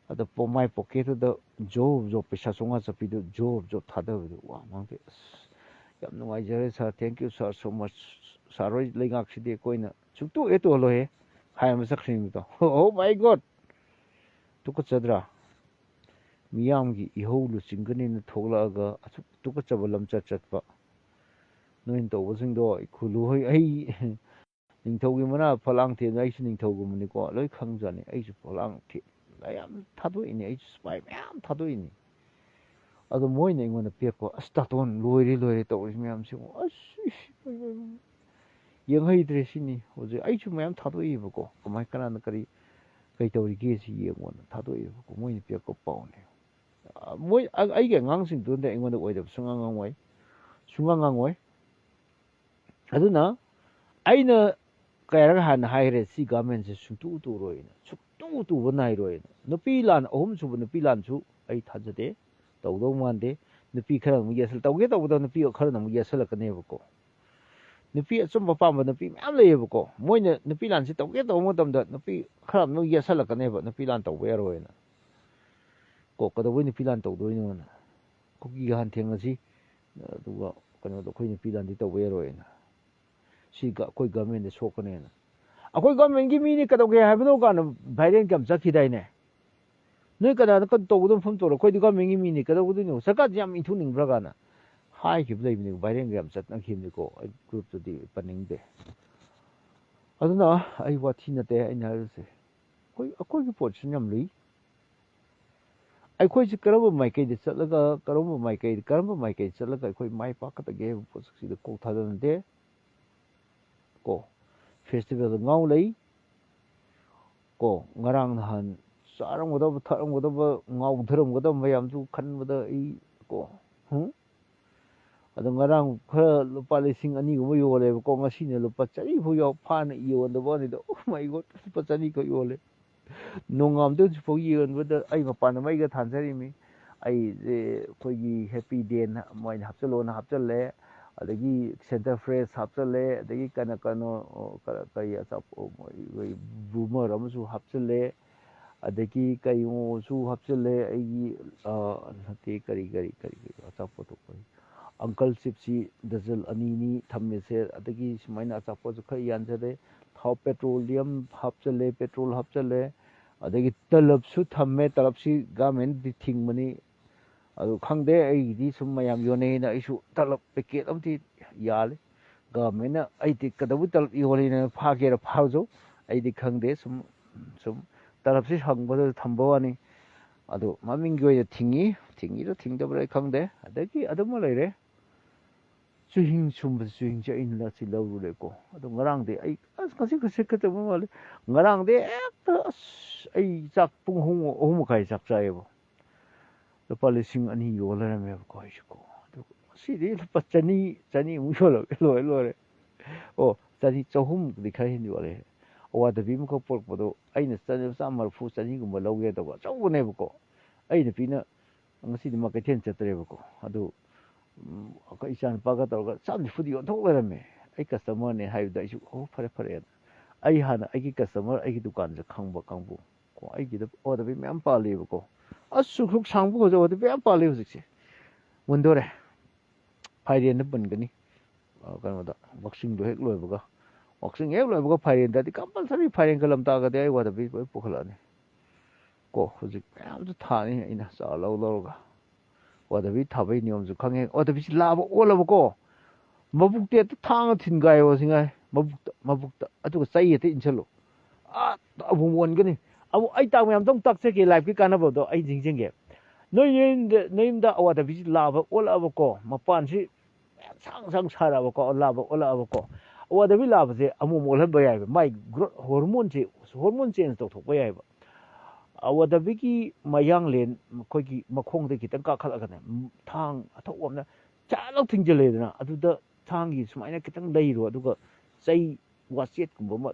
ꯑꯗ ꯃꯥꯏ ꯄꯣꯀꯦꯠꯇꯨꯗ ꯖꯣꯕ ꯄꯩꯁꯥ 500 ꯆꯠꯄꯤꯗꯨ ꯖꯣꯕ ꯊꯥꯗꯕꯗꯨ ꯃꯥꯡꯗꯦ ꯌꯥꯝ ꯅꯨꯡꯉꯥꯏꯖꯔꯦ ꯁꯥꯔ ꯊꯦꯡꯛ ꯌꯨ ꯁꯥꯔ ꯁꯣ ꯃꯆ ꯁꯥꯔ ꯍꯣꯏ ꯂꯩꯉꯥꯛꯁꯤꯗꯤ ꯑꯩꯈꯣꯏꯅ ꯁꯨꯡꯇꯣꯛ ꯇꯣꯜꯂꯣꯏꯍꯦ ꯍꯥꯏꯔꯝꯕ ꯆꯠꯈ꯭ꯔꯤꯕꯗꯣ ꯃꯥꯏ ꯒꯣꯗ ꯇꯨꯀꯠꯆꯗ꯭ꯔꯥ ꯃꯤꯌꯥꯝꯒꯤ ꯏꯍꯧ ꯂꯨꯆꯤꯡꯒꯅꯤꯅ ꯊꯣꯛꯂꯛꯑꯒ ꯑꯁꯨꯛ ꯇꯨꯀꯠꯆꯕ ꯂꯝꯆꯠ ꯆꯠꯄ ꯅꯣꯏꯅ ꯇꯧꯕꯁꯤꯡꯗꯣ ꯈꯨꯜꯂꯨꯍꯣꯏ ꯑꯩ ꯅꯤꯡꯊꯧꯒꯤ ꯃꯅꯥ ꯐꯂꯥꯡ ꯊꯦꯟꯕ ꯑꯩꯁꯨ ꯅꯤꯡꯊꯧꯒꯨꯝꯕꯅꯤꯀꯣ ꯂꯣꯏ ꯈꯪꯖꯅꯤ ꯑꯩꯁꯨ ꯐꯂꯥꯡ ꯌꯥꯝ ꯊꯥꯗꯣꯛꯏꯅꯤ ꯑꯩꯁꯨ ꯁꯨꯄꯥꯏ ꯃꯌꯥꯝ ꯊꯥꯗꯣꯛꯏꯅꯤ ꯑꯗꯣ ꯃꯣꯏꯅ ꯑꯩꯉꯣꯟꯗ ꯄꯤꯔꯛꯄ ꯇꯥꯇꯣꯟ ꯂꯣꯏꯔꯦ ꯇꯧꯔꯤꯁꯤ ꯃꯌꯥꯝꯁꯤ ꯌꯦꯡꯍꯩꯗ꯭ꯔꯦ ꯁꯤꯅꯤ ꯍꯧꯖꯤꯛ ꯑꯩꯁꯨ ꯃꯌꯥꯝ ꯊꯥꯗꯣꯛꯏꯕꯀꯣ ꯀꯅꯥꯅ ꯀꯔꯤ ꯇꯧꯔꯤꯒꯦ ꯁꯤ ꯌꯦꯡꯉꯣꯅ ꯊꯥꯗꯣꯛꯏꯕꯀꯣ ꯃꯣꯏꯅ ꯄꯤꯔꯛꯄ ꯄꯥꯎꯅꯦ ꯃꯣꯏ ꯑꯩꯒꯤ ꯑꯉꯥꯡꯁꯤꯡꯗꯨꯗ ꯑꯩꯉꯣꯟꯗ ꯑꯣꯏꯗꯕ ꯁꯨꯡꯉꯥꯡ ꯉꯥꯡꯉꯣꯏ ꯑꯗꯨꯅ ꯑꯩꯅ ꯀꯌꯥꯔꯛ ꯍꯥꯟꯅ ꯍꯥꯏꯈ꯭ꯔꯦ ꯁꯤ ꯒꯚꯔꯟꯃꯦꯟꯁꯦ ꯁꯨꯡꯇꯨ ꯇꯨꯔꯣꯏꯅ ꯇꯨꯕ ꯅꯥꯏꯔꯣꯏꯅ ꯅꯨꯄꯤ ꯂꯥꯟ 3ꯁꯨꯕ ꯅꯨꯄꯤ ꯂꯥꯟꯁꯨ ꯑꯩ ꯊꯥꯖꯗꯦ ꯇꯧꯗꯧ ꯃꯥꯟꯗꯦ ꯅꯨꯄꯤ ꯈꯔ ꯑꯃꯨꯛ ꯇꯧꯒꯦ ꯇꯧꯕꯗ ꯅꯨꯄꯤ ꯈꯔꯅ ꯑꯃꯨꯛ ꯌꯦꯠꯁꯜꯂꯛꯀꯅꯦꯕꯀꯣ ꯅꯨꯄꯤ ꯑꯆꯨꯝꯕ ꯄꯥꯝꯕ ꯅꯨꯄꯤ ꯃꯌꯥꯝ ꯂꯩꯌꯦꯕꯀꯣ ꯃꯣꯏꯅ ꯅꯨꯄꯤ ꯂꯥꯟꯁꯤ ꯇꯧꯒꯦ ꯇꯧꯕ ꯃꯇꯝꯗ ꯅꯨꯄꯤ ꯈꯔ ꯑꯃꯨꯛ ꯌꯦꯠꯁꯜꯂꯛꯀꯅꯦꯕ ꯅꯨꯄꯤ ꯂꯥꯟ ꯇꯧꯕ ꯌꯥꯔꯣꯏꯅ ꯀꯩꯗꯧꯕꯩ ꯅꯨꯄꯤ ꯂꯥꯟ ꯇꯧꯗꯣꯏꯅꯣꯅ ꯀꯨꯀꯤꯒ ꯍꯥꯟ ꯊꯦꯡꯅꯁꯤ ꯑꯗꯨꯒ ꯀꯩꯅꯣꯗꯣ ꯑꯩꯈꯣꯏ ꯅꯨꯄꯤ ꯂꯥꯟꯗꯤ ꯇꯧꯕ ꯌꯥꯔꯣꯏꯅ ꯁꯤꯒ ꯑꯩꯈꯣꯏ ꯒꯃꯦꯟꯗ ꯁꯣꯛꯀꯅꯦꯅ ꯑꯩꯈꯣꯏ ꯒꯃꯦꯟꯒꯤ ꯃꯤꯅꯤ ꯀꯩꯗꯧꯒꯦ ꯍꯥꯏꯕꯅꯣ ꯀꯥꯟꯗ ꯚꯥꯏꯔꯦꯟ ꯀꯌꯥꯝ ꯆꯠꯈꯤꯗꯥꯏꯅꯦ ꯅꯣꯏ ꯀꯅꯥꯗ ꯇꯧꯒꯗꯕ ꯃꯐꯝ ꯇꯧꯔꯣ ꯑꯩꯈꯣꯏꯗꯤ ꯒꯃꯦꯟꯒꯤ ꯃꯤꯅꯤ ꯀꯩꯗꯧꯒꯗꯣꯏꯅꯣ ꯁꯔꯀꯥꯔꯁꯤ ꯌꯥꯝ ꯏꯟꯊꯨꯅꯤꯡꯕ꯭ꯔꯥ ꯀꯥꯟꯗ ꯍꯥꯏꯈꯤꯕ ꯂꯩꯕꯅꯤ ꯚꯥꯏꯔꯦꯟꯒ ꯌꯥꯝ ꯆꯠꯅꯈꯤꯕꯅꯤꯀꯣ ꯑꯩ ꯒ꯭ꯔꯨꯞꯇꯗꯤ ꯄꯟꯅꯤꯡꯗꯦ ꯑꯗꯨꯅ ꯑꯩ ꯋꯥꯊꯤ ꯅꯠꯇꯦ ꯑꯩꯅ ꯍꯥꯏꯔꯤꯁꯦ ꯑꯩꯈꯣꯏꯒꯤ ꯄꯣꯖꯤꯁꯟ ꯌꯥꯝ ꯂꯨꯏ ꯑꯩꯈꯣꯏꯁꯤ ꯀꯔꯝꯕ ꯃꯥꯏꯀꯩꯗ ꯆꯠꯂꯒ ꯀꯔꯝꯕ ꯃꯥꯏꯀꯩꯗ ꯆꯠꯂꯒ ꯑꯩꯈꯣꯏ ꯃꯥꯏ ꯄꯥꯛꯀꯗꯒꯦ ꯍꯥꯏꯕ ꯄꯣꯠꯁꯛꯁꯤꯗ ꯀꯣꯛ ꯊꯥꯗꯅꯗꯦ ꯀꯣ ꯐꯦꯁꯇꯤꯚꯦꯜꯗ ꯉꯥꯎ ꯂꯩ ꯀꯣ ꯉꯔꯥꯡ ꯅꯍꯥꯟ ꯆꯥꯔꯝꯒꯗꯕ ꯊꯛꯔꯝꯒꯗꯕ ꯉꯥꯎꯊꯔꯝꯒꯗꯕ ꯃꯌꯥꯝꯁꯨ ꯈꯟꯕꯗ ꯑꯩ ꯀꯣ ꯑꯗꯣ ꯉꯔꯥꯡ ꯈꯔ ꯂꯨꯄꯥ 2,000 ꯌꯣꯜꯂꯦꯕꯀꯣ ꯉꯁꯤꯅ ꯂꯨꯄꯥ 100 ꯐꯥꯅ ꯌꯣꯟꯗꯕ ꯋꯥꯅꯤꯗ ꯃꯩꯒꯣꯠ ꯂꯨꯄꯥ 100 ꯌꯣꯜꯂꯦ ꯅꯣꯡꯉꯥꯝꯗ ꯍꯧꯖꯤꯛꯐꯥꯎ ꯌꯣꯟꯕꯗ ꯑꯩ ꯃꯄꯥꯟꯗ ꯃꯩꯒ ꯊꯥꯟꯖꯔꯤꯃꯤ ꯑꯩꯁꯦ ꯑꯩꯈꯣꯏꯒꯤ ꯍꯦꯄꯤ ꯗꯦ ꯃꯣꯏꯅ ꯍꯥꯞꯆꯜꯂꯣꯅ ꯍꯥꯞꯆꯜꯂꯦ ꯑꯗꯒꯤ ꯁꯦꯟꯇꯔ ꯐ꯭ꯔꯦꯁ ꯍꯥꯞꯆꯜꯂꯦ ꯑꯗꯒꯤ ꯀꯔꯤ ꯑꯆꯥꯄꯣꯠ ꯕꯨꯃꯔ ꯑꯃꯁꯨ ꯍꯥꯞꯆꯜꯂꯦ ꯑꯗꯒꯤ ꯀꯩꯅꯣꯁꯨ ꯍꯥꯞꯆꯜꯂꯦ ꯑꯩꯒꯤ ꯅꯠꯇꯦ ꯀꯔꯤ ꯑꯆꯥꯄꯣꯠꯇꯣ ꯑꯪꯀꯜ ꯆꯤꯞꯁꯤ ꯗꯖꯜ 2ꯅꯤ ꯊꯝꯃꯤꯁꯦ ꯑꯗꯒꯤ ꯁꯨꯃꯥꯏꯅ ꯑꯆꯥꯄꯣꯠꯁꯨ ꯈꯔ ꯌꯥꯟꯖꯔꯦ ꯊꯥꯎ ꯄꯦꯇ꯭ꯔꯣꯂꯤꯌꯝ ꯍꯥꯞꯆꯜꯂꯦ ꯄꯦꯇ꯭ꯔꯣꯜ ꯍꯥꯞꯆꯜꯂꯦ ꯑꯗꯒꯤ ꯇꯂꯞꯁꯨ ꯊꯝꯃꯦ ꯇꯂꯞꯁꯤ ꯒꯃꯦꯟꯗꯤ ꯊꯤꯡꯕꯅꯤ ꯑꯗꯨ ꯈꯪꯗꯦ ꯑꯩꯒꯤꯗꯤ ꯁꯨꯝ ꯃꯌꯥꯝ ꯌꯣꯟꯅꯩꯅ ꯑꯩꯁꯨ ꯇꯂꯞ ꯄꯦꯀꯦꯠ ꯑꯃꯗꯤ ꯌꯥꯜꯂꯤ ꯒꯃꯦꯟꯅ ꯑꯩꯗꯤ ꯀꯩꯗꯧꯕꯩ ꯇꯂꯞ ꯌꯣꯜꯂꯤꯅ ꯐꯥꯒꯦꯔ ꯐꯥꯖꯧ ꯑꯩꯗꯤ ꯈꯪꯗꯦ ꯁꯨꯝ ꯇꯂꯞꯁꯤ ꯍꯪꯕꯗ ꯊꯝꯕ ꯋꯥꯅꯤ ꯑꯗꯣ ꯃꯃꯤꯡꯒꯤ ꯑꯣꯏꯅ ꯊꯤꯡꯉꯤꯔ ꯊꯤꯡꯗꯕ꯭ꯔꯥ ꯑꯩ ꯈꯪꯗꯦ ꯑꯗꯒꯤ ꯑꯗꯨꯃ ꯂꯩꯔꯦ ꯆꯨꯍꯤꯡ ꯁꯨꯝꯕꯁꯤ ꯆꯨꯍꯤꯡꯁꯦ ꯑꯩꯅ ꯂꯧꯔꯨꯔꯦꯀꯣ ꯑꯗꯣ ꯉꯔꯥꯡꯗꯤ ꯑꯩ ꯉꯁꯤ ꯈꯠꯇꯕ ꯃꯥꯜꯂꯤ ꯉꯔꯥꯡꯗꯤ ꯍꯦꯛꯇ ꯑꯩ ꯆꯥꯛ ꯄꯨꯡ 3:30 ꯆꯥꯛ ꯆꯥꯏꯌꯦꯕ ꯂꯨꯄꯥ 2,000 ꯌꯣꯜ ꯂꯩꯔꯝꯃꯦꯕꯀꯣ ꯑꯩꯁꯨꯀꯣ ꯑꯗꯨ ꯉꯁꯤꯗꯤ ꯂꯨꯄꯥ 100 ꯌꯣꯜꯂꯒ ꯂꯣꯏꯔꯦ ꯑꯣ 200 ꯈꯔ ꯍꯦꯟꯅ ꯌꯣꯜꯂꯦ ꯑꯋꯥꯊꯕꯤ ꯑꯃꯈꯛ ꯄꯣꯔꯛꯄꯗꯣ ꯑꯩꯅ 130 100 ꯂꯧꯒꯦ ꯇꯧꯕ ꯑꯆꯧꯕꯅꯦꯕꯀꯣ ꯑꯩ ꯅꯨꯄꯤꯅ ꯉꯁꯤꯗꯤ ꯃꯥ ꯀꯩꯊꯦꯜ ꯆꯠꯇ꯭ꯔꯦꯕꯀோ ꯑꯗꯨ ꯑꯩꯈꯣꯏ ꯏꯆꯥ ꯅꯨꯄꯥꯒ ꯇꯧꯔꯒ 140 ꯌꯣꯟꯊꯣꯛ ꯂꯩꯔꯝꯃꯦ ꯑꯩ ꯀꯁꯇꯃꯔꯅꯦ ꯍꯥꯏꯕꯗ ꯑꯩꯁꯨ ꯐꯔꯦ ꯑꯩ ꯍꯥꯟꯅ ꯑꯩꯒꯤ ꯀꯁꯇꯃꯔ ꯑꯩꯒꯤ ꯗꯨꯀꯥꯟꯁꯦ ꯈꯪꯕ ꯀꯥꯡꯕꯨ ꯀꯣ ꯑꯩꯒꯤꯗ ꯑꯋꯥꯊꯕꯤ ꯃꯌꯥꯝ ꯄꯥꯜꯂꯤꯕꯀꯣ ꯁꯨꯛ ꯁꯥꯡꯕ ꯍꯧꯖꯤꯛ ꯑꯋꯥꯊꯕꯤ ꯃꯌꯥꯝ ꯄꯥꯜꯂꯤ ꯍꯧꯖꯤꯛꯁꯦ ꯃꯨꯟꯗꯣꯔꯦ ꯐꯥꯏꯔꯦꯟꯗ ꯄꯨꯟꯒꯅꯤ ꯀꯩꯅꯣꯗ ꯋꯥꯛꯆꯤꯡꯗꯣ ꯍꯦꯛ ꯂꯣꯏꯕꯒ ꯐꯥꯏꯔꯦꯟꯗꯗꯤ ꯀꯝꯄꯜꯁꯔꯤ ꯐꯥꯏꯔꯦꯟ ꯀꯂꯝ ꯇꯥꯒꯗꯤ ꯑꯩ ꯑꯋꯥꯊꯕꯤ ꯂꯣꯏ ꯄꯨꯈꯠꯂꯛꯑꯅꯤ ꯀꯣ ꯍꯧꯖꯤꯛ ꯃꯌꯥꯝꯁꯨ ꯊꯥꯅꯤ ꯑꯩꯅ ꯆꯥꯔ ꯂꯧꯔꯒ ꯑꯋꯥꯊꯕꯤ ꯊꯥꯕꯩ ꯅꯤꯌꯣꯝꯁꯨ ꯈꯪꯉꯦ ꯑꯋꯥꯊꯕꯤꯁꯤ ꯂꯥꯕ ꯑꯣꯜꯂꯕꯀꯣ ꯃꯕꯨꯛꯇꯤ ꯍꯦꯛꯇ ꯊꯥꯡꯅ ꯊꯤꯟꯒꯥꯏꯌꯣ ꯁꯤꯉꯥꯏ ꯃꯕꯨꯛꯇ ꯑꯗꯨꯒ ꯆꯩ ꯍꯦꯛꯇ ꯏꯟꯁꯤꯜꯂꯨ ꯑꯃꯨꯛ ꯑꯣꯟꯒꯅꯤ ꯑꯃꯨꯛ ꯑꯩ ꯃꯌꯥꯝꯇꯪ ꯇꯥꯛꯆꯒꯦ ꯂꯥꯏꯐꯀꯤ ꯀꯥꯟꯅꯕꯗꯣ ꯑꯩ ꯅꯤꯡꯁꯤꯡꯒꯦ ꯅꯣꯏ ꯌꯨꯝꯗ ꯑꯋꯥꯊꯕꯤꯁꯤ ꯂꯥꯕ ꯑꯣꯜꯂꯛꯑꯕꯀꯣ ꯃꯄꯥꯟꯁꯤ ꯁꯥꯡ ꯁꯥꯔꯛꯑꯕꯀꯣ ꯂꯥꯕ ꯑꯣꯜꯂꯛꯑꯕꯀꯣ ꯑꯋꯥꯊꯕꯤ ꯂꯥꯕꯁꯦ ꯑꯃꯨꯛ ꯑꯣꯜꯍꯟꯕ ꯌꯥꯏꯑꯕ ꯃꯥꯏ ꯒ꯭ꯔꯣꯠ ꯍꯣꯔꯃꯣꯟ ꯆꯦꯟꯖ ꯇꯧꯊꯣꯛꯄ ꯌꯥꯏꯑꯕ ꯑꯋꯥꯊꯕꯤꯒꯤ ꯃꯌꯥꯡꯂꯦꯟ ꯑꯩꯈꯣꯏꯒꯤ ꯃꯈꯣꯡꯗ ꯈꯤꯇꯪ ꯀꯥꯈꯠꯂꯒꯅꯦ ꯊꯥꯡ ꯑꯊꯧꯕ ꯑꯃꯅ ꯆꯥꯂꯧ ꯊꯤꯡꯖꯤꯜꯂꯦꯗꯅ ꯑꯗꯨꯗ ꯊꯥꯡꯒꯤ ꯁꯨꯃꯥꯏꯅ ꯈꯤꯇꯪ ꯂꯩꯔꯣ ꯑꯗꯨꯒ ꯆꯩ ꯋꯥꯆꯦꯠꯀꯨꯝꯕ ꯑꯃ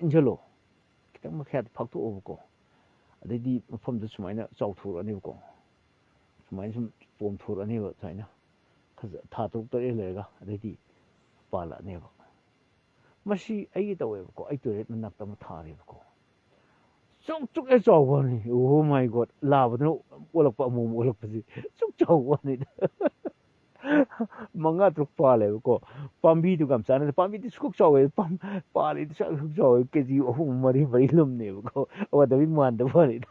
ꯏꯟꯁꯤꯜꯂꯣ ꯈꯤꯇꯪ ꯃꯈꯌꯥꯗ ꯐꯥꯛꯇꯣꯛꯑꯣꯕꯀꯣ ꯑꯗꯩꯗꯤ ꯃꯐꯝꯗꯨ ꯁꯨꯃꯥꯏꯅ ꯆꯥꯎꯊꯣꯔꯛꯑꯅꯦꯕꯀꯣ ꯁꯨꯃꯥꯏꯅ ꯁꯨꯝ ꯄꯣꯝꯊꯣꯔꯛꯑꯅꯦꯕ ꯁꯨꯃꯥꯏꯅ ꯊꯥ 6-7 ꯂꯩꯔꯒ ꯑꯗꯩꯗꯤ ꯄꯥꯜꯂꯛꯑꯅꯦꯕ ꯃꯁꯤ ꯑꯩꯒꯤ ꯇꯧꯋꯦꯕꯀꯣ ꯑꯩ ꯇꯣꯏꯂꯦꯠ ꯃꯅꯥꯛꯇ ꯑꯃ ꯊꯥꯔꯦꯕꯀꯣ ꯆꯨꯛ ꯍꯦꯛ ꯆꯥꯎꯕꯅꯤ ꯑꯣ ꯃꯥꯏ ꯒꯣꯠ ꯂꯥꯕꯗꯨꯅ ꯑꯣꯜꯂꯛꯄ ꯑꯃꯨꯛ ꯑꯣꯜꯂꯛꯄꯁꯤ ꯆꯨꯛ ꯆꯥꯎꯕꯅꯤꯗ 5-6 ꯄꯥꯜꯂꯦꯕꯀꯣ ꯄꯥꯝꯕꯤꯗꯨꯒ ꯌꯥꯝ ꯆꯥꯟꯅꯗꯦ ꯄꯥꯝꯕꯤꯗꯤ ꯁꯨꯛ ꯆꯥꯎꯋꯦ ꯄꯥꯜꯂꯤꯗꯤ ꯁꯨꯛ ꯆꯥꯎꯋꯦ ꯀꯦꯖꯤ 3-4 ꯂꯨꯝꯅꯦꯕꯀꯣ ꯑꯋꯥꯊꯕꯤ ꯃꯥꯟꯗꯕ ꯋꯥꯅꯤꯗ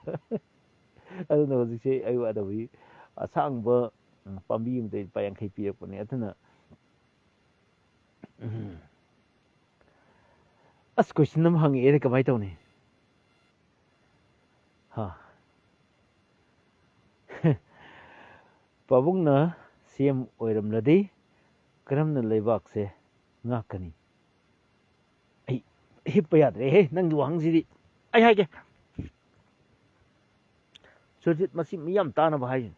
ꯑꯗꯨꯅ ꯍꯧꯖꯤꯛꯁꯦ ꯑꯩ ꯑꯋꯥꯊꯕꯤ ꯑꯁꯥꯡꯕ ꯄꯥꯝꯕꯤ ꯑꯃꯗ ꯂꯨꯄꯥ 50 ꯄꯤꯔꯛꯄꯅꯦ ꯑꯗꯨꯅ ꯑꯁ ꯀꯣꯏꯁꯟ ꯑꯃ ꯍꯪꯉꯛꯑꯦꯅ ꯀꯃꯥꯏꯅ ꯇꯧꯅꯤ ꯄꯥꯕꯨꯡꯅ ꯁꯤꯑꯦꯝ ꯑꯣꯏꯔꯝꯂꯗꯤ ꯀꯔꯝꯅ ꯂꯩꯕꯥꯛꯁꯦ ꯉꯥꯛꯀꯅꯤ ꯑꯩ ꯍꯤꯞꯄ ꯌꯥꯗ꯭ꯔꯦꯍꯦ ꯅꯪꯒꯤ ꯋꯥꯍꯪꯁꯤꯗꯤ ꯑꯩ ꯍꯥꯏꯒꯦ ꯁꯨꯔꯖꯤꯠ ꯃꯁꯤ ꯃꯤ ꯌꯥꯝ ꯇꯥꯅꯕ ꯍꯥꯏꯁꯤꯅꯤ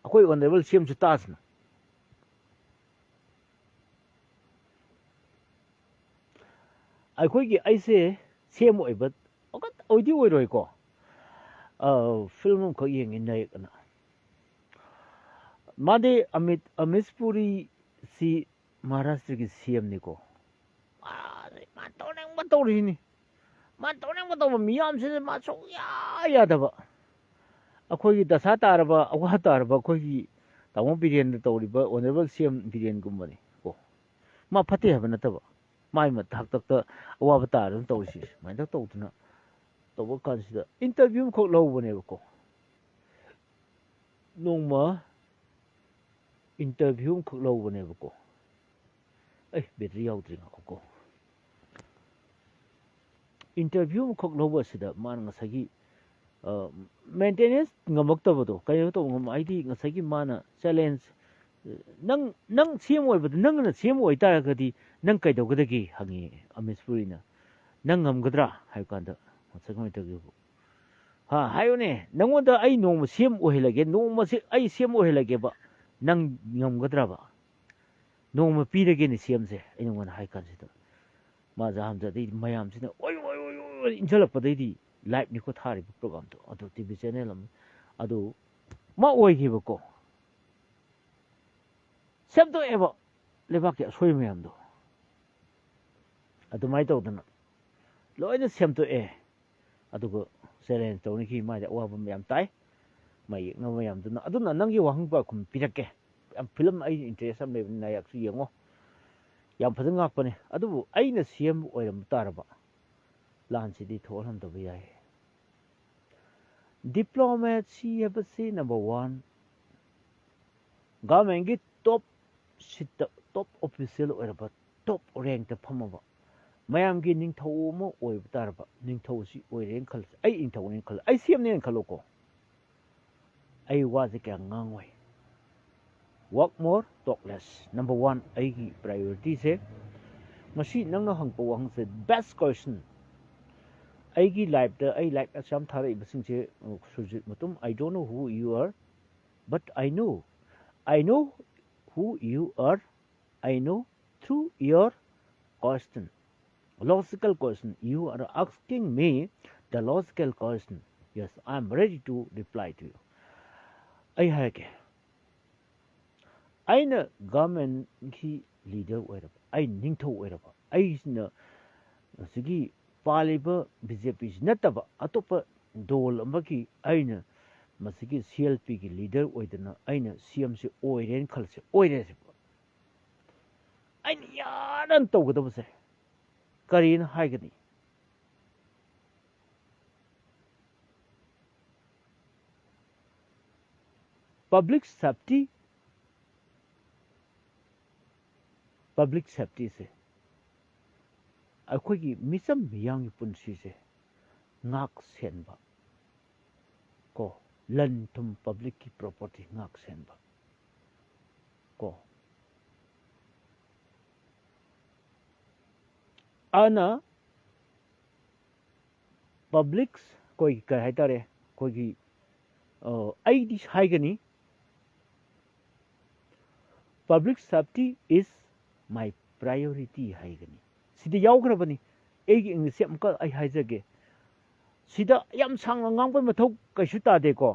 ꯑꯩꯈꯣꯏ ꯑꯣꯅꯔꯦꯕꯜ ꯁꯤꯑꯦꯝꯁꯨ ꯇꯥꯁꯤꯅ ꯑꯩꯈꯣꯏꯒꯤ ꯑꯩꯁꯦ ꯁꯤꯑꯦꯝ ꯑꯣꯏꯕ ꯑꯣꯏꯗꯤ ꯑꯣꯏꯔꯣꯏꯀꯣ ꯐꯤꯜꯝ ꯑꯃꯈꯛ ꯌꯦꯡꯉꯤ ꯅꯥꯌꯛ ꯑꯅ ꯃꯥꯗꯤ ꯑꯃꯤꯁ ꯄꯨꯔꯤꯁꯤ ꯃꯍꯥꯔꯥꯁꯇ꯭ꯔꯒꯤ ꯁꯤꯑꯦꯝꯅꯤꯀꯣ ꯃꯥ ꯇꯧꯅꯤꯡꯕ ꯇꯧꯔꯤꯅꯤ ꯃꯥ ꯇꯧꯅꯤꯡꯕ ꯇꯧꯕ ꯃꯤꯌꯥꯝꯁꯤꯗ ꯃꯥ ꯁꯨꯡꯌꯥ ꯌꯥꯗꯕ ꯑꯩꯈꯣꯏꯒꯤ ꯗꯁꯥ ꯇꯥꯔꯕ ꯑꯋꯥ ꯇꯥꯔꯕ ꯑꯩꯈꯣꯏꯒꯤ ꯇꯥꯃꯣ ꯕꯤꯔꯦꯟꯗ ꯇꯧꯔꯤꯕ ꯑꯣꯅꯔꯦꯕꯜ ꯁꯤ ꯑꯦꯝ ꯕꯤꯔꯦꯟꯒꯨꯝꯕꯅꯤ ꯀꯣ ꯃꯥ ꯐꯠꯇꯦ ꯍꯥꯏꯕ ꯅꯠꯇꯕ ꯃꯥꯏ ꯍꯥꯛꯇꯛꯇ ꯑꯋꯥꯕ ꯇꯥꯔ ꯑꯗꯨꯝ ꯇꯧꯔꯤꯁꯤ ꯁꯨꯃꯥꯏꯅ ꯇꯧꯗꯅ ꯇꯧꯕ ꯀꯥꯟꯁꯤꯗ ꯏꯟꯇꯔꯚꯤꯌꯨ ꯑꯃꯈꯛ ꯂꯧꯕꯅꯦꯕꯀꯣ ꯅꯣꯡꯃ ꯏꯟꯇꯔꯚꯤꯌꯨ ꯑꯃꯈꯛ ꯂꯧꯕꯅꯦꯕꯀꯣ ꯑꯩ ꯕꯦꯇ꯭ꯔꯤ ꯌꯥꯎꯗ꯭ꯔꯤ ꯉꯥꯏꯈꯣꯀꯣ ꯏꯟꯇꯔꯚꯤꯌꯨ ꯑꯃꯈꯛ ꯂꯧꯕ ꯑꯁꯤꯗ ꯃꯥꯅ ꯉꯁꯥꯏꯒꯤ ꯃꯦꯟꯇꯦꯅꯦꯟꯁ ꯉꯝꯃꯛꯇꯕꯗꯣ ꯀꯩꯅꯣ ꯇꯧꯕ ꯍꯥꯏꯗꯤ ꯉꯁꯥꯏꯒꯤ ꯃꯥꯅ ꯆꯦꯂꯦꯟꯖ ꯅꯪ ꯁꯦꯝ ꯑꯣꯏꯕꯗ ꯅꯪꯅ ꯁꯦꯝ ꯑꯣꯏꯇꯥꯔꯒꯗꯤ ꯅꯪ ꯀꯩꯗꯧꯒꯗꯒꯦ ꯍꯪꯉꯤ ꯑꯃꯤꯁ ꯄꯨꯔꯤꯅ ꯅꯪ ꯉꯝꯒꯗ꯭ꯔꯥ ꯍꯥꯏꯕ ꯀꯥꯟꯗ ꯉꯁꯥꯏ ꯀꯃꯥꯏꯅ ꯇꯧꯒꯦꯕꯨ ꯍꯥꯏꯌꯨꯅꯦ ꯅꯪꯉꯣꯟꯗ ꯑꯩ ꯅꯣꯡꯃ ꯁꯦꯝ ꯑꯣꯏꯍꯜꯂꯒꯦ ꯅꯣꯡꯃꯁꯦ ꯑꯩ ꯁꯦꯝ ꯑꯣꯏꯍꯜꯂꯒꯦꯕ ꯅꯪ ꯉꯝꯒꯗ꯭ꯔꯕ ꯅꯣꯡꯃ ꯄꯤꯔꯒꯦꯅꯦ ꯁꯦꯝꯁꯦ ꯑꯩ ꯅꯉꯣꯟꯗ ꯍꯥꯏ ꯀꯥꯟꯁꯤꯗ ꯃꯥꯖꯥ ꯍꯝꯖꯗꯩ ꯃꯌꯥꯝꯁꯤꯅ ꯑꯣꯏ ꯏꯟꯁꯤꯜꯂꯛꯄꯗꯩꯗꯤ ꯂꯥꯏꯚꯅꯤꯀꯣ ꯊꯥꯔꯤꯕ ꯄ꯭ꯔꯣꯒꯥꯝꯗꯣ ꯑꯗꯨ ꯇꯤꯚꯤ ꯆꯦꯅꯦꯜ ꯑꯃ ꯑꯗꯨ ꯃꯥ ꯑꯣꯏꯈꯤꯕꯀꯣ ꯁꯦꯝꯗꯣꯛꯑꯦꯕ ꯂꯩꯕꯥꯛꯀꯤ ꯑꯁꯣꯏꯕ ꯃꯌꯥꯝꯗꯣ ꯑꯗꯨꯃꯥꯏꯅ ꯇꯧꯗꯅ ꯂꯣꯏꯅ ꯁꯦꯝꯗꯣꯛꯑꯦ ꯑꯗꯨꯒ ꯆꯦꯂꯦꯟꯖ ꯇꯧꯅꯈꯤ ꯃꯥꯗꯤ ꯑꯋꯥꯕ ꯃꯌꯥꯝ ꯇꯥꯏ ꯃꯥꯌꯦꯛꯅꯕ ꯃꯌꯥꯝꯗꯨꯅ ꯑꯗꯨꯅ ꯅꯪꯒꯤ ꯋꯥꯍꯪ ꯄꯥꯎꯈꯨꯝ ꯄꯤꯔꯛꯀꯦ ꯌꯥꯝ ꯐꯤꯂꯝ ꯑꯩ ꯏꯟꯇꯔꯦꯁ ꯑꯃ ꯂꯩꯕꯅꯤ ꯅꯥꯌꯥꯛꯁꯨ ꯌꯦꯡꯉꯣ ꯌꯥꯝ ꯐꯖꯅ ꯉꯥꯛꯄꯅꯦ ꯑꯗꯨꯕꯨ ꯑꯩꯅ ꯁꯦꯝ ꯑꯣꯏꯔꯝꯕ ꯇꯥꯔꯕ ꯂꯥꯟꯁꯤꯗꯤ ꯊꯣꯛꯍꯜꯂꯝꯗꯕ ꯌꯥꯏ ꯗꯤꯄ꯭ꯂꯣꯃꯦꯁꯤ ꯍꯥꯏꯕꯁꯤ ꯅꯝꯕꯔ 1 ꯒꯚꯔꯟꯃꯦꯟꯒꯤ ꯇꯣꯞ ꯁꯤꯠꯇ ꯇꯣꯞ ꯑꯣꯐꯤꯁꯤꯌꯦꯜ ꯑꯣꯏꯔꯕ ꯇꯣꯞ ꯔꯦꯡꯛꯇ ꯐꯝꯃꯕ ꯃꯌꯥꯝꯒꯤ ꯅꯤꯡꯊꯧ ꯑꯃ ꯑꯣꯏꯕ ꯇꯥꯔꯕ ꯅꯤꯡꯊꯧꯁꯤ ꯑꯣꯏꯔꯦꯅ ꯈꯜꯂꯁꯤ ꯑꯩ ꯅꯤꯡꯊꯧꯅꯦꯅ ꯈꯜꯂ ꯑꯩ ꯁꯦꯝꯅꯦꯅ ꯈꯜꯂꯣꯀꯣ ꯑꯩ ꯋꯥꯁꯦ ꯀꯌꯥ ꯉꯥꯡꯉꯣꯏ ꯋꯥꯛ ꯃꯣꯔ ꯇꯣꯛ ꯂꯦꯁ ꯅꯝꯕꯔ 1 ꯑꯩꯒꯤ ꯄ꯭ꯔꯥꯏꯌꯣꯔꯤꯇꯤꯁꯦ ꯃꯁꯤ ꯅꯪꯅ ꯍꯪꯉꯛꯄ ꯋꯥꯍꯪꯁꯦ ꯕꯦꯁ ꯀ꯭ꯋꯦꯁꯟ ꯑꯩꯒꯤ ꯂꯥꯏꯐꯇ ꯑꯩ ꯂꯥꯏꯐ ꯑꯁꯥꯝ ꯊꯥꯔꯛꯏꯕꯁꯤꯡꯁꯦ ꯁꯨꯔꯖꯤꯠ ꯃꯇꯨꯡ ꯑꯥꯏ don't know who you are but I know who you are. I know through your question. Logical question. You are asking me the logical question. Yes, I am ready to reply to you. I have aina government ki leader oiraba ai ningthau oiraba aisina sigi paliba BJP nataba atopa dol amaki aina ꯃꯁꯤꯒꯤ CLPꯒꯤ leader ꯑꯣꯏꯗꯅ ꯑꯩꯅ CMꯁꯤ ꯑꯣꯏꯔꯦꯅ ꯈꯜꯂꯁꯦ ꯑꯣꯏꯔꯦꯁꯦ ꯑꯩꯅ ꯌꯥꯔꯅ ꯇꯧꯒꯗꯕꯁꯦ ꯀꯔꯤꯅ ꯍꯥꯏꯒꯅꯤ public ꯁꯦꯐꯇꯤꯁꯦ ꯑꯩꯈꯣꯏꯒꯤ ꯃꯤꯆꯝ ꯃꯤꯌꯥꯝꯒꯤ ꯄꯨꯟꯁꯤꯁꯦ ꯉꯥꯛ ꯁꯦꯟꯕ ꯀꯣ ꯂꯟ ꯊꯨꯝ ꯄꯕ꯭ꯂꯤꯛꯀꯤ ꯄ꯭ꯔꯣꯄꯔꯇꯤ ꯉꯥꯛ ꯁꯦꯟꯕ ꯀꯣ ꯑꯅ ꯄꯕ꯭ꯂꯤꯛꯁ ꯑꯩꯈꯣꯏꯒꯤ ꯀꯔꯤ ꯍꯥꯏꯇꯥꯔꯦ ꯑꯩꯈꯣꯏꯒꯤ ꯑꯩꯗꯤ ꯍꯥꯏꯒꯅꯤ ꯄꯕ꯭ꯂꯤꯛ ꯁꯦꯐꯇꯤ ꯏꯁ ꯃꯥꯏ ꯄ꯭ꯔꯥꯏꯌꯣꯔꯤꯇꯤ ꯍꯥꯏꯒꯅꯤ ꯁꯤꯗ ꯌꯥꯎꯈ꯭ꯔꯕꯅꯤ ꯑꯩꯒꯤ ꯏꯪꯂꯤꯁꯁꯦ ꯑꯃꯨꯛꯀ ꯑꯩ ꯍꯥꯏꯖꯒꯦ ꯁꯤꯗ ꯌꯥꯝ ꯁꯥꯡꯅ ꯉꯥꯡꯕꯩ ꯃꯊꯧ ꯀꯩꯁꯨ ꯇꯥꯗꯦꯀꯣ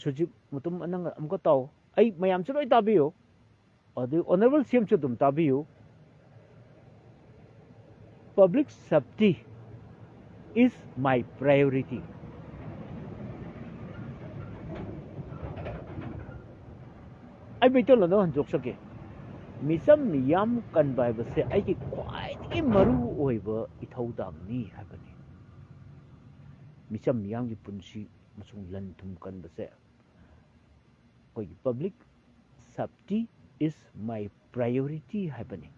ꯁꯨꯖꯤꯛ ꯃꯇꯨꯡ ꯅꯪ ꯑꯃꯨꯛꯀ ꯇꯥꯎ ꯑꯩ ꯃꯌꯥꯝꯁꯨ ꯂꯣꯏ ꯇꯥꯕꯤꯌꯨ ꯑꯗꯨ ꯑꯣꯅꯔꯦꯕꯜ CMꯁꯨ ꯑꯗꯨꯝ ꯇꯥꯕꯤꯌꯨ public safety is my priority. ꯑꯩ ꯃꯩꯇꯩꯂꯣꯟꯗ ꯍꯟꯗꯣꯛꯆꯒꯦ ꯃꯤꯆꯝ ꯃꯤꯌꯥꯝ ꯀꯟꯕ ꯍꯥꯏꯕꯁꯦ ꯑꯩꯒꯤ ꯈ꯭ꯋꯥꯏꯗꯒꯤ ꯃꯔꯨ ꯑꯣꯏꯕ ꯏꯊꯧꯗꯥꯡꯅꯤ ꯍꯥꯏꯕꯅꯤ ꯃꯤꯆꯝ ꯃꯤꯌꯥꯝꯒꯤ ꯄꯨꯟꯁꯤ ꯑꯃꯁꯨꯡ ꯂꯟ ꯊꯨꯝ ꯀꯟꯕꯁꯦ ꯑꯩꯈꯣꯏꯒꯤ ꯄꯕ꯭ꯂꯤꯛ ꯁꯦꯐꯇꯤ ꯏꯁ ꯃꯥꯏ ꯄ꯭ꯔꯥꯏꯌꯣꯔꯤꯇꯤ ꯍꯥꯏꯕꯅꯤ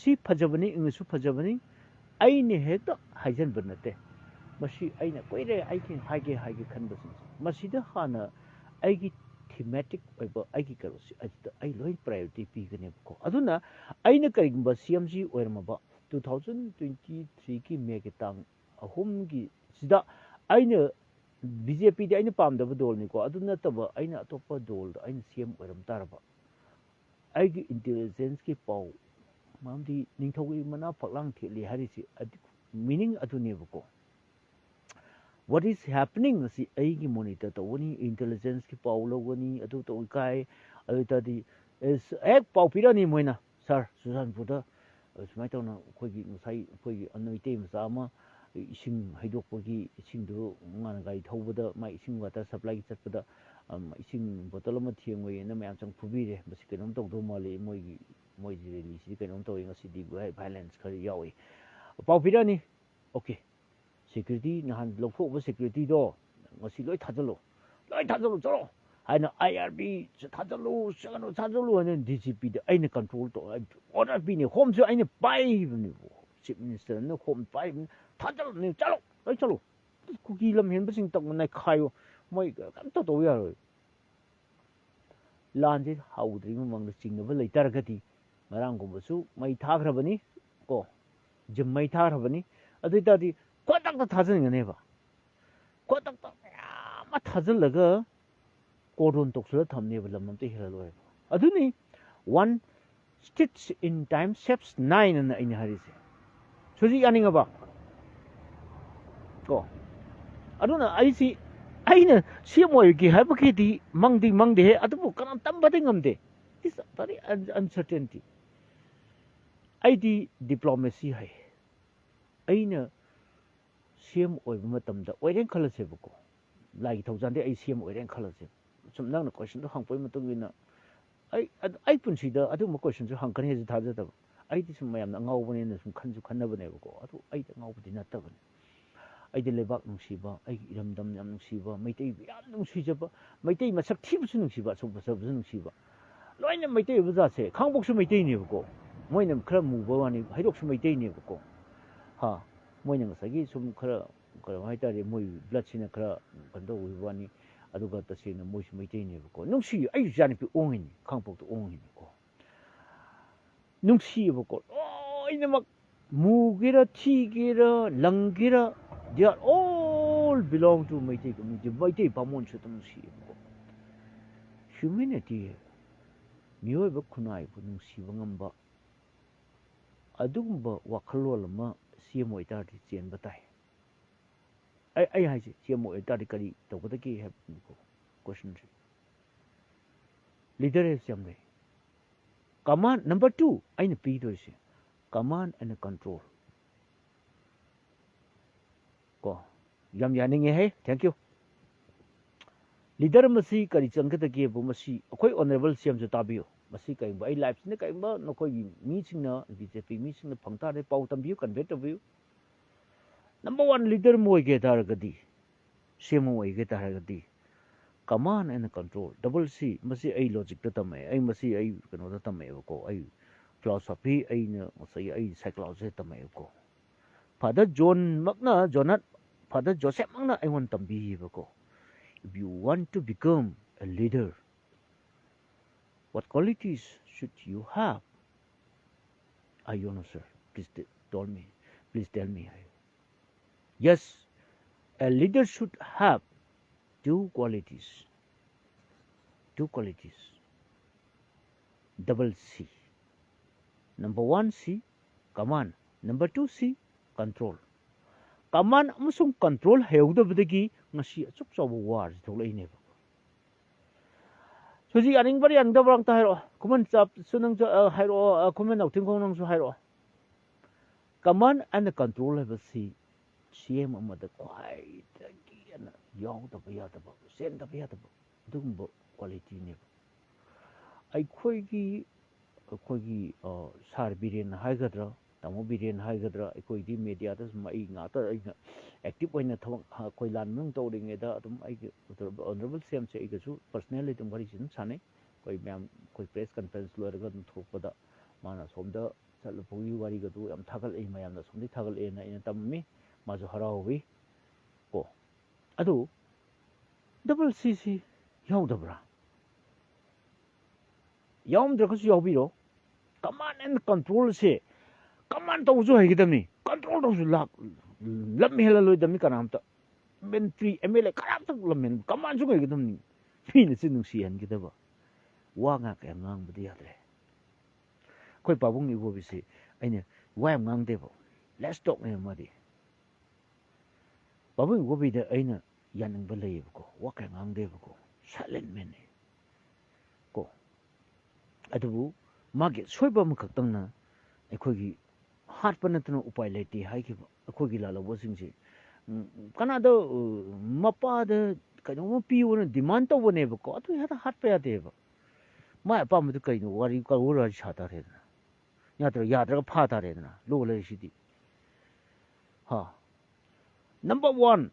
ꯁꯤ ꯐꯖꯕꯅꯤ ꯏꯪꯂꯤꯁꯁꯨ ꯐꯖꯕꯅꯤ ꯑꯩꯅ ꯍꯦꯛꯇ ꯍꯥꯏꯖꯟꯕ ꯅꯠꯇꯦ ꯃꯁꯤ ꯑꯩꯅ ꯀꯨꯏꯔꯦ ꯑꯩꯒꯤ ꯍꯥꯏꯒꯦ ꯈꯟꯕꯁꯤꯡꯁꯦ ꯃꯁꯤꯗ ꯍꯥꯟꯅ ꯑꯩꯒꯤ ꯊꯤꯃꯦꯇꯤꯛ ꯑꯣꯏꯕ ꯑꯩꯒꯤ ꯀꯩꯅꯣꯁꯤ ꯑꯁꯤꯗ ꯑꯩ ꯂꯣꯏ ꯄ꯭ꯔꯥꯏꯌꯣꯔꯤꯇꯤ ꯄꯤꯒꯅꯦꯕꯀꯣ ꯑꯗꯨꯅ ꯑꯩꯅ ꯀꯔꯤꯒꯨꯝꯕ CMC ꯑꯣꯏꯔꯝꯃꯕ 2023ꯒꯤ ꯃꯦꯒꯤ ꯇꯥꯡ 3ꯒꯤ ꯁꯤꯗ ꯑꯩꯅ BJPꯗꯤ ꯑꯩꯅ ꯄꯥꯝꯗꯕ ꯗꯣꯜꯅꯤꯀꯣ ꯑꯗꯨ ꯅꯠꯇꯕ ꯑꯩꯅ ꯑꯇꯣꯞꯄ ꯗꯣꯜꯗ ꯑꯩꯅ CM ꯑꯣꯏꯔꯝ ꯇꯥꯔꯕ ꯑꯩꯒꯤ ꯏꯟꯇꯦꯂꯤꯖꯦꯟꯁꯀꯤ ꯄꯥꯎ ꯃꯔꯝꯗꯤ ꯅꯤꯡꯊꯧꯒꯤ ꯃꯅꯥ ꯐꯛꯂꯥꯡ ꯊꯦꯠꯂꯤ ꯍꯥꯏꯔꯤꯁꯤ ꯃꯤꯅꯤꯡ ꯑꯗꯨꯅꯦꯕꯀꯣ ꯋꯥꯠ ꯏꯁ ꯍꯦꯄꯅꯤꯡ ꯑꯁꯤ ꯑꯩꯒꯤ ꯃꯣꯅꯤꯇꯔ ꯇꯧꯒꯅꯤ ꯏꯟꯇꯦꯂꯤꯖꯦꯟꯁꯀꯤ ꯄꯥꯎ ꯂꯧꯒꯅꯤ ꯑꯗꯨ ꯇꯧ ꯀꯥꯏ ꯑꯗꯨ ꯑꯣꯏꯇꯥꯔꯗꯤ ꯍꯦꯛ ꯄꯥꯎ ꯄꯤꯔꯛꯑꯅꯤ ꯃꯣꯏꯅ ꯁꯥꯔ ꯆꯨꯔꯆꯥꯟꯄꯨꯔꯗ ꯁꯨꯃꯥꯏꯅ ꯇꯧꯅ ꯑꯩꯈꯣꯏꯒꯤ ꯉꯁꯥꯏ ꯑꯩꯈꯣꯏꯒꯤ ꯃꯩꯇꯩ ꯃꯆꯥ ꯑꯃ ꯏꯁꯤꯡ ꯍꯩꯗꯣꯛꯄꯒꯤ ꯏꯁꯤꯡꯗꯨ ꯃꯥꯅ ꯒꯥꯔꯤ ꯊꯧꯕꯗ ꯃꯥ ꯏꯁꯤꯡ ꯋꯥꯇꯔ ꯁꯄ꯭ꯂꯥꯏꯒꯤ ꯆꯠꯄꯗ ising bottle ama thiengwei na mayam chang phubire basi kainom tawdo mali moi rally si kainom tawi ngasidi violence khari yawi pau pirani okay security nahan lokho ba security do ngasi loi thajalo chalo haina IRB thajalo sagano thajalo ane DGP da aina control to order bi ni home so aina pai ni chief minister na home pai thajalo ni chalo loi chalo kuki lam hen basing tak na khayo moi kam to do ya lan ji haudri mang da chingnaba leitar gati marang gumbasu mai thagrabani ko jim mai thagrabani adui tadi kwatak ta thajin ngane ba kwatak ta ma thajin laga koron toksula thamne ba lamam te hira loi aduni one stitch in time saves 9 na ina harise soji aninga ba ko aduna aisi aina siamoy gi habaki di mangde he atubu kanam tambade ngamde is very uncertainty aidi diplomacy hai aina siam oiba matamda oiren khalase buko lagi thawjande ai siam oiren khalase sum nang na question do hangpoi matung wina ai punsi da adu ma question ju hangkani he thaja da ai di sum mayam na ngawbane na sum khanju khannabane buko adu ai da ngawbudi na tabane aidi lebak nungsiba ai iramdam yam nungsiba maitai yam nungsijaba maitai masak thibusu nungsiba sobsabusu nungsiba loina maitai buza se khangboksu maitai ne buko moina khara muba wani hairoksu maitai ne buko ha moina ngasagi sum khara haitari moi blood sina khara kando wani aduga tasina moisu maitai ne buko nungsi ai jani pi ongini khangbokto ongini ko nungsi buko loina mak mugira thigira langira they are all belong to Meitei community. Meitei Bamon Chutam Sibo. Humanity, Mioba Kunai, Punum Sivangamba Adumba Wakalolama, Siamo Etati, Sian Batai. I had Siamo Etatically, the Wataki have question. Leader is Yamde. Command number 2, I know Peter. Command and control. Ko yam yaning he thank you leader masi kari changkata ke bu masi akoi honorable cm ju tabiyo masi kai bai life ne kai ba no koi mi singna BJP mi singna phangta re pau tambiyo convert tabiyo number 1 leader mo ge tar gadi cm mo ge tar gadi command and control double c masi ai logic ta tamai ai masi ai kano ta tamai ko ai philosophy ai na masi ai psychology tamai ko Father John Magna Jonat Father Joseph Magna I want tambi bako. If you want to become a leader, what qualities should you have? I don't know, sir. Please tell me. Please tell me. Yes, a leader should have two qualities. Two qualities. Double C. Number 1 C, command. Number 2 C, control. Command amasung control heudabdagi ngasi achuk chaw war tholai ne so ji aning bari ang dabrang ta hairo kuman chap sunang hairo kuman nauting kong nang su hairo command and control have si cm amada kwai dagi ana yaw da ba sen da ba dum quality ne ai khoi gi sar biren haigadra tamo biren haigadra koi di media da mai nga ta active oina thawak koi lan mung to ring da adum ai honorable cm se ai su personally tum bari sin sane koi ma'am koi press conference lo ra dum thokpada mana somda chal pui wari ga du am thagal ai mayam da somdi thagal e na ina tammi ma ju harawi ko adu double cc yaw dabra yawm dra kasu yaw biro command and control se command to jo hegidamni control to lak lam hela loy damni kanamta men free mla kanamta lam command jo hegidamni pin sin nung sian gidaba wa nga ka ngang budi yadre koi pabung ni bo bisi aine wa ngang debo let's talk me mari pabung go bi de aina yanang ba lay ko wa ka ngang debo ko silent men ko adubu mage soiba mukhaktang na akhoi gi hat panatna upai leti hai ki akhoi gi lala wasing ji ꯀꯅꯥꯗ ꯃꯄꯥꯗ ꯀꯩꯅꯣꯝꯃ ꯄꯤꯌꯣꯅ ꯗꯤꯃꯥꯟ ꯇꯧꯕꯅꯦꯕꯀꯣ ꯑꯗꯨ ꯍꯦꯛꯇ ꯍꯥꯠꯄ ꯌꯥꯗꯦꯕ ꯃꯥꯏ ꯑꯄꯥꯝꯕꯗꯨ ꯀꯩꯅꯣ ꯋꯥꯔꯤ ꯀꯧꯔ ꯁꯥꯇꯥꯔꯦꯗꯅ ꯌꯥꯗ꯭ꯔꯒ ꯐꯥ ꯇꯥꯔꯦꯗꯅ ꯂꯣ ꯂꯩꯔꯤꯁꯤꯗꯤ ꯍꯥ ꯅꯝꯕꯔ 1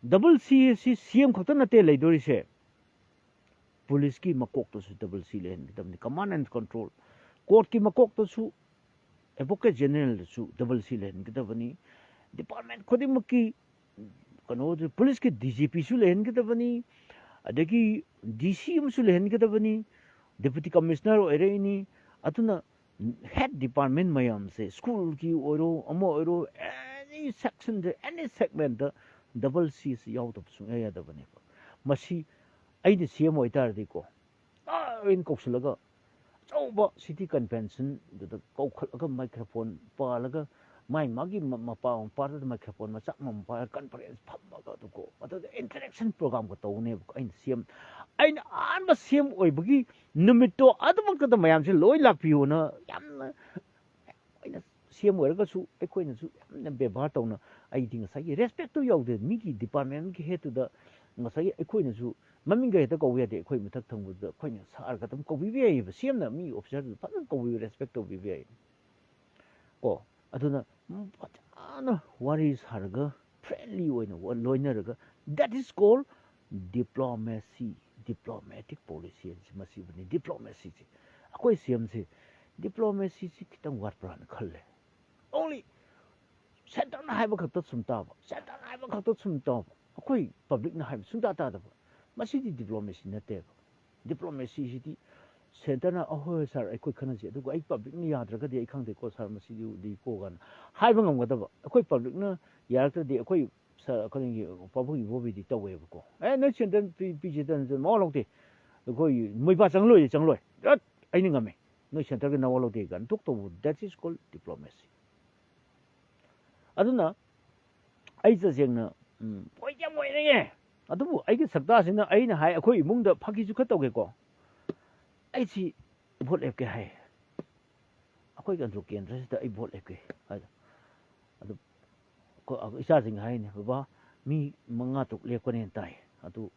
double C ꯑꯁꯤ CM ꯈꯛꯇ ꯅꯠꯇꯦ ꯂꯩꯗꯣꯔꯤꯁꯦ ꯄꯨꯂꯤꯁꯀꯤ ꯃꯀꯣꯛꯇꯁꯨ double C ꯂꯩꯍꯟꯒꯗꯕꯅꯤ ꯀꯃꯥꯟ ꯑꯦꯟड ꯀꯟꯇ꯭ꯔꯣꯜ ꯀꯣꯔꯠꯀꯤ ꯃꯀꯣꯛꯇꯁꯨ ꯑꯦꯗꯚꯣꯀꯦꯠ ꯖꯦꯅꯔꯦꯜꯗꯁꯨ double C ꯂꯩꯍꯟꯒꯗꯕꯅꯤ ꯗꯤꯄꯥꯔꯠꯃꯦꯟ ꯈꯨꯗꯤꯡꯃꯛꯀꯤ ꯀꯩꯅꯣ ꯄꯨꯂꯤꯁꯀꯤ DGPꯁꯨ ꯂꯩꯍꯟꯒꯗꯕꯅꯤ ꯑꯗꯒꯤ DC ꯑꯃꯁꯨ ꯂꯩꯍꯟꯒꯗꯕꯅꯤ ꯗꯦꯄꯨꯇꯤ ꯀꯃꯤꯁꯅꯔ ꯑꯣꯏꯔꯛꯏꯅꯤ ꯑꯗꯨꯅ ꯍꯦꯗ ꯗꯤꯄꯥꯔꯠꯃꯦꯟ ꯃꯌꯥꯝꯁꯦ ꯁ꯭ꯀꯨꯜꯒꯤ ꯑꯣꯏꯔꯣ ꯑꯃ ꯑꯣꯏꯔꯣ ꯑꯦꯅꯤ ꯁꯦꯛꯁꯟꯗ ꯑꯦꯅꯤ ꯁꯦꯒꯃꯦꯟꯗ double C ꯁꯤ ꯌꯥꯎꯗꯕ ꯁꯨꯡꯌꯥ ꯌꯥꯗꯕꯅꯦꯕ ꯃꯁꯤ ꯑꯩꯅ CM ꯑꯣꯏꯇꯥꯔꯗꯤꯀꯣ ꯂꯣꯏꯅ ꯀꯧꯁꯤꯜꯂꯒ ꯑꯆꯧꯕ ꯁꯤꯇꯤ ꯀꯟꯚꯦꯟꯁꯟꯗꯨꯗ ꯀꯧꯈꯠꯂꯒ ꯃꯥꯏꯀ꯭ꯔꯣꯐꯣꯟ ꯄꯥꯜꯂꯒ ꯃꯥꯒꯤ ꯃꯄꯥꯗꯨꯗ ꯃꯥꯏꯀ꯭ꯔꯣꯐꯣꯟ ꯃꯆꯥ ꯑꯃ ꯄꯥꯏꯔꯒ ꯀꯟꯐꯔꯦꯟꯁ ꯐꯝꯃꯒ ꯑꯗꯨꯀꯣ ꯃꯗꯨꯗ ꯏꯟꯇꯔꯦꯛꯁꯟ ꯄ꯭ꯔꯣꯒꯥꯝꯒ ꯇꯧꯅꯦꯕꯀꯣ ꯑꯩꯅ ꯑꯍꯥꯟꯕ CM ꯑꯣꯏꯕꯒꯤ ꯅꯨꯃꯤꯠꯇꯣ ꯑꯗꯨꯃꯛꯇꯗ ꯃꯌꯥꯝꯁꯦ ꯂꯣꯏ ꯂꯥꯛꯄꯤꯌꯨꯅ ꯌꯥꯝꯅ ꯑꯩꯅ CM ꯑꯣꯏꯔꯒꯁꯨ ꯑꯩꯈꯣꯏꯅꯁꯨ ꯌꯥꯝꯅ ꯕꯦꯕꯥꯔ ꯇꯧꯅ ꯑꯩꯗꯤ ꯉꯁꯥꯏꯒꯤ ꯔꯦꯁꯄꯦꯛꯇꯨ ꯌꯧꯗꯦ ꯃꯤꯒꯤ ꯗꯤꯄꯥꯔꯠꯃꯦꯟꯒꯤ ꯍꯦꯠꯇꯨꯗ ꯉꯁꯥꯏꯒꯤ ꯑꯩꯈꯣꯏꯅꯁꯨ ꯃꯃꯤꯡꯒ ꯍꯦꯛꯇ ꯀꯧꯕ ꯌꯥꯗꯦ ꯑꯩꯈꯣꯏ ꯃꯊꯛ ꯊꯪꯕꯗꯨꯗ ꯑꯩꯈꯣꯏꯅ ꯁꯥꯔꯒ ꯑꯗꯨꯝ ꯀꯧꯕꯤꯕ ꯌꯥꯏꯌꯦꯕ CMꯅ ꯃꯤ ꯑꯣꯐꯤꯁꯥꯔꯗꯨ ꯐꯖꯅ ꯀꯧꯕꯤꯕ ꯔꯦꯁꯄꯦꯛ ꯇꯧꯕꯤꯕ ꯌꯥꯏ ꯀꯣ ꯑꯗꯨꯅ ꯐꯖꯅ ꯋꯥꯔꯤ ꯁꯥꯔꯒ ꯐ꯭ꯔꯦꯟꯂꯤ ꯑꯣꯏꯅ ꯂꯣꯏꯅꯔꯒ that is called diplomacy diplomatic policy ꯃꯁꯤꯕꯨꯅꯤ ꯗꯤꯄ꯭ꯂꯣꯃꯦꯁꯤꯁꯤ ꯑꯩꯈꯣꯏ CMꯁꯤ ꯗꯤꯄ꯭ꯂꯣꯃꯦꯁꯤꯁꯤ ꯈꯤꯇꯪ ꯋꯥꯠꯄ꯭ꯔꯥꯅ ꯈꯜꯂꯦ only ꯁꯦꯟꯇꯔꯅ ꯍꯥꯏꯕ ꯈꯛꯇ ꯁꯨꯝ ꯇꯥꯕ ꯁꯦꯟꯇꯔꯅ ꯍꯥꯏꯕ ꯈꯛꯇ ꯁꯨꯝ ꯇꯥꯕ ꯑꯩꯈꯣꯏ ꯄꯕ꯭ꯂꯤꯛꯅ ꯍꯥꯏꯕ ꯁꯨꯡꯇꯥ ꯇꯥꯗꯕ ꯃꯁꯤꯗꯤ ꯗꯤꯄ꯭ꯂꯣꯃꯦꯁꯤ ꯅꯠꯇꯦꯕ ꯗꯤꯄ꯭ꯂꯣꯃꯦꯁꯤꯁꯤꯗꯤ ꯁꯦꯟꯇꯔꯅ ꯑꯍꯣꯏ ꯁꯥꯔ ꯑꯩꯈꯣꯏ ꯈꯟꯅꯁꯤ ꯑꯗꯨꯒ ꯑꯩ ꯄꯕ꯭ꯂꯤꯛꯅ ꯌꯥꯗ꯭ꯔꯒꯗꯤ ꯑꯩ ꯈꯪꯗꯦꯀꯣ ꯁꯥꯔ ꯃꯁꯤꯗꯤ ꯀꯣ ꯒꯥꯅ ꯍꯥꯏꯕ ꯉꯝꯒꯗꯕ ꯑꯩꯈꯣꯏ ꯄꯕ꯭ꯂꯤꯛꯅ ꯌꯥꯔꯛꯇ꯭ꯔꯗꯤ ꯑꯩꯈꯣꯏ ꯁꯥꯔ ꯀꯩꯅꯣꯒꯤ ꯄꯥꯕꯨꯡ ꯏꯕꯣꯕꯤꯗꯤ ꯇꯧꯋꯦꯕꯀꯣ ꯅꯣꯏ ꯁꯦꯟꯇꯔ ꯄꯤꯁꯤꯗ ꯃꯋꯥ ꯂꯧꯗꯦ ꯑꯩꯈꯣꯏ ꯃꯣꯏꯄꯥ ꯆꯪꯂꯣꯏ ꯑꯩꯅ ꯉꯝꯃꯦ ꯅꯣꯏ ꯁꯦꯟꯇꯔꯒꯤ ꯅꯋꯥ ꯂꯧꯗꯦ ꯀꯥꯏꯅ ꯇꯣꯛ ꯇꯧꯕ ꯗꯦꯠ ꯏꯁ ꯀꯣꯜ ꯗꯤꯄ꯭ꯂꯣꯃꯦꯁꯤ ꯑꯗꯨꯅ ꯑꯩ ꯇꯁꯦꯡꯅ ꯄꯣꯏꯟ ꯌꯥꯝ ꯑꯣꯏꯔꯦ ꯑꯗꯨꯕꯨ ꯑꯩꯒꯤ ꯁꯛꯇꯥꯁꯤꯅ ꯑꯩꯅ ꯍꯥꯏ ꯑꯩꯈꯣꯏ ꯏꯃꯨꯡꯗ ꯐꯥꯒꯤꯁꯨ ꯈꯔ ꯇꯧꯒꯦꯀꯣ ꯑꯩꯁꯤ ꯚꯣꯠ ꯂꯦꯞꯀꯦ ꯍꯥꯏ ꯑꯩꯈꯣꯏꯒꯤ ꯑꯟꯗ꯭ꯔꯣ ꯀꯦꯟꯗ꯭ꯔꯁꯤꯗ ꯑꯩ ꯚꯣꯠ ꯂꯦꯞꯀꯦ ꯍꯥꯏꯗꯣ ꯑꯗꯨ ꯏꯆꯥꯁꯤꯡ ꯍꯥꯏꯅꯤ ꯕꯕꯥ ꯃꯤ 5-6 ꯂꯦꯞꯀꯅꯦꯅ ꯇꯥꯏ ꯑꯗꯨ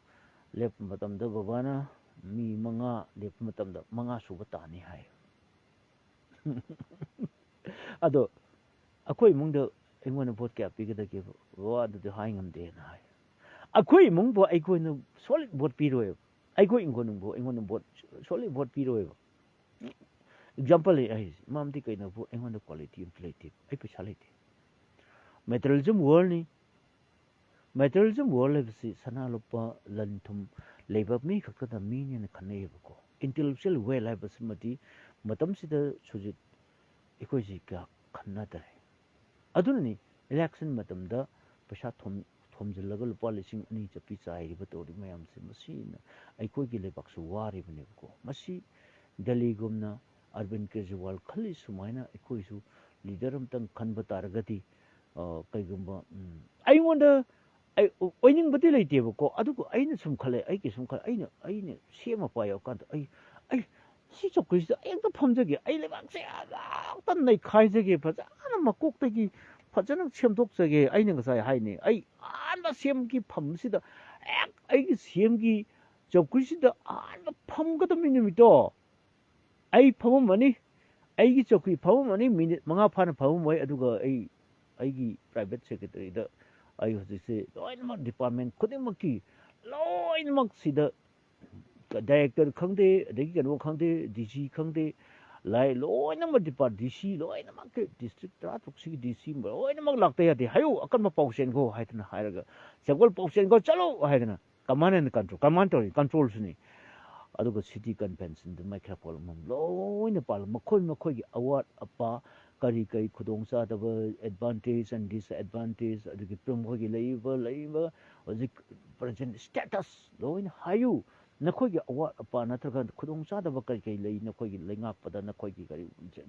ꯂꯦꯞꯄ ꯃꯇꯝꯗ ꯕꯕꯥꯅ ꯃꯤ 5 ꯂꯦꯞꯄ ꯃꯇꯝꯗ 5 ꯁꯨꯕ ꯇꯥꯅꯤ ꯍꯥꯏ ꯑꯗꯣ ꯑꯩꯈꯣꯏ ꯏꯃꯨꯡꯗ ꯑꯩꯉꯣꯟꯗ ꯚꯣꯠ ꯀꯌꯥ ꯄꯤꯒꯗꯒꯦꯕ ꯕꯕꯥ ꯑꯗꯨꯗꯤ ꯍꯥꯏ ꯉꯝꯗꯦꯅ ꯍꯥꯏ ꯑꯩꯈꯣꯏ ꯏꯃꯨꯡꯕꯨ ꯑꯩꯈꯣꯏꯅ ꯁꯣꯂꯤꯠ ꯚꯣꯠ ꯄꯤꯔꯣꯏꯕ ꯑꯩꯈꯣꯏ ꯏꯪꯈꯣꯜꯅꯨꯡꯕꯨ ꯑꯩꯉꯣꯟꯗ ꯚꯣꯠ ꯁꯣꯂꯤꯠ ꯚꯣꯠ ꯄꯤꯔꯣꯏꯕ ꯑꯦꯛꯖꯥꯝꯄꯜ ꯂꯩ ꯑꯩꯁꯦ ꯃꯔꯝꯗꯤ ꯀꯩꯅꯣꯕꯨ ꯑꯩꯉꯣꯟꯗ ꯀ꯭ꯋꯥꯂꯤꯇꯤ ꯑꯝꯇ ꯂꯩꯇꯦ ꯑꯩ ꯄꯩꯁꯥ ꯂꯩꯇꯦ ꯃꯦꯇꯔꯤꯌꯦꯂꯤꯖꯝ ꯋꯥꯔꯜꯅꯤ ꯃꯦꯇꯔꯤꯌꯦꯂꯤꯖꯝ ꯋꯥꯔꯜ ꯍꯥꯏꯕꯁꯤ ꯁꯅꯥ ꯂꯨꯄꯥ ꯂꯟ ꯊꯨꯝ ꯂꯩꯕ ꯃꯤ ꯈꯛꯇꯗ ꯃꯤꯅꯦꯅ ꯈꯟꯅꯩꯌꯦꯕꯀꯣ ꯏꯟꯇꯦꯂꯦꯛꯆꯨꯋꯦꯜ ꯋꯦꯜ ꯍꯥꯏꯕꯁꯤꯃꯗꯤ ꯃꯇꯝꯁꯤꯗ ꯍꯧꯖꯤꯛ ꯑꯩꯈꯣꯏꯁꯤ ꯀꯌꯥ ꯈꯟꯅꯗ꯭ꯔꯦ ꯑꯗꯨꯅꯅꯤ ꯏꯂꯦꯛꯁꯟ ꯃꯇꯝꯗ ꯄꯩꯁꯥ ꯊꯣꯝꯖꯤꯜꯂꯒ ꯂꯨꯄꯥ 2,000 ꯆꯞꯄꯤ ꯆꯥꯏꯔꯤꯕ ꯇꯧꯔꯤꯕ ꯃꯌꯥꯝꯁꯦ ꯃꯁꯤꯅ ꯑꯩꯈꯣꯏꯒꯤ ꯂꯩꯕꯥꯛꯁꯨ ꯋꯥꯔꯤꯕꯅꯦꯕꯀꯣ ꯃꯁꯤ ꯗꯦꯜꯂꯤꯒꯨꯝꯅ ꯑꯔꯕꯤꯟ ꯀꯦꯖ꯭ꯔꯤꯋꯥꯜ ꯈꯜꯂꯤ ꯁꯨꯃꯥꯏꯅ ꯑꯩꯈꯣꯏꯁꯨ ꯂꯤꯗꯔ ꯑꯃꯇꯪ ꯈꯟꯕ ꯇꯥꯔꯒꯗꯤ ꯀꯩꯒꯨꯝꯕ ꯑꯩꯉꯣꯟꯗ ꯑꯣꯏꯅꯤꯡꯕꯗꯤ ꯂꯩꯇꯦꯕꯀꯣ ꯑꯗꯨꯕꯨ ꯑꯩꯅ ꯁꯨꯝ ꯈꯜꯂꯦ ꯑꯩꯒꯤ ꯁꯨꯝ ꯈꯜꯂꯦ ꯑꯩꯅ CM ꯃꯄꯥ ꯌꯧꯔꯀꯥꯟꯗ ꯑꯩ ꯁꯤ ꯆꯧꯀ꯭ꯔꯤꯁꯤꯗ ꯑꯩ ꯑꯝꯇ ꯐꯝꯖꯒꯦ ꯑꯩ ꯂꯩꯕꯥꯛꯁꯦ ꯑꯃꯨꯛꯇ ꯅꯩꯈꯥꯏꯖꯒꯦ ꯐꯖꯅ ꯃꯀꯣꯛꯇꯒꯤ ꯐꯖꯅ ꯁꯦꯝꯗꯣꯛꯆꯒꯦ ꯑꯩꯅ ꯉꯁꯥꯏ ꯍꯥꯏꯅꯤ ꯑꯩ ꯑꯍꯥꯟꯕ CMꯒꯤ ꯐꯝꯁꯤꯗ ꯍꯦꯛ ꯑꯩꯒꯤ CMꯒꯤ ꯆꯧꯀ꯭ꯔꯤꯁꯤꯗ ꯑꯍꯥꯟꯕ ꯐꯝꯒꯗꯕ ꯅꯨꯃꯤꯠꯇꯣ ꯑꯩ ꯐꯝꯃꯝꯃꯅꯤ ꯑꯩꯒꯤ ꯆꯧꯀ꯭ꯔꯤ ꯐꯝꯃꯝꯃꯅꯤ ꯃꯤꯅꯤꯠ 5 ꯐꯥꯅ ꯐꯝꯃꯝꯃꯣꯏ ꯑꯗꯨꯒ ꯑꯩꯒꯤ ꯄ꯭ꯔꯥꯏꯚꯦꯠ ꯁꯦꯀ꯭ꯔꯦꯇꯔꯤꯗ ꯑꯩ ꯍꯧꯖꯤꯛꯁꯦ ꯂꯣꯏꯅꯃꯛ ꯗꯤꯄꯥꯔꯠꯃꯦꯟ ꯈꯨꯗꯤꯡꯃꯛꯀꯤ ꯂꯣꯏꯅꯃꯛ ꯁꯤꯗ ꯗꯥꯏꯔꯦꯛꯇꯔ ꯈꯪꯗꯦ ꯑꯗꯒꯤ ꯀꯩꯅꯣ ꯈꯪꯗꯦ DC ꯈꯪꯗꯦ ꯂꯣꯏꯅꯃꯛ DC ꯂꯣꯏꯅꯃꯛꯀꯤ ꯗꯤꯁꯇ꯭ꯔꯤꯛ 16ꯁꯤꯒꯤ DC ꯂꯣꯏꯅꯃꯛ ꯂꯥꯛꯇ ꯌꯥꯗꯦ ꯍꯥꯏꯌꯨ ꯑꯀꯟꯕ ꯄꯥꯎ ꯆꯦꯟꯈꯣ ꯍꯥꯏꯗꯅ ꯍꯥꯏꯔꯒ ꯁꯒꯣꯜ ꯄꯥꯎ ꯆꯦꯟꯈꯣ ꯆꯠꯂꯣ ꯍꯥꯏꯗꯅ ꯀꯃꯥꯟ ꯑꯦꯟ ꯀꯟꯇ꯭ꯔꯣꯜ ꯀꯃꯥꯟ ꯇꯧꯔꯤ ꯀꯟꯇ꯭ꯔꯣꯜꯁꯨꯅꯤ ꯑꯗꯨꯒ ꯁꯤꯇꯤ ꯀꯟꯚꯦꯟꯁꯟꯗ ꯃꯥꯏꯀ꯭ꯔꯣꯐꯣꯟ ꯑꯃꯃꯝ ꯂꯣꯏꯅ ꯄꯥꯜꯂ ꯃꯈꯣꯏꯒꯤ ꯑꯋꯥꯠ ꯑꯄꯥ ꯀꯔꯤ ꯈꯨꯗꯣꯡꯆꯥꯗꯕ ꯑꯦꯗꯚꯥꯟꯇꯦꯖ ꯑꯦꯟ ꯗꯤꯁꯑꯦꯗꯚꯥꯟꯇꯦꯖ ꯑꯗꯨꯒꯤ ꯃꯈꯣꯏꯒꯤ ꯂꯩꯔꯤꯕ ꯍꯧꯖꯤꯛ ꯄ꯭ꯔꯖꯦꯟ ꯁ꯭ꯇꯦꯇꯁ ꯂꯣꯏꯅ ꯍꯥꯏꯌꯨ ꯅꯈꯣꯏꯒꯤ ꯑꯋꯥꯠ ꯑꯄꯥ ꯅꯠꯇ꯭ꯔꯒ ꯈꯨꯗꯣꯡꯆꯥꯗꯕ ꯀꯔꯤ ꯂꯩ ꯅꯈꯣꯏꯒꯤ ꯂꯩꯉꯥꯛꯄꯗ ꯅꯈꯣꯏꯒꯤ ꯀꯔꯤ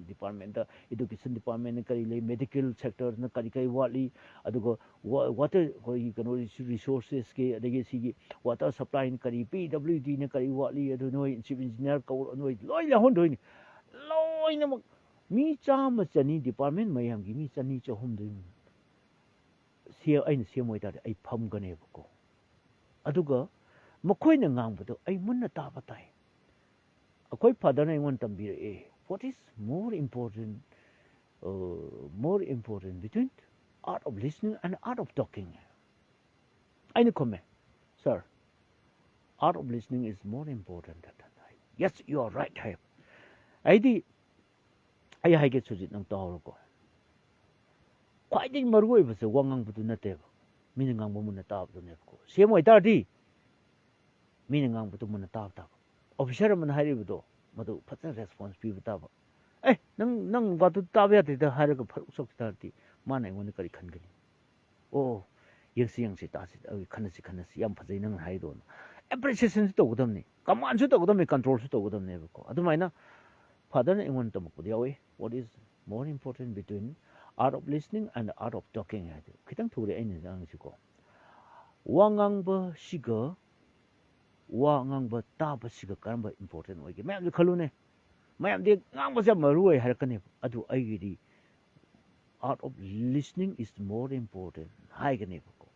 ꯗꯤꯄꯥꯔꯠꯃꯦꯟꯇ ꯏꯗꯨꯀꯦꯁꯟ ꯗꯤꯄꯥꯔꯠꯃꯦꯟꯇ ꯀꯔꯤ ꯂꯩ ꯃꯦꯗꯤꯀꯦꯜ ꯁꯦꯛꯇꯔꯅ ꯀꯔꯤ ꯋꯥꯠꯂꯤ ꯑꯗꯨꯒ ꯋꯥꯇꯔ ꯑꯩꯈꯣꯏꯒꯤ ꯀꯩꯅꯣ ꯔꯤꯁꯣꯔꯁꯦꯁꯀꯤ ꯑꯗꯒꯤ ꯁꯤꯒꯤ ꯋꯥꯇꯔ ꯁꯄ꯭ꯂꯥꯏꯅ ꯀꯔꯤ PWDꯅ ꯀꯔꯤ ꯋꯥꯠꯂꯤ ꯑꯗꯨ ꯅꯣꯏ ꯆꯤꯞ ꯏꯟꯖꯤꯅꯤꯌꯥꯔ ꯅꯣꯏ ꯂꯣꯏ ꯌꯥꯎꯍꯟꯗꯣꯏꯅꯤ ꯂꯣꯏꯅꯃꯛ ꯃꯤ 100-200 ꯗꯤꯄꯥꯔꯠꯃꯦꯟ ꯃꯌꯥꯝꯒꯤ ꯃꯤ 200-300 ꯑꯩꯅ ꯁꯦꯝꯃꯣꯏ ꯇꯥꯔꯗꯤ ꯑꯩ ꯐꯝꯒꯅꯦꯕꯀꯣ ꯑꯗꯨꯒ ꯃꯈꯣꯏꯅ ꯉꯥꯡꯕꯗꯣ ꯑꯩ ꯃꯨꯟꯅ ꯇꯥꯕ ꯇꯥꯏ ꯑꯩꯈꯣꯏ ꯐꯥꯗꯔꯅ ꯑꯩꯉꯣꯟꯗ ꯇꯝꯕꯤꯔꯛꯑꯦ what is more important between art of listening and art of talking aina khome sir art of listening is more important than that yes you are right hai aidi ai haige sujit nang tawro ko khwaiding maru oi base wangang budu nateba mina ngang bu mun tabdu ne ko semoi tardi mina ngang budu mun tab tab officer man hari budo madu fatna response pi butaba nang ba tu tabe ya de har ko sok tardi mana ngon kari khan gani oh yengsi ta si khanasi yam phajai nang hai do appreciation to godamni command to godamni control to godamni ko adumaina father na ngon tam ko yawi what is more important between art of listening and the art of talking ha khitang thuri aina jang si ko wangang ba siga wangang ba ta ba siga kan ba important oi ge mayam khalu ne mayam de ngang ba ja maru oi har kane adu ai gi art of listening is more important hai ge ne ko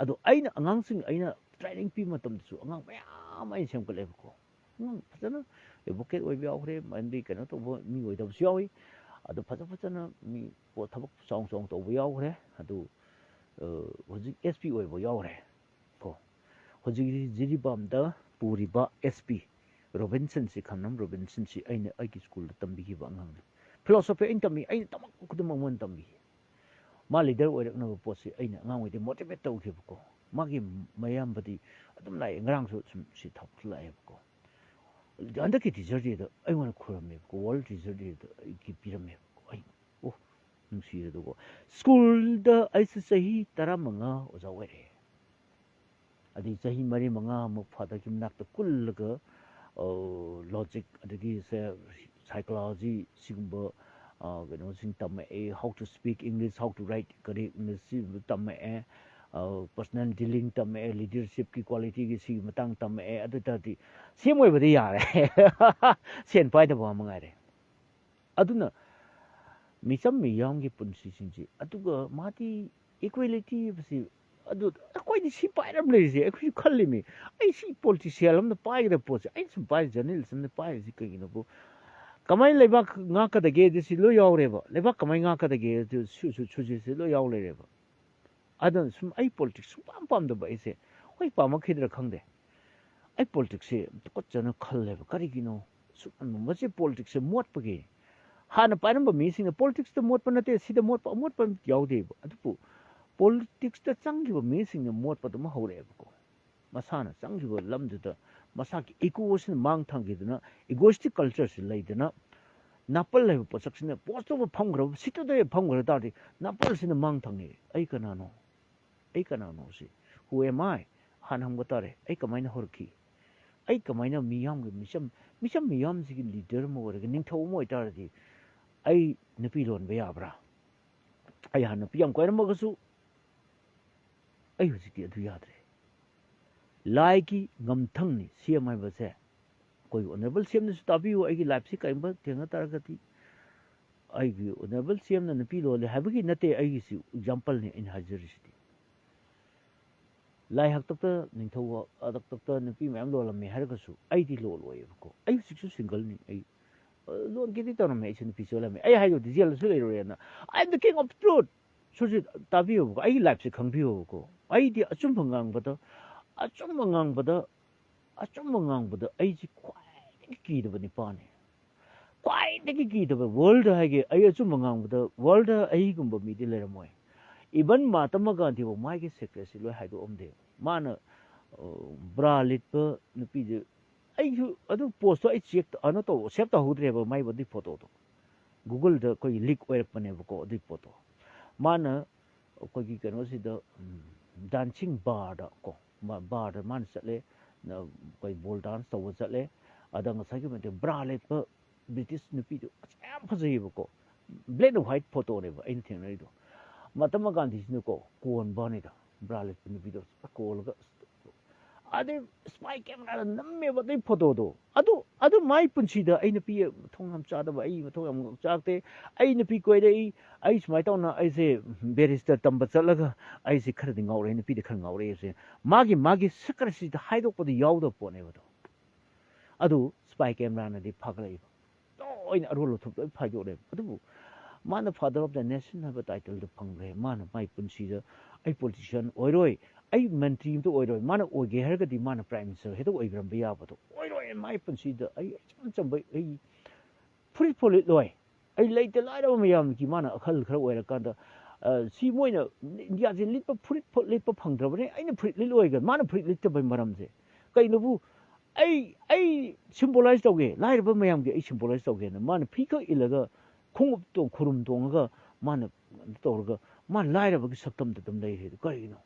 adu aina angang sing aina training pi matam su angang mayam ai sem ko le ko fajana advocate oi bi aure mandi kana to mi oi da su yawi adu fajana mi po thabak song to bi yaure adu hoji SP oi bo yaure ko hoji jiribam da puriba SP Robinson si khamnam Robinson si aina aigi school da tambi gi ba ngang philosophy ain tambi aina tamak kudum mon tambi ma leader oi rakna po si aina ngang oi de motivate tau khib ko magi mayam badi adum lai ngrang su si thap lai ko anda ki teacher de ai wan khuram ko world teacher de ki piram ko ai oh nungsi de ko school da ai se sahi taramanga oja were adi sahi mari manga mo phada kim nak ta kul ga logic adagi se psychology sigumba sing tam how to speak English how to write correct English tam personal dealing tam leadership ki quality ki si matang tam adu tadi semoi badi yare sen pai da ba mangare aduna misam miyam ki punsi sinji aduga mati equality basi adu akoi di si pai ram le si akoi khalli mi ai si politician lam da pai da po ai sum pai journalism da pai si kai no bo kamai lebak nga ka da ge di si lo yaw re ba lebak kamai nga ka da ge su si lo yaw le re ba adan sum ai politics pam da ba ise hoi pa ma khidra khangde ai politics se ko chana khal le ba kari gino su ma se politics se mot pa ge hana param ba mi sing politics da mot pa na te si da mot pa yaw de ba adu politics da changi ba mi sing mot pa da ma hore ba ko masana changi ba lam da masa ki equation mang thang gi da egoistic culture se lai da napal le po sak sin post ba phang gra situ da phang gra da napal sin mang thang ni ai kana no si who am I han ham gata re ai kamai na horki ai kamai na miyam ge misam miyam ji leader mo re ning thau mo ita ri ai napi lon ba ya bra ai han napi am ko na mo ga su ai hu ji ti adu ya dre lai ki ngam thang ni CMI ba se koi honorable CM na su tabi ai gi life si kai ba thenga tar ga ti ai gi honorable CM na napi lo le ha ba gi nate ai gi si example ni in hajar si lai hak tak ning thau adak tak napi mayam lo lam me har ga su ai di lo lo ko ai su single ni ai lon ki ti to na me sin pi so la me ai hai do di jel su le ro na I am the king of truth so ji tabi ko ai life si khang bi ko ai di achum phangang ba da ai ji kwai ki da ba ni pa ne kwai de ki da ba world ha ge ai achum phangang ba da world ai gum ba mi di le ra moi even Mahatma Gandhi wo mai ki secrecy lo hai do om de mana bra lit pa nupi de ai adu post to ai check ano to save ta hudre ba mai bodi photo to Google da koi leak oir pane ko adi photo mana ko gi kano si da dancing bar da ko bar da man chatle na koi ball dance to chatle ada ngasai ki mate bra lit pa British nupi do am phajai ba ko black and white photo ne ba anything nai do Mahatma Gandhi sinu ko kon ba ni da bralet ni video ko ga ꯑꯗꯩ ꯁ꯭ꯄꯥꯏ ꯀꯦꯃꯦꯔꯥꯗ ꯅꯝꯃꯦꯕ ꯑꯗꯩ ꯐꯣꯇꯣꯗꯣ ꯑꯗꯨ ꯃꯥꯏ ꯄꯨꯟꯁꯤꯗ ꯑꯩ ꯅꯨꯄꯤ ꯃꯊꯣꯡ ꯌꯥꯝ ꯆꯥꯗꯕ ꯑꯩ ꯃꯊꯣꯡ ꯌꯥꯝ ꯆꯥꯛꯇꯦ ꯑꯩ ꯅꯨꯄꯤ ꯀꯣꯏꯔꯛꯏ ꯑꯩ ꯁꯨꯃꯥꯏꯅ ꯇꯧꯅ ꯑꯩꯁꯦ ꯕꯦꯔꯤꯁꯇꯔ ꯇꯝꯕ ꯆꯠꯂꯒ ꯑꯩꯁꯦ ꯈꯔꯗꯤ ꯉꯥꯎꯔꯛꯑꯦ ꯅꯨꯄꯤꯗ ꯈꯔ ꯉꯥꯎꯔꯛꯑꯦꯁꯦ ꯃꯥꯒꯤ ꯁꯤꯀ꯭ꯔꯦꯠꯁꯤꯗ ꯍꯥꯏꯗꯣꯛꯄꯗ ꯌꯥꯎꯗꯕ ꯄꯣꯠꯅꯦꯕ ꯑꯗꯨ ꯁ꯭ꯄꯥꯏ ꯀꯦꯃꯦꯔꯥꯅꯗꯤ ꯐꯒꯠꯂꯛꯏꯕ ꯂꯣꯏꯅ ꯑꯔꯣꯜ ꯑꯊꯨꯞ ꯂꯣꯏ ꯐꯥꯏꯗꯣꯛꯂꯦꯕ ꯑꯗꯨꯕꯨ ꯃꯥꯅ ꯐꯥꯗꯔ ꯑꯣꯐ ꯗ ꯅꯦꯁꯟ ꯍꯥꯏꯕ ꯇꯥꯏꯇꯜꯗꯣ ꯐꯪꯈ꯭ꯔꯦ ꯃꯥꯅ ꯃꯥꯏ ꯄꯨꯟꯁꯤꯗ ꯑꯩ ꯄꯣꯂꯤꯇꯤꯁꯤꯌꯥꯟ ꯑꯣꯏꯔꯣꯏ ꯑꯩ ꯃꯟꯇ꯭ꯔꯤ ꯑꯃꯇ ꯑꯣꯏꯔꯣꯏ ꯃꯥꯅ ꯑꯣꯏꯒꯦ ꯍꯥꯏꯔꯒꯗꯤ ꯃꯥꯅ ꯄ꯭ꯔꯥꯏꯝ ꯃꯤꯅꯤꯁꯇꯔ ꯍꯦꯛꯇ ꯑꯣꯏꯈ꯭ꯔꯝꯕ ꯌꯥꯕꯗꯣ ꯑꯣꯏꯔꯣꯏ ꯃꯥꯏ ꯄꯨꯟꯁꯤꯗ ꯑꯩ ꯏꯆꯝ ꯆꯝꯕ ꯑꯩ ꯐꯨꯔꯤꯠ ꯂꯤꯠꯂꯣꯏ ꯑꯩ ꯂꯩꯇ ꯂꯥꯏꯔꯕ ꯃꯌꯥꯝꯒꯤ ꯃꯥꯅ ꯑꯈꯜ ꯈꯔ ꯑꯣꯏꯔꯀꯥꯟꯗ ꯁꯤ ꯃꯣꯏꯅ ꯏꯟꯗꯤꯌꯥꯁꯦ ꯐꯨꯔꯤꯠ ꯂꯤꯠꯄ ꯐꯪꯗ꯭ꯔꯕꯅꯦ ꯑꯩꯅ ꯐꯨꯔꯤꯠ ꯂꯤꯠꯂꯣꯏꯒ ꯃꯥꯅ ꯐꯨꯔꯤꯠ ꯂꯤꯠꯇꯕꯩ ꯃꯔꯝꯁꯦ ꯀꯩꯅꯣꯕꯨ ꯑꯩ ꯁꯤꯝꯕꯣꯂꯥꯏꯁ ꯇꯧꯒꯦ ꯂꯥꯏꯔꯕ ꯃꯌꯥꯝꯒꯤ ꯑꯩ ꯁꯤꯝꯕꯣꯂꯥꯏꯁ ꯇꯧꯒꯦꯅ ꯃꯥꯅ ꯐꯤꯈꯛ ꯏꯜꯂꯒ ꯈꯣꯡꯎꯞ ꯈꯨꯔꯨꯝ ꯇꯣꯡꯉꯒ ꯃꯥꯅ ꯇꯧꯔꯒ ꯃꯥꯅ ꯂꯥꯏꯔꯕꯒꯤ ꯁꯛꯇꯝꯗ ꯑꯗꯨꯝ ꯂꯩꯔꯦ ꯀꯔꯤꯒꯤꯅꯣ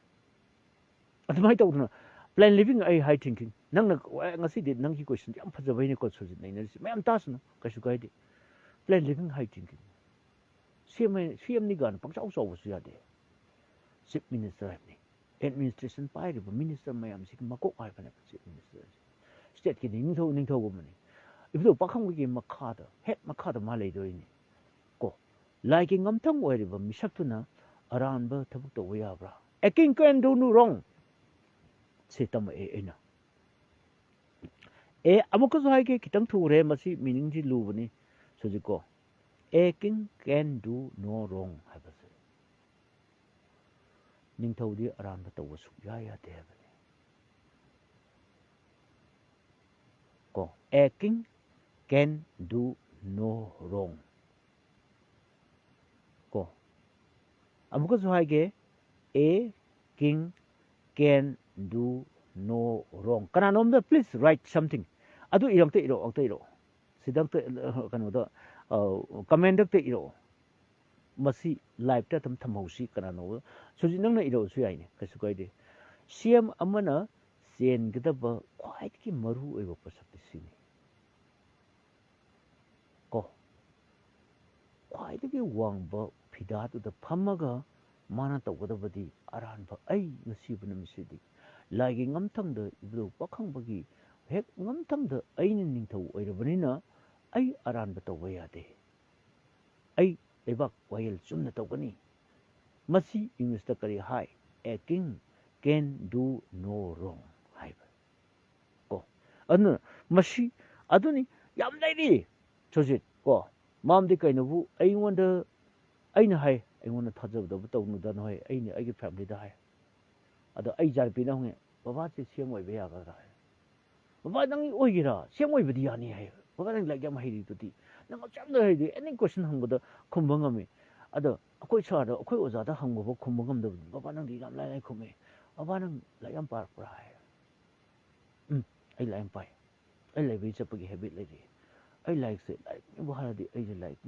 ꯑꯗꯨꯃꯥꯏꯅ ꯇꯧꯗꯅ ꯄ꯭ꯂꯦꯟ ꯂꯤꯚꯤꯡ ꯑꯩ ꯍꯥꯏ ꯊꯤꯡꯀꯤꯡ ꯅꯪꯅ ꯉꯁꯤꯗꯤ ꯅꯪꯒꯤ ꯀꯣꯏꯁꯟ ꯌꯥꯝ ꯐꯖꯕꯩꯅꯦꯀꯣ ꯁꯨꯖꯤꯠ ꯅꯩꯅꯔꯤꯁꯤ ꯃꯌꯥꯝ ꯇꯥꯁꯅꯨ ꯀꯩꯁꯨ ꯀꯥꯏꯗꯦ ꯄ꯭ꯂꯦꯟ ꯂꯤꯚꯤꯡ ꯍꯥꯏ ꯊꯤꯡꯀꯤꯡ ꯁꯦꯝꯅꯤ ꯒꯥꯅ ꯄꯪꯆꯥꯎ ꯆꯥꯎꯕꯁꯨ ꯌꯥꯗꯦ ꯆꯤꯞ ꯃꯤꯅꯤꯁꯇꯔ ꯍꯥꯏꯕꯅꯤ ꯑꯦꯗꯃꯤꯅꯤꯁꯇ꯭ꯔꯦꯁꯟ ꯄꯥꯏꯔꯤꯕ ꯃꯤꯅꯤꯁꯇꯔ ꯃꯌꯥꯝꯁꯤꯒꯤ ꯃꯀꯣꯛ ꯍꯥꯏꯕꯅꯦꯕ ꯆꯤꯞ ꯃꯤꯅꯤꯁꯇꯔꯁꯦ ꯁ꯭ꯇꯦꯠꯀꯤ ꯅꯤꯡꯊꯧꯒꯨꯝꯕꯅꯤ ꯏꯕꯨꯙꯧ ꯄꯥꯈꯪꯕꯒꯤ ꯃꯈꯥꯗ ꯍꯦꯛ ꯃꯈꯥꯗ ꯃꯥ ꯂꯩꯗꯣꯏꯅꯤ ꯀꯣ ꯂꯥꯏꯒꯤ ꯉꯝꯊꯪ ꯑꯣꯏꯔꯤꯕ ꯃꯤꯁꯛꯇꯨꯅ ꯑꯔꯥꯟꯕ ꯊꯕꯛ ꯇꯧꯕ ꯌꯥꯕ꯭ꯔꯥ A king can do no wrong ꯁꯤ ꯇꯝꯃꯛꯑꯦ ꯑꯩꯅ ꯑꯃꯨꯛꯀꯁꯨ ꯍꯥꯏꯒꯦ ꯈꯤꯇꯪ ꯊꯨꯔꯦ ꯃꯁꯤ ꯃꯤꯅꯤꯡꯁꯤ ꯂꯨꯕꯅꯤ ꯍꯧꯖꯤꯛꯀꯣ A king can do no wrong ꯍꯥꯏꯕꯁꯦ ꯅꯤꯡꯊꯧꯗꯤ ꯑꯔꯥꯟꯕ ꯇꯧꯕ ꯁꯨꯛꯌꯥ ꯌꯥꯗꯦ ꯍꯥꯏꯕꯅꯤ ꯀꯣ A king can do no wrong ꯀꯣ ꯑꯃꯨꯛꯀꯁꯨ ꯍꯥꯏꯒꯦ A king can do no wrong ꯀꯅꯥꯅꯣꯝꯗ please write something ꯑꯗꯨ ꯑꯝꯇ 이러고 ꯁꯤꯗꯛꯇ ꯀꯩꯅꯣꯗ ꯀꯃꯦꯟꯗꯛꯇ 이러고 ꯃꯁꯤ ꯂꯥꯏꯚꯇ ꯑꯗꯨꯝ ꯊꯝꯍꯧꯁꯤ ꯀꯅꯥꯅꯣ ꯍꯧꯖꯤꯛ ꯅꯪꯅ 이러ꯁꯨ ꯌꯥꯏꯅꯦ ꯀꯩꯁꯨ ꯀꯥꯏꯗꯦ CM ꯑꯃꯅ ꯆꯦꯟꯒꯗꯕ ꯈ꯭ꯋꯥꯏꯗꯒꯤ ꯃꯔꯨꯑꯣꯏꯕ ꯄꯣꯠꯁꯛꯇꯤ ꯁꯤꯅꯤ ꯀꯣ ꯈ꯭ꯋꯥꯏꯗꯒꯤ ꯋꯥꯡꯕ ꯐꯤꯗꯥꯗꯨꯗ ꯐꯝꯃꯒ ꯃꯥꯅ ꯇꯧꯒꯗꯕꯗꯤ ꯑꯔꯥꯟꯕ ꯑꯩ ꯉꯁꯤꯕ ꯅꯨꯃꯤꯠꯁꯤꯗꯤ ꯂꯥꯏꯒꯤ ꯉꯝꯊꯪꯗ ꯏꯕꯨꯙꯧ ꯄꯥꯈꯪꯕꯒꯤ ꯍꯦꯛ ꯉꯝꯊꯪꯗ ꯑꯩꯅ ꯅꯤꯡꯊꯧ ꯑꯣꯏꯔꯕꯅꯤꯅ ꯑꯩ ꯑꯔꯥꯟꯕ ꯇꯧꯕ ꯌꯥꯗꯦ ꯑꯩ ꯂꯩꯕꯥꯛ ꯋꯥꯌꯦꯜ ꯆꯨꯝꯅ ꯇꯧꯒꯅꯤ ꯃꯁꯤ ꯏꯪꯂꯤꯁꯇ ꯀꯔꯤ ꯍꯥꯏ A king can do no wrong ꯍꯥꯏꯕ ꯀꯣ ꯑꯗꯨꯅ ꯃꯁꯤ ꯑꯗꯨꯅꯤ ꯌꯥꯝ ꯂꯩꯔꯤ ꯁꯨꯖꯤꯠ ꯀꯣ ꯃꯥꯝꯗꯤ ꯀꯩꯅꯣꯕꯨ ꯑꯩꯅ ꯍꯥꯏ ꯑꯩꯉꯣꯟꯗ ꯊꯥꯖꯕꯗꯕꯨ ꯇꯧꯅꯨꯗꯅ ꯍꯣꯏ ꯑꯩꯅ ꯑꯩꯒꯤ ꯐꯦꯃꯤꯂꯤꯗ ꯍꯥꯏ ꯑꯗꯣ ꯑꯩ ꯏꯆꯥꯅꯨꯄꯤꯅ ꯍꯪꯉꯦ ꯕꯕꯥꯁꯦ ꯁꯦꯝ ꯑꯣꯏꯕ ꯌꯥꯒꯗ꯭ꯔꯥ ꯍꯥꯏ ꯕꯕꯥ ꯅꯪ ꯑꯣꯏꯒꯦꯔꯥ ꯁꯦꯝ ꯑꯣꯏꯕꯗꯤ ꯌꯥꯅꯤ ꯍꯥꯏ ꯕꯕꯥ ꯅꯪ ꯂꯥꯏꯔꯤꯛ ꯌꯥꯝ ꯍꯩꯔꯤꯗꯨꯗꯤ ꯅꯪ ꯌꯥꯝꯅ ꯍꯩꯔꯤ ꯑꯦꯅꯤ ꯀꯣꯏꯁꯟ ꯍꯪꯕꯗ ꯈꯨꯝꯕ ꯉꯝꯃꯤ ꯑꯗꯣ ꯑꯩꯈꯣꯏ ꯁꯥꯔꯗ ꯑꯩꯈꯣꯏ ꯑꯣꯖꯥꯗ ꯍꯪꯕꯐꯥꯎ ꯈꯨꯝꯕ ꯉꯝꯗꯕꯅꯤ ꯕꯕꯥ ꯅꯪꯗꯤ ꯌꯥꯝ ꯂꯥꯏ ꯈꯨꯝꯃꯦ ꯕꯕꯥ ꯅꯪ ꯂꯥꯏꯔꯤꯛ ꯌꯥꯝ ꯄꯥꯔꯛꯄ꯭ꯔꯥ ꯍꯥꯏ ꯑꯩ ꯂꯥꯏꯔꯤꯛ ꯌꯥꯝ ꯄꯥꯏ ꯑꯩ ꯂꯥꯏꯕ꯭ꯔꯦꯔꯤ ꯆꯠꯄꯒꯤ ꯍꯦꯕꯤꯠ ꯂꯩꯔꯤ ꯑꯩ ꯂꯥꯏꯔꯤꯛꯁꯦ ꯂꯥꯏꯔꯤꯛꯅꯦꯕꯨ ꯍꯥꯏꯔꯗꯤ ꯑꯩꯁꯦ ꯂꯥꯏꯔꯤꯛ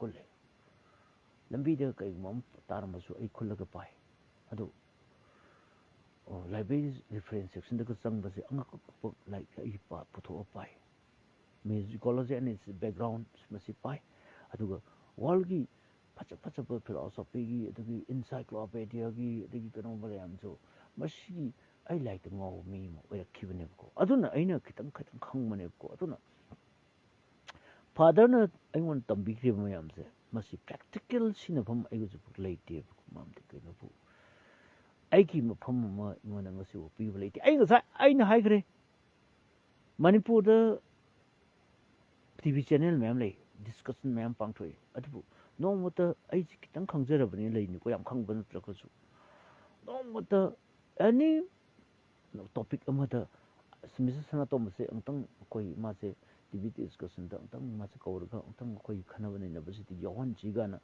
ꯀꯨꯜꯂꯦ ꯂꯝꯕꯤꯗ ꯀꯩꯒꯨꯝꯕ ꯑꯃ ꯇꯥꯔꯝꯕꯁꯨ ꯑꯩ ꯈꯨꯜꯂꯒ ꯄꯥꯏ ꯑꯗꯨ ꯂꯥꯏꯕ꯭ꯔꯦꯔꯤ ꯔꯤꯐꯔꯦꯟꯁ ꯁꯦꯛꯁꯟꯗꯒ ꯆꯪꯕꯁꯦ ꯑꯉꯛꯄ ꯂꯥꯏꯔꯤꯛ ꯑꯩ ꯄꯨꯊꯣꯛꯑ ꯄꯥꯏ ꯃ꯭ꯌꯨꯖꯤꯀꯣꯂꯣꯖꯤ ꯑꯦꯟ ꯏꯠꯁ ꯕꯦꯛꯒ꯭ꯔꯥꯎꯟ ꯃꯁꯤ ꯄꯥꯏ ꯑꯗꯨꯒ ꯋꯥꯔꯜꯒꯤ ꯐꯖꯕ ꯐꯤꯂꯣꯁꯣꯐꯤꯒꯤ ꯑꯗꯨꯒꯤ ꯏꯟꯁꯥꯏꯀ꯭ꯂꯣꯄꯦꯗꯤꯌꯥꯒꯤ ꯑꯗꯒꯤ ꯀꯩꯅꯣ ꯃꯌꯥꯝꯁꯨ ꯃꯁꯤꯒꯤ ꯑꯩ ꯂꯥꯏꯔꯤꯛꯇ ꯉꯥꯎꯕ ꯃꯤ ꯑꯃ ꯑꯣꯏꯔꯛꯈꯤꯕꯅꯦꯕꯀꯣ ꯑꯗꯨꯅ ꯑꯩꯅ ꯈꯤꯇꯪ ꯈꯪꯕꯅꯦꯕꯀꯣ ꯑꯗꯨꯅ ꯐꯥꯗꯔꯅ ꯑꯩꯉꯣꯟꯗ ꯇꯝꯕꯤꯈ꯭ꯔꯤꯕ ꯃꯌꯥꯝꯁꯦ ꯃꯁꯤ ꯄ꯭ꯔꯦꯛꯇꯤꯀꯦꯜ ꯁꯤꯟꯅꯐꯝ ꯑꯩ ꯍꯧꯖꯤꯛꯐꯥꯎ ꯂꯩꯇꯦꯕꯀꯣ ꯃꯔꯝꯗꯤ ꯀꯩꯅꯣꯕꯨ ꯑꯩꯒꯤ ꯃꯐꯝ ꯑꯃ ꯑꯩꯉꯣꯟꯗ ꯉꯁꯤꯐꯥꯎ ꯄꯤꯕ ꯂꯩꯇꯦ ꯑꯩ ꯉꯁꯥꯏ ꯑꯩꯅ ꯍꯥꯏꯈ꯭ꯔꯦ ꯃꯅꯤꯄꯨꯔꯗ ꯇꯤꯚꯤ ꯆꯦꯅꯦꯜ ꯃꯌꯥꯝ ꯂꯩ ꯗꯤꯁꯀꯁꯟ ꯃꯌꯥꯝ ꯄꯥꯡꯊꯣꯛꯏ ꯑꯗꯨꯕꯨ ꯅꯣꯡꯃꯇ ꯑꯩꯁꯦ ꯈꯤꯇꯪ ꯈꯪꯖꯔꯕꯅꯤ ꯂꯩꯅꯤꯀꯣ ꯌꯥꯝ ꯈꯪꯕ ꯅꯠꯇ꯭ꯔꯒꯁꯨ ꯅꯣꯡꯃꯇ ꯑꯦꯅꯤ ꯇꯣꯄꯤꯛ ꯑꯃꯗ ꯃꯤꯁꯦꯁ ꯁꯅꯥꯇꯣꯝꯕꯁꯦ ꯑꯃꯨꯛꯇꯪ ꯑꯩꯈꯣꯏ ꯃꯥꯁꯦ ꯇꯤꯚꯤ ꯗꯤꯁꯀꯁꯟꯗ ꯑꯃꯨꯛꯇꯪ ꯃꯥꯁꯦ ꯀꯧꯔꯒ ꯑꯃꯨꯛꯇꯪ ꯑꯩꯈꯣꯏꯒꯤ ꯈꯟꯅꯕ ꯅꯩꯅꯕꯁꯤꯗꯤ ꯌꯥꯎꯍꯟꯁꯤ ꯀꯥꯏꯅ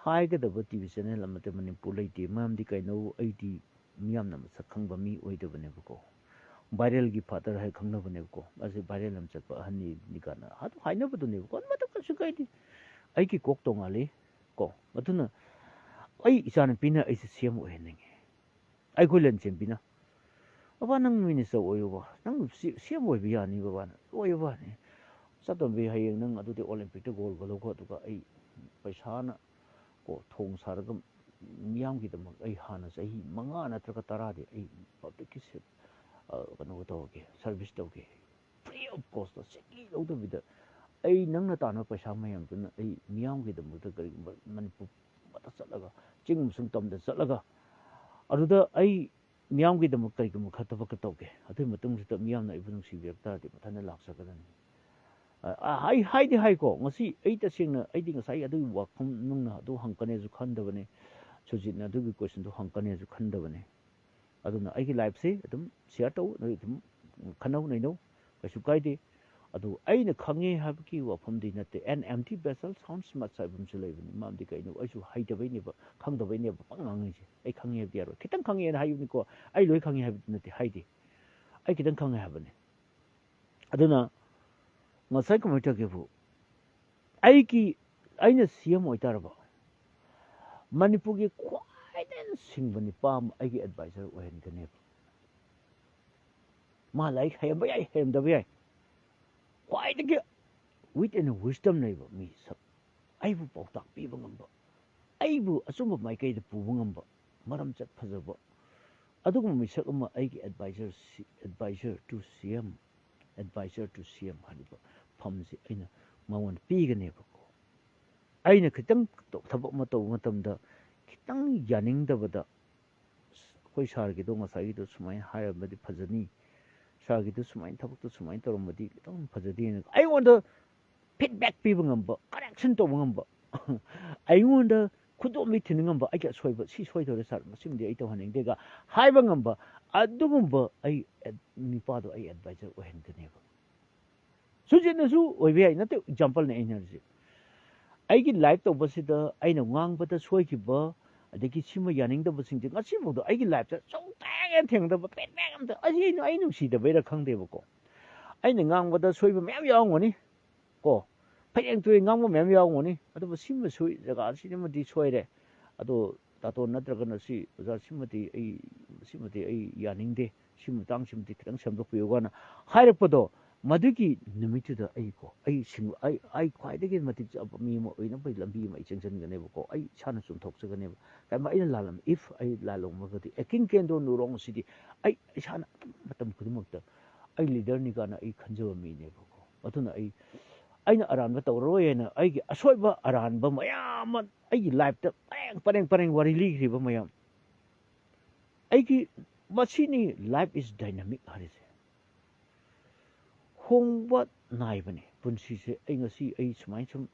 ꯍꯥꯏꯒꯗꯕ ꯇꯤꯚꯤ ꯆꯦꯅꯦꯜ ꯑꯃꯠꯇ ꯃꯅꯤꯄꯨꯔ ꯂꯩꯇꯦ ꯃꯔꯝꯗꯤ ꯀꯩꯅꯣ ꯑꯩꯗꯤ ꯃꯤꯌꯥꯝꯅ ꯃꯁꯛ ꯈꯪꯕ ꯃꯤ ꯑꯣꯏꯗꯕꯅꯦꯕꯀꯣ ꯚꯥꯏꯔꯦꯜꯒꯤ ꯐꯥꯗꯔ ꯍꯥꯏ ꯈꯪꯅꯕꯅꯦꯕꯀꯣ ꯃꯥꯁꯦ ꯚꯥꯏꯔꯦꯜ ꯑꯃ ꯆꯠꯄ ꯑꯍꯟꯅꯤ ꯀꯥꯏꯅ ꯑꯗꯨ ꯍꯥꯏꯅꯕꯗꯨꯅꯦꯕꯀꯣ ꯃꯗꯨ ꯀꯩꯁꯨ ꯀꯥꯏꯗꯦ ꯑꯩꯒꯤ ꯀꯣꯛ ꯇꯣꯡꯉꯥꯜꯂꯤ ꯀꯣ ꯑꯗꯨꯅ ꯑꯩ ꯏꯆꯥꯅꯨꯄꯤꯅ ꯑꯩꯁꯦ ꯁꯦꯝ ꯑꯣꯏꯍꯟꯅꯤꯡꯉꯦ ꯑꯩꯈꯣꯏ ꯂꯟꯆꯦꯟꯕꯤꯅ ꯕꯕꯥ ꯅꯪ ꯃꯤꯅꯤꯁꯇꯔ ꯑꯣꯏꯌꯨꯕ ꯅꯪ ꯁꯦꯝ ꯑꯣꯏꯕ ꯌꯥꯅꯤ ꯕꯕꯥꯅ ꯑꯣꯏꯌꯨꯕꯅꯤ ꯆꯠꯇꯣꯝꯕꯤ ꯍꯌꯦꯡ ꯅꯪ ꯑꯗꯨꯗꯤ ꯑꯣꯂꯦꯝꯄꯤꯛꯇ ꯒꯣꯜꯒ ꯂꯧꯈꯣ ꯑꯗꯨꯒ ꯑꯩ ꯄꯩꯁꯥꯅ ꯀꯣ ꯊꯣꯡ ꯁꯥꯔꯒ ꯃꯤꯌꯥꯝꯒꯤꯗꯃꯛ ꯑꯩ ꯍꯥꯟꯅ ꯆꯍꯤ 5 ꯅꯠꯇ꯭ꯔꯒ 10ꯗꯤ ꯑꯩ ꯄꯕ꯭ꯂꯤꯛꯀꯤ ꯀꯩꯅꯣ ꯇꯧꯒꯦ ꯁꯥꯔꯚꯤꯁ ꯇꯧꯒꯦ ꯐ꯭ꯔꯤ ꯑꯣꯐ ꯀꯣꯁꯇ ꯁꯦꯀꯤ ꯂꯧꯗꯕꯤꯗ ꯑꯩ ꯅꯪꯅ ꯇꯥꯟꯕ ꯄꯩꯁꯥ ꯃꯌꯥꯝꯗꯨꯅ ꯑꯩ ꯃꯤꯌꯥꯝꯒꯤꯗꯃꯛꯇ ꯀꯔꯤꯒꯨꯝꯕ ꯃꯅꯤꯄꯨꯔꯗ ꯆꯠꯂꯒ ꯆꯤꯡ ꯑꯃꯁꯨꯡ ꯇꯝꯗ ꯆꯠꯂꯒ ꯑꯗꯨꯗ ꯑꯩ ꯃꯤꯌꯥꯝꯒꯤꯗꯃꯛ ꯀꯔꯤꯒꯨꯝꯕ ꯈꯔ ꯊꯕꯛꯀ ꯇꯧꯒꯦ ꯑꯗꯨꯒꯤ ꯃꯇꯨꯡꯁꯤꯗ ꯃꯤꯌꯥꯝꯅ ꯑꯩꯕꯨ ꯅꯨꯡꯁꯤꯕꯤꯔꯛ ꯇꯥꯔꯗꯤ ꯃꯊꯟꯇ ꯂꯥꯛꯆꯒꯗꯅꯤ ꯑꯩ ꯍꯥꯏꯗꯤ ꯍꯥꯏꯀꯣ ꯉꯁꯤ ꯑꯩ ꯇꯁꯦꯡꯅ ꯑꯩꯗꯤ ꯉꯁꯥꯏ ꯑꯗꯨꯒꯤ ꯋꯥꯐꯝ ꯅꯨꯡꯅ ꯑꯗꯨ ꯍꯪꯀꯅꯦꯁꯨ ꯈꯟꯗꯕꯅꯤ ꯁꯨꯖꯤꯠꯅ ꯑꯗꯨꯒꯤ ꯀꯣꯏꯁꯟꯗꯣ ꯍꯪꯀꯅꯦꯁꯨ ꯈꯟꯗꯕꯅꯤ ꯑꯗꯨꯅ ꯑꯩꯒꯤ ꯂꯥꯏꯐꯁꯦ ꯑꯗꯨꯝ ꯁꯤꯌꯥꯔ ꯇꯧ ꯅꯣꯏ ꯑꯗꯨꯝ ꯈꯟꯅꯧ ꯅꯩꯅꯧ ꯀꯩꯁꯨ ꯀꯥꯏꯗꯦ ꯑꯗꯨ ꯑꯩꯅ ꯈꯪꯉꯦ ꯍꯥꯏꯕꯒꯤ ꯋꯥꯐꯝꯗꯤ ꯅꯠꯇꯦ ꯑꯦꯟ ꯑꯦꯝꯇꯤ ꯚꯦꯁꯦꯜ ꯁꯥꯎꯟꯁ ꯃꯆ ꯍꯥꯏꯕ ꯑꯃꯁꯨ ꯂꯩꯕꯅꯤ ꯃꯔꯝꯗꯤ ꯀꯩꯅꯣ ꯑꯩꯁꯨ ꯍꯩꯇꯕꯩꯅꯦꯕ ꯈꯪꯗꯕꯩꯅꯦꯕ ꯄꯪ ꯉꯥꯡꯉꯤꯁꯦ ꯑꯩ ꯈꯪꯉꯦ ꯍꯥꯏꯕꯗꯤ ꯌꯥꯔꯣꯏ ꯈꯤꯇꯪ ꯈꯪꯉꯦꯅ ꯍꯥꯏꯕꯅꯤꯀꯣ ꯑꯩ ꯂꯣꯏ ꯈꯪꯉꯦ ꯍꯥꯏꯕꯗꯤ ꯅꯠꯇꯦ ꯍꯥꯏꯗꯦ ꯑꯩ ꯈꯤꯇꯪ ꯈꯪꯉꯦ ꯍꯥꯏꯕꯅꯤ ꯑꯗꯨꯅ ꯉꯁꯥꯏ ꯀꯃꯥꯏꯅ ꯇꯧꯒꯦꯕꯨ ꯑꯩꯅ ꯁꯤ ꯑꯦꯝ ꯑꯣꯏꯇꯥꯔꯕ ꯃꯅꯤꯄꯨꯔꯒꯤ ꯈ꯭ꯋꯥꯏꯗꯒꯤ ꯁꯤꯡꯕ ꯅꯤꯄꯥ ꯑꯃ ꯑꯩꯒꯤ ꯑꯦꯗꯚꯥꯏꯖꯔ ꯑꯣꯏꯍꯟꯒꯅꯦꯕ ꯃꯥ ꯂꯥꯏꯔꯤꯛ ꯍꯩꯔꯝꯕ ꯌꯥꯏ ꯍꯩꯔꯝꯗꯕ ꯌꯥꯏ ꯈ꯭ꯋꯥꯏꯗꯒꯤ ꯋꯤꯠ ꯑꯦꯟ ꯋꯤꯁꯗꯝ ꯂꯩꯕ ꯃꯤ ꯑꯩꯕꯨ ꯄꯥꯎꯇꯥꯛ ꯄꯤꯕ ꯉꯝꯕ ꯑꯩꯕꯨ ꯑꯆꯨꯝꯕ ꯃꯥꯏꯀꯩꯗ ꯄꯨꯕ ꯉꯝꯕ ꯃꯔꯝ ꯆꯠ ꯐꯖꯕ ꯑꯗꯨꯒꯨꯝꯕ ꯃꯤꯁꯛ ꯑꯃ ꯑꯩꯒꯤ ꯑꯦꯗꯚꯥꯏꯖꯔ ꯇꯨ ꯁꯤ ꯑꯦꯝ ꯑꯦꯗꯚꯥꯏꯖꯔ ꯇꯨ ꯁꯤ ꯑꯦꯝ ꯍꯥꯏꯔꯤꯕ ꯐꯝꯁꯤ ꯑꯩꯅ ꯃꯉꯣꯟꯗ ꯄꯤꯒꯅꯦꯕꯀꯣ ꯑꯩꯅ ꯈꯤꯇꯪ ꯊꯕꯛ ꯑꯃ ꯇꯧꯕ ꯃꯇꯝꯗ ꯈꯤꯇꯪ ꯌꯥꯅꯤꯡꯗꯕꯗ ꯑꯩꯈꯣꯏ ꯁꯥꯔꯒꯤꯗꯣ ꯉꯁꯥꯏꯒꯤꯗꯣ ꯁꯨꯃꯥꯏꯅ ꯍꯥꯏꯔꯝꯕꯗꯤ ꯐꯖꯅꯤ ꯁꯥꯔꯒꯤꯗꯣ ꯁꯨꯃꯥꯏꯅ ꯊꯕꯛꯇꯣ ꯁꯨꯃꯥꯏꯅ ꯇꯧꯔꯝꯕꯗꯤ ꯈꯤꯇꯪ ꯐꯖꯗꯦꯅ ꯑꯩꯉꯣꯟꯗ ꯐꯤꯠꯕꯦꯛ ꯄꯤꯕ ꯉꯝꯕ ꯀꯔꯦꯛꯁꯟ ꯇꯧꯕ ꯉꯝꯕ ꯑꯩꯉꯣꯟꯗ ꯈꯨꯗꯣꯝꯕꯤ ꯊꯤꯟꯕ ꯉꯝꯕ ꯑꯩꯒꯤ ꯑꯁꯣꯏꯕ ꯁꯤ ꯁꯣꯏꯗꯧꯔꯦ ꯁꯥꯔ ꯃꯁꯤꯃꯗꯤ ꯑꯩ ꯇꯧꯍꯟꯅꯤꯡꯗꯦꯒ ꯍꯥꯏꯕ ꯉꯝꯕ ꯑꯗꯨꯒꯨꯝꯕ ꯑꯩ ꯅꯨꯄꯥꯗꯣ ꯑꯩ ꯑꯦꯗꯚꯥꯏꯖꯔ ꯑꯣꯏꯍꯟꯒꯅꯦꯕ ꯁꯨꯖꯤꯠꯅꯁꯨ ꯑꯣꯏꯕ ꯌꯥꯏ ꯅꯠꯇꯦ ꯑꯦꯛꯖꯥꯝꯄꯜꯅꯦ ꯑꯩꯅ ꯍꯧꯖꯤꯛ ꯑꯩꯒꯤ ꯂꯥꯏꯐ ꯇꯧꯕꯁꯤꯗ ꯑꯩꯅ ꯉꯥꯡꯕꯗ ꯁꯣꯏꯈꯤꯕ ꯑꯗꯒꯤ ꯁꯤꯃ ꯌꯥꯅꯤꯡꯗꯕꯁꯤꯡꯁꯦ ꯉꯁꯤꯐꯥꯎꯗ ꯑꯩꯒꯤ ꯂꯥꯏꯐꯇ ꯁꯨꯡꯊꯦꯡ ꯊꯦꯡꯅꯗꯕ ꯐꯤꯠꯕꯦꯛ ꯑꯝꯇ ꯑꯩ ꯅꯨꯡꯁꯤꯗꯕꯩꯔꯥ ꯈꯪꯗꯦꯕꯀꯣ ꯑꯩꯅ ꯉꯥꯡꯕꯗ ꯁꯣꯏꯕ ꯃꯌꯥꯝ ꯌꯥꯎꯔꯝꯒꯅꯤ ꯀꯣ ꯐꯩꯌꯦꯡ ꯇꯨꯌꯦꯡ ꯉꯥꯡꯕ ꯃꯌꯥꯝ ꯌꯥꯎꯔꯝꯒꯅꯤ ꯑꯗꯨꯕꯨ ꯁꯤꯃ ꯖꯒꯥꯁꯤꯃꯗꯤ ꯁꯣꯏꯔꯦ ꯑꯗꯣ ꯇꯥꯇꯣꯟ ꯅꯠꯇ꯭ꯔꯒꯅ ꯑꯣꯖꯥ ꯁꯤꯃꯗꯤ ꯑꯩ ꯌꯥꯅꯤꯡꯗꯦ ꯁꯤ ꯃꯇꯥꯡꯁꯤꯃꯗꯤ ꯈꯤꯇꯪ ꯁꯦꯝꯗꯣꯛꯄꯤꯌꯨꯒꯅ ꯍꯥꯏꯔꯛꯄꯗꯣ ꯃꯗꯨꯒꯤ ꯅꯨꯃꯤꯠꯇꯨꯗ ꯑꯩ ꯈ꯭ꯋꯥꯏꯗꯒꯤ ꯃꯇꯤꯛ ꯆꯥꯕ ꯃꯤ ꯑꯃ ꯑꯣꯏꯅꯕꯒꯤ ꯂꯝꯕꯤ ꯑꯃ ꯑꯩ ꯆꯪꯁꯤꯟꯒꯅꯦꯕꯀꯣ ꯑꯩ ꯏꯁꯥꯅ ꯆꯨꯝꯊꯣꯛꯆꯒꯅꯦꯕ ꯀꯩꯒꯨꯝꯕ ꯑꯩꯅ ꯂꯥꯜꯂꯝꯃꯤ ꯏꯐ ꯑꯩ ꯂꯥꯜꯂꯝꯃꯒꯗꯤ ꯑꯦꯀꯤꯡ ꯀꯦꯟꯗꯣ ꯅꯨꯔꯣꯡ ꯑꯁꯤꯗꯤ ꯑꯩ ꯏꯁꯥꯅ ꯃꯇꯝ ꯈꯨꯗꯤꯡꯃꯛꯇ ꯑꯩ ꯂꯤꯗꯔꯅꯤ ꯀꯥꯟꯅ ꯑꯩ ꯈꯟꯖꯕ ꯃꯤꯅꯦꯕꯀꯣ ꯑꯗꯨꯅ ꯑꯩꯅ ꯑꯔꯥꯟꯕ ꯇꯧꯔꯔꯣꯏ ꯍꯥꯏꯅ ꯑꯩꯒꯤ ꯑꯁꯣꯏꯕ ꯑꯔꯥꯟꯕ ꯃꯌꯥꯝ ꯑꯃ ꯑꯩꯒꯤ ꯂꯥꯏꯐꯇ ꯄꯔꯦꯡ ꯋꯥꯔꯤ ꯂꯤꯈ꯭ꯔꯤꯕ ꯃꯌꯥꯝ ꯃꯁꯤꯅꯤ ꯂꯥꯏꯐ ꯏꯁ ꯗꯥꯏꯅꯥꯃꯤꯛ ꯍꯥꯏꯔꯤꯁꯦ ꯍꯣꯡꯕ ꯅꯥꯏꯕꯅꯤ ꯄꯨꯟꯁꯤꯁꯦ ꯑꯩ ꯁꯨꯃꯥꯏꯅ ꯁꯨꯝ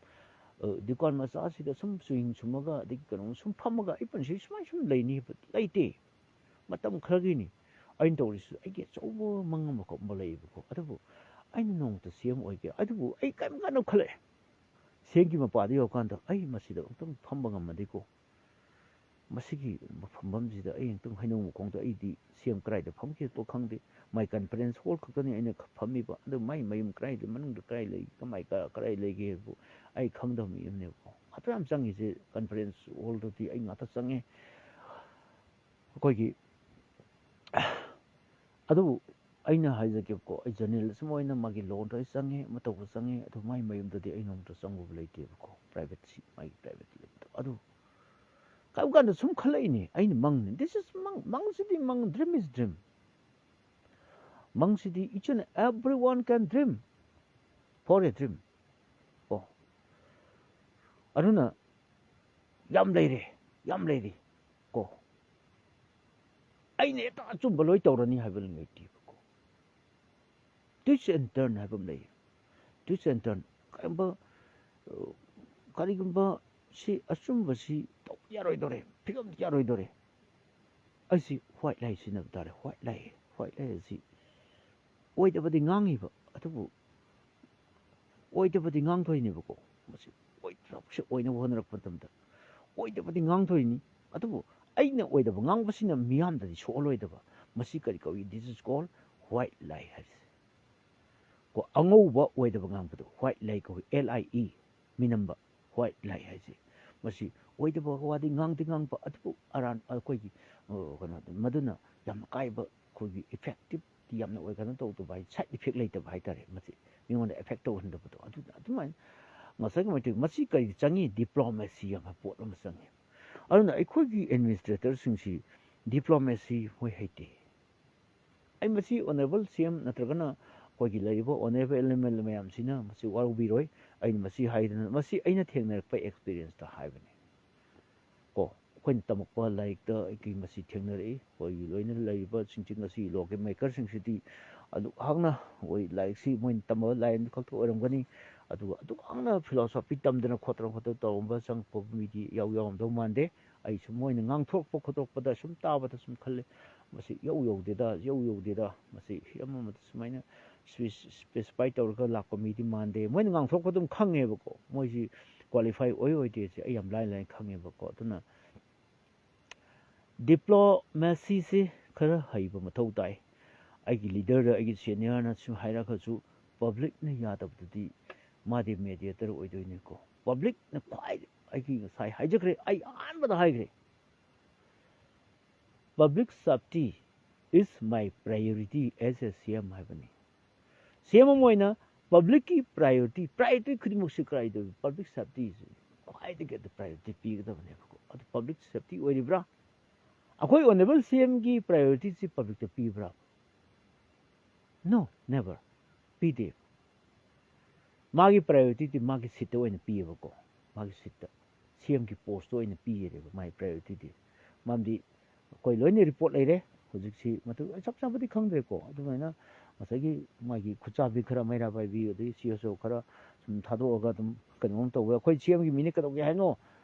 ꯗꯨꯀꯥꯟ ꯃꯆꯥꯁꯤꯗ ꯁꯨꯝ ꯆꯨꯍꯤꯡ ꯁꯨꯝꯃꯒ ꯑꯗꯒꯤ ꯀꯩꯅꯣ ꯁꯨꯝ ꯐꯝꯃꯒ ꯑꯩ ꯄꯨꯟꯁꯤ ꯁꯨꯃꯥꯏꯅ ꯁꯨꯝ ꯂꯩꯅꯤ ꯂꯩꯇꯦ ꯃꯇꯝ ꯈꯔꯒꯤꯅꯤ ꯑꯩꯅ ꯇꯧꯔꯤꯁꯤ ꯑꯩꯒꯤ ꯑꯆꯧꯕ ꯃꯪ ꯑꯃ ꯂꯩꯌꯦꯕꯀꯣ ꯑꯗꯨꯕꯨ ꯑꯩꯅ ꯅꯣꯡꯃꯇ ꯁꯤ ꯑꯦꯝ ꯑꯣꯏꯒꯦ ꯑꯗꯨꯕꯨ ꯑꯩ ꯀꯔꯤꯝ ꯀꯥꯟꯗ ꯈꯜꯂꯛꯑꯦ ꯁꯦꯟꯒꯤ ꯃꯄꯥꯗ ꯌꯧꯔꯀꯥꯟꯗ ꯑꯩ ꯃꯁꯤꯗ ꯑꯃꯨꯛꯇꯪ ꯐꯝꯕ ꯉꯝꯃꯗꯤꯀꯣ ꯃꯁꯤꯒꯤ ꯐꯝꯐꯝꯁꯤꯗ ꯑꯩ ꯑꯃꯨꯛꯇꯪ ꯍꯩꯅꯧ ꯃꯈꯣꯡꯗ ꯑꯩꯗꯤ ꯁꯤ ꯑꯦꯝ ꯀꯗꯥꯏꯗ ꯐꯝꯈꯤꯕꯗꯣ ꯈꯪꯗꯦ ꯃꯥꯏ ꯀꯟꯐꯔꯦꯟꯁ ꯍꯣꯜ ꯈꯛꯇꯅꯤ ꯑꯩꯅ ꯐꯝꯃꯤꯕ ꯑꯗꯨ ꯃꯥꯏ ꯃꯌꯨꯝ ꯀꯗꯥꯏꯗ ꯃꯅꯨꯡꯗ ꯀꯗꯥꯏ ꯂꯩ ꯀꯗꯥꯏ ꯂꯩꯒꯦ ꯍꯥꯏꯕꯨ ꯑꯩ ꯈꯪꯗꯕ ꯃꯤ ꯑꯃꯅꯦꯕꯀꯣ ꯑꯗꯨ ꯌꯥꯝ ꯆꯪꯉꯤꯁꯦ ꯀꯟꯐꯔꯦꯟꯁ ꯍꯣꯜꯗꯗꯤ ꯑꯩ ꯉꯥꯛꯇ ꯆꯪꯉꯦ ꯑꯩꯈꯣꯏꯒꯤ ꯑꯗꯨꯕꯨ ꯑꯩꯅ ꯍꯥꯏꯖꯒꯦꯕꯀꯣ ꯑꯩ ꯖꯔꯅꯦꯂꯤꯁ ꯑꯃ ꯑꯣꯏꯅ ꯃꯥꯒꯤ ꯂꯣꯟꯗ ꯑꯩ ꯆꯪꯉꯦ ꯑꯃ ꯇꯧꯕ ꯆꯪꯉꯦ ꯑꯗꯨ ꯃꯥꯏ ꯃꯌꯨꯝꯗꯗꯤ ꯑꯩ ꯅꯣꯡꯃꯇ ꯆꯪꯕꯕ ꯂꯩꯇꯦꯕꯀꯣ ꯃꯥꯒꯤ ꯄ꯭ꯔꯥꯏꯚꯦꯠ ꯂꯩꯕꯗꯣ ꯑꯗꯨ ꯀꯔꯝ ꯀꯥꯟꯗ ꯁꯨꯝ ꯈꯜꯂꯛꯏꯅꯦ ꯑꯩꯅ ꯃꯪꯅꯤ ꯗꯤꯁ ꯏꯁ ꯃꯪꯁꯤꯗꯤ ꯗ꯭ꯔꯤꯝ ꯏꯁ ꯗ꯭ꯔꯤꯝ ꯃꯪꯁꯤꯗꯤ each and every one can dream for a dream ꯀꯣ ꯑꯗꯨꯅ ꯌꯥꯝ ꯂꯩꯔꯤ ꯀꯣ ꯑꯩꯅ ꯍꯦꯛꯇ ꯑꯆꯨꯝꯕ ꯂꯣꯏ ꯇꯧꯔꯅꯤ ꯍꯥꯏꯕ ꯂꯩꯇꯦꯕꯀꯣ ꯇ꯭ꯋꯤꯁ ꯑꯦꯟ ꯇꯔꯟ ꯍꯥꯏꯕ ꯑꯃ ꯂꯩ ꯇ꯭ꯋꯤꯁ ꯑꯦꯟ ꯇꯔꯟ ꯀꯔꯤꯒꯨꯝꯕ ꯁꯤ ꯑꯆꯨꯝꯕꯁꯤ ꯇꯧꯕ ꯌꯥꯔꯣꯏꯗꯣꯔꯦ ꯐꯤꯕꯝ ꯌꯥꯔꯣꯏꯗꯣꯔꯦ ꯑꯩꯁꯤ ꯍ꯭ꯋꯥꯏꯠ ꯂꯥꯏ ꯁꯤꯖꯤꯟꯅꯕ ꯇꯥꯔꯦ ꯍ꯭ꯋꯥꯏꯠ ꯂꯥꯏ ꯑꯁꯤ ꯑꯣꯏꯗꯕꯗꯤ ꯉꯥꯡꯉꯤꯕ ꯑꯗꯨꯕꯨ ꯑꯣꯏꯗꯕꯗꯤ ꯉꯥꯡꯊꯣꯏꯅꯦꯕꯀꯣ ꯃꯁꯤ ꯑꯣꯏꯅꯕ ꯍꯣꯠꯅꯔꯛꯄ ꯃꯇꯝꯗ ꯑꯣꯏꯗꯕꯗꯤ ꯉꯥꯡꯊꯣꯏꯅꯤ ꯑꯗꯨꯕꯨ ꯑꯩꯅ ꯑꯣꯏꯗꯕ ꯉꯥꯡꯕꯁꯤꯅ ꯃꯤꯌꯥꯝꯗꯗꯤ ꯁꯣꯛꯍꯜꯂꯣꯏꯗꯕ ꯃꯁꯤ ꯀꯔꯤ ꯀꯧꯏ ꯗꯤꯁ ꯏꯁ ꯀꯣꯜ ꯍ꯭ꯋꯥꯏꯠ ꯂꯥꯏ ꯍꯥꯏꯁꯦ ꯀꯣ ꯑꯉꯧꯕ ꯑꯣꯏꯗꯕ ꯉꯥꯡꯕꯗꯣ ꯍ꯭ꯋꯥꯏꯠ ꯂꯥꯏ ꯀꯧꯏ LIE ꯃꯤꯅꯝꯕ ꯍ꯭ꯋꯥꯏꯠ ꯂꯥꯏ ꯍꯥꯏꯁꯦ ꯃꯁꯤ ꯑꯣꯏꯗꯕ ꯋꯥꯗꯤ ꯉꯥꯡꯕ ꯑꯗꯨꯕꯨ ꯑꯩꯈꯣꯏꯒꯤ ꯀꯩꯅꯣꯗ ꯃꯗꯨꯅ ꯌꯥꯝꯅ ꯀꯥꯏꯕ ꯑꯩꯈꯣꯏꯒꯤ ꯏꯐꯦꯛꯇꯤꯞꯇꯤ ꯌꯥꯝꯅ ꯀꯩꯅꯣ ꯇꯧꯗꯕ ꯁꯥꯏꯠ ꯏꯐꯦꯛ ꯂꯩꯇꯕ ꯍꯥꯏꯇꯥꯔꯦ ꯃꯁꯤ ꯃꯤꯉꯣꯟꯗ ꯑꯦꯐꯦꯛ ꯇꯧꯍꯟꯗꯕꯗꯣ ꯑꯗꯨꯃꯥꯏꯅ ꯉꯁꯥꯏꯒꯤ ꯃꯁꯤ ꯀꯔꯤ ꯆꯪꯉꯤ ꯗꯤꯄ꯭ꯂꯣꯃꯦꯁꯤ ꯍꯥꯏꯕ ꯄꯣꯠ ꯑꯃꯆꯪꯉꯤ ꯑꯗꯨꯅ ꯑꯩꯈꯣꯏꯒꯤ ꯑꯦꯗꯃꯤꯅꯤꯁꯇ꯭ꯔꯦꯇꯔꯁꯤꯡꯁꯤ ꯗꯤꯄ꯭ꯂꯣꯃꯦꯁꯤ ꯃꯣꯏ ꯍꯩꯇꯦ ꯑꯩ ꯃꯁꯤ ꯑꯣꯅꯔꯦꯕꯜ ꯁꯤ.ꯑꯦꯝ ꯅꯠꯇ꯭ꯔꯒꯅ ꯑꯩꯈꯣꯏꯒꯤ ꯂꯩꯔꯤꯕ ꯑꯣꯅꯔꯦꯕꯜ ꯑꯦꯂꯤꯃꯦꯟ ꯃꯌꯥꯝꯁꯤꯅ ꯃꯁꯤ ꯋꯥꯔꯧꯕꯤꯔꯣꯏ ꯑꯩꯅ ꯃꯁꯤ ꯍꯥꯏꯗꯅ ꯃꯁꯤ ꯑꯩꯅ ꯊꯦꯡꯅꯔꯛꯄ ꯑꯦꯛꯁꯄꯤꯔꯤꯌꯦꯟꯁꯇ ꯍꯥꯏꯕꯅꯤ ꯀꯣ ꯑꯩꯈꯣꯏꯅ ꯇꯝꯃꯛꯄ ꯂꯥꯏꯔꯤꯛꯇ ꯑꯩꯒꯤ ꯃꯁꯤ ꯊꯦꯡꯅꯔꯛꯏ ꯑꯩꯈꯣꯏꯒꯤ ꯂꯣꯏꯅ ꯂꯩꯔꯤꯕꯁꯤꯡꯁꯤꯡ ꯑꯁꯤ ꯂꯣꯒꯤ ꯃꯦꯀꯔꯁꯤꯡꯁꯤꯗꯤ ꯑꯗꯨꯛꯍꯥꯛꯅ ꯑꯩꯈꯣꯏ ꯂꯥꯏꯔꯤꯛꯁꯤ ꯃꯣꯏꯅ ꯇꯝꯕ ꯂꯥꯏꯟ ꯈꯛꯇ ꯑꯣꯏꯔꯝꯒꯅꯤ ꯑꯗꯨꯒ ꯑꯗꯨꯛꯍꯥꯛꯅ ꯐꯤꯂꯣꯁꯣꯐꯤ ꯇꯝꯗꯅ ꯈꯣꯠꯇꯅ ꯇꯧꯔꯝꯕ ꯆꯪꯉꯛꯄ ꯃꯤꯗꯤ ꯌꯥꯎꯔꯝꯗꯧ ꯃꯥꯟꯗꯦ ꯑꯩ ꯁꯨꯝ ꯃꯣꯏꯅ ꯉꯥꯡꯊꯣꯔꯛꯄ ꯈꯣꯠꯇꯣꯛꯄꯗ ꯁꯨꯝ ꯇꯥꯕꯗ ꯁꯨꯝ ꯈꯜꯂꯦ ꯃꯁꯤ ꯌꯧꯗꯦꯗ ꯃꯁꯤ ꯍꯤꯔꯝ ꯑꯃꯗ ꯁꯨꯃꯥꯏꯅ ꯁ꯭ꯄꯦꯁꯤꯐꯥꯏ ꯇꯧꯔꯒ ꯂꯥꯛꯄ ꯃꯤꯗꯤ ꯃꯥꯟꯗꯦ ꯃꯣꯏꯅ ꯉꯥꯡꯊꯣꯔꯛꯄ ꯑꯗꯨꯝ ꯈꯪꯉꯦꯕꯀꯣ ꯃꯣꯏꯁꯤ ꯀ꯭ꯋꯥꯂꯤꯐꯥꯏ ꯑꯣꯏꯗꯦꯁꯦ ꯑꯩ ꯌꯥꯝ ꯂꯥꯏꯅ ꯈꯪꯉꯦꯕꯀꯣ ꯑꯗꯨꯅ ꯗꯤꯄ꯭ꯂꯣꯃꯦꯁꯤꯁꯤ ꯈꯔ ꯍꯩꯕ ꯃꯊꯧ ꯇꯥꯏ ꯑꯩꯒꯤ ꯂꯤꯗꯔꯗ ꯑꯩꯒꯤ ꯁꯦꯅꯤꯌꯔꯅꯁꯨ ꯍꯥꯏꯔꯒꯁꯨ ꯄꯕ꯭ꯂꯤꯛꯅ ꯌꯥꯗꯕꯗꯨꯗꯤ ꯃꯥꯗꯤ ꯃꯦꯗꯤꯌꯦꯇꯔ ꯑꯣꯏꯗꯣꯏꯅꯤꯀꯣ ꯄꯕ꯭ꯂꯤꯛꯅ ꯈ꯭ꯋꯥꯏ ꯑꯩꯒꯤ ꯉꯁꯥꯏ ꯍꯥꯏꯖꯈ꯭ꯔꯦ ꯑꯩ ꯑꯍꯥꯟꯕꯗ ꯍꯥꯏꯈ꯭ꯔꯦ ꯄꯕ꯭ꯂꯤꯛ ꯁꯦꯐꯇꯤ ꯏꯁ ꯃꯥꯏ ꯄ꯭ꯔꯥꯏꯌꯣꯔꯤꯇꯤ ꯑꯦꯁ ꯑꯦ ꯁꯤ.ꯑꯦꯝ ꯍꯥꯏꯕꯅꯤ ꯁꯤ.ꯑꯦꯝ ꯑꯃ ꯑꯣꯏꯅ ꯄꯕ꯭ꯂꯤꯛꯀꯤ ꯄ꯭ꯔꯥꯏꯌꯣꯔꯤꯇꯤ ꯈꯨꯗꯤꯡꯃꯛꯁꯤ ꯀꯔꯥꯏꯗꯧꯏ ꯄꯕ꯭ꯂꯤꯛ ꯁꯦꯐꯇꯤꯁꯤ ꯈ꯭ꯋꯥꯏꯗꯒꯤ ꯄ꯭ꯔꯥꯏꯌꯣꯔꯤꯇꯤ ꯄꯤꯒꯗꯕꯅꯦꯕꯀꯣ ꯑꯗꯨ ꯄꯕ꯭ꯂꯤꯛ ꯁꯦꯐꯇꯤ ꯑꯣꯏꯔꯤꯕ꯭ꯔꯥ ꯑꯩꯈꯣꯏ ꯑꯣꯅꯦꯕꯜ ꯁꯤ.ꯑꯦꯝꯒꯤ ꯄ꯭ꯔꯥꯏꯌꯣꯔꯤꯇꯤꯁꯤ ꯄꯕ꯭ꯂꯤꯛꯇ ꯄꯤꯕ꯭ꯔꯥ ꯅꯣ ꯅꯦꯚꯔ ꯄꯤꯗꯦ ꯃꯥꯒꯤ ꯄ꯭ꯔꯥꯏꯌꯣꯔꯤꯇꯤꯗꯤ ꯃꯥꯒꯤ ꯁꯤꯠꯇ ꯑꯣꯏꯅ ꯄꯤꯌꯦꯕꯀꯣ ꯃꯥꯒꯤ ꯁꯤꯠꯇ ꯁꯤ.ꯑꯦꯝꯒꯤ ꯄꯣꯁꯇ ꯑꯣꯏꯅ ꯄꯤꯌꯦꯕ ꯃꯥꯒꯤ ꯄ꯭ꯔꯥꯏꯌꯣꯔꯤꯇꯤꯗꯤ ꯃꯔꯝꯗꯤ ꯑꯩꯈꯣꯏ ꯂꯣꯏꯅ ꯔꯤꯄꯣꯔꯠ ꯂꯩꯔꯦ ꯍꯧꯖꯤꯛꯁꯤ ꯆꯞ ꯆꯥꯕꯗꯤ ꯈꯪꯗ꯭ꯔꯦꯀꯣ ꯑꯗꯨꯃꯥꯏꯅ ꯉꯁꯥꯏꯒꯤ ꯃꯥꯒꯤ ꯈꯨꯠꯆꯥꯕꯤ ꯈꯔ ꯃꯩꯔꯥ ꯄꯥꯏꯕꯤ ꯑꯗꯒꯤ ꯁꯤ.ꯑꯦꯁ.ꯑꯣ ꯈꯔ ꯁꯨꯝ ꯊꯥꯗꯣꯛꯑꯒ ꯑꯗꯨꯝ ꯀꯩꯅꯣꯝ ꯇꯧꯕ ꯑꯩꯈꯣꯏ ꯁꯤ.ꯑꯦꯝꯒꯤ ꯃꯤꯅ ꯀꯩꯗꯧꯒꯦ ꯍꯥꯏꯅꯣ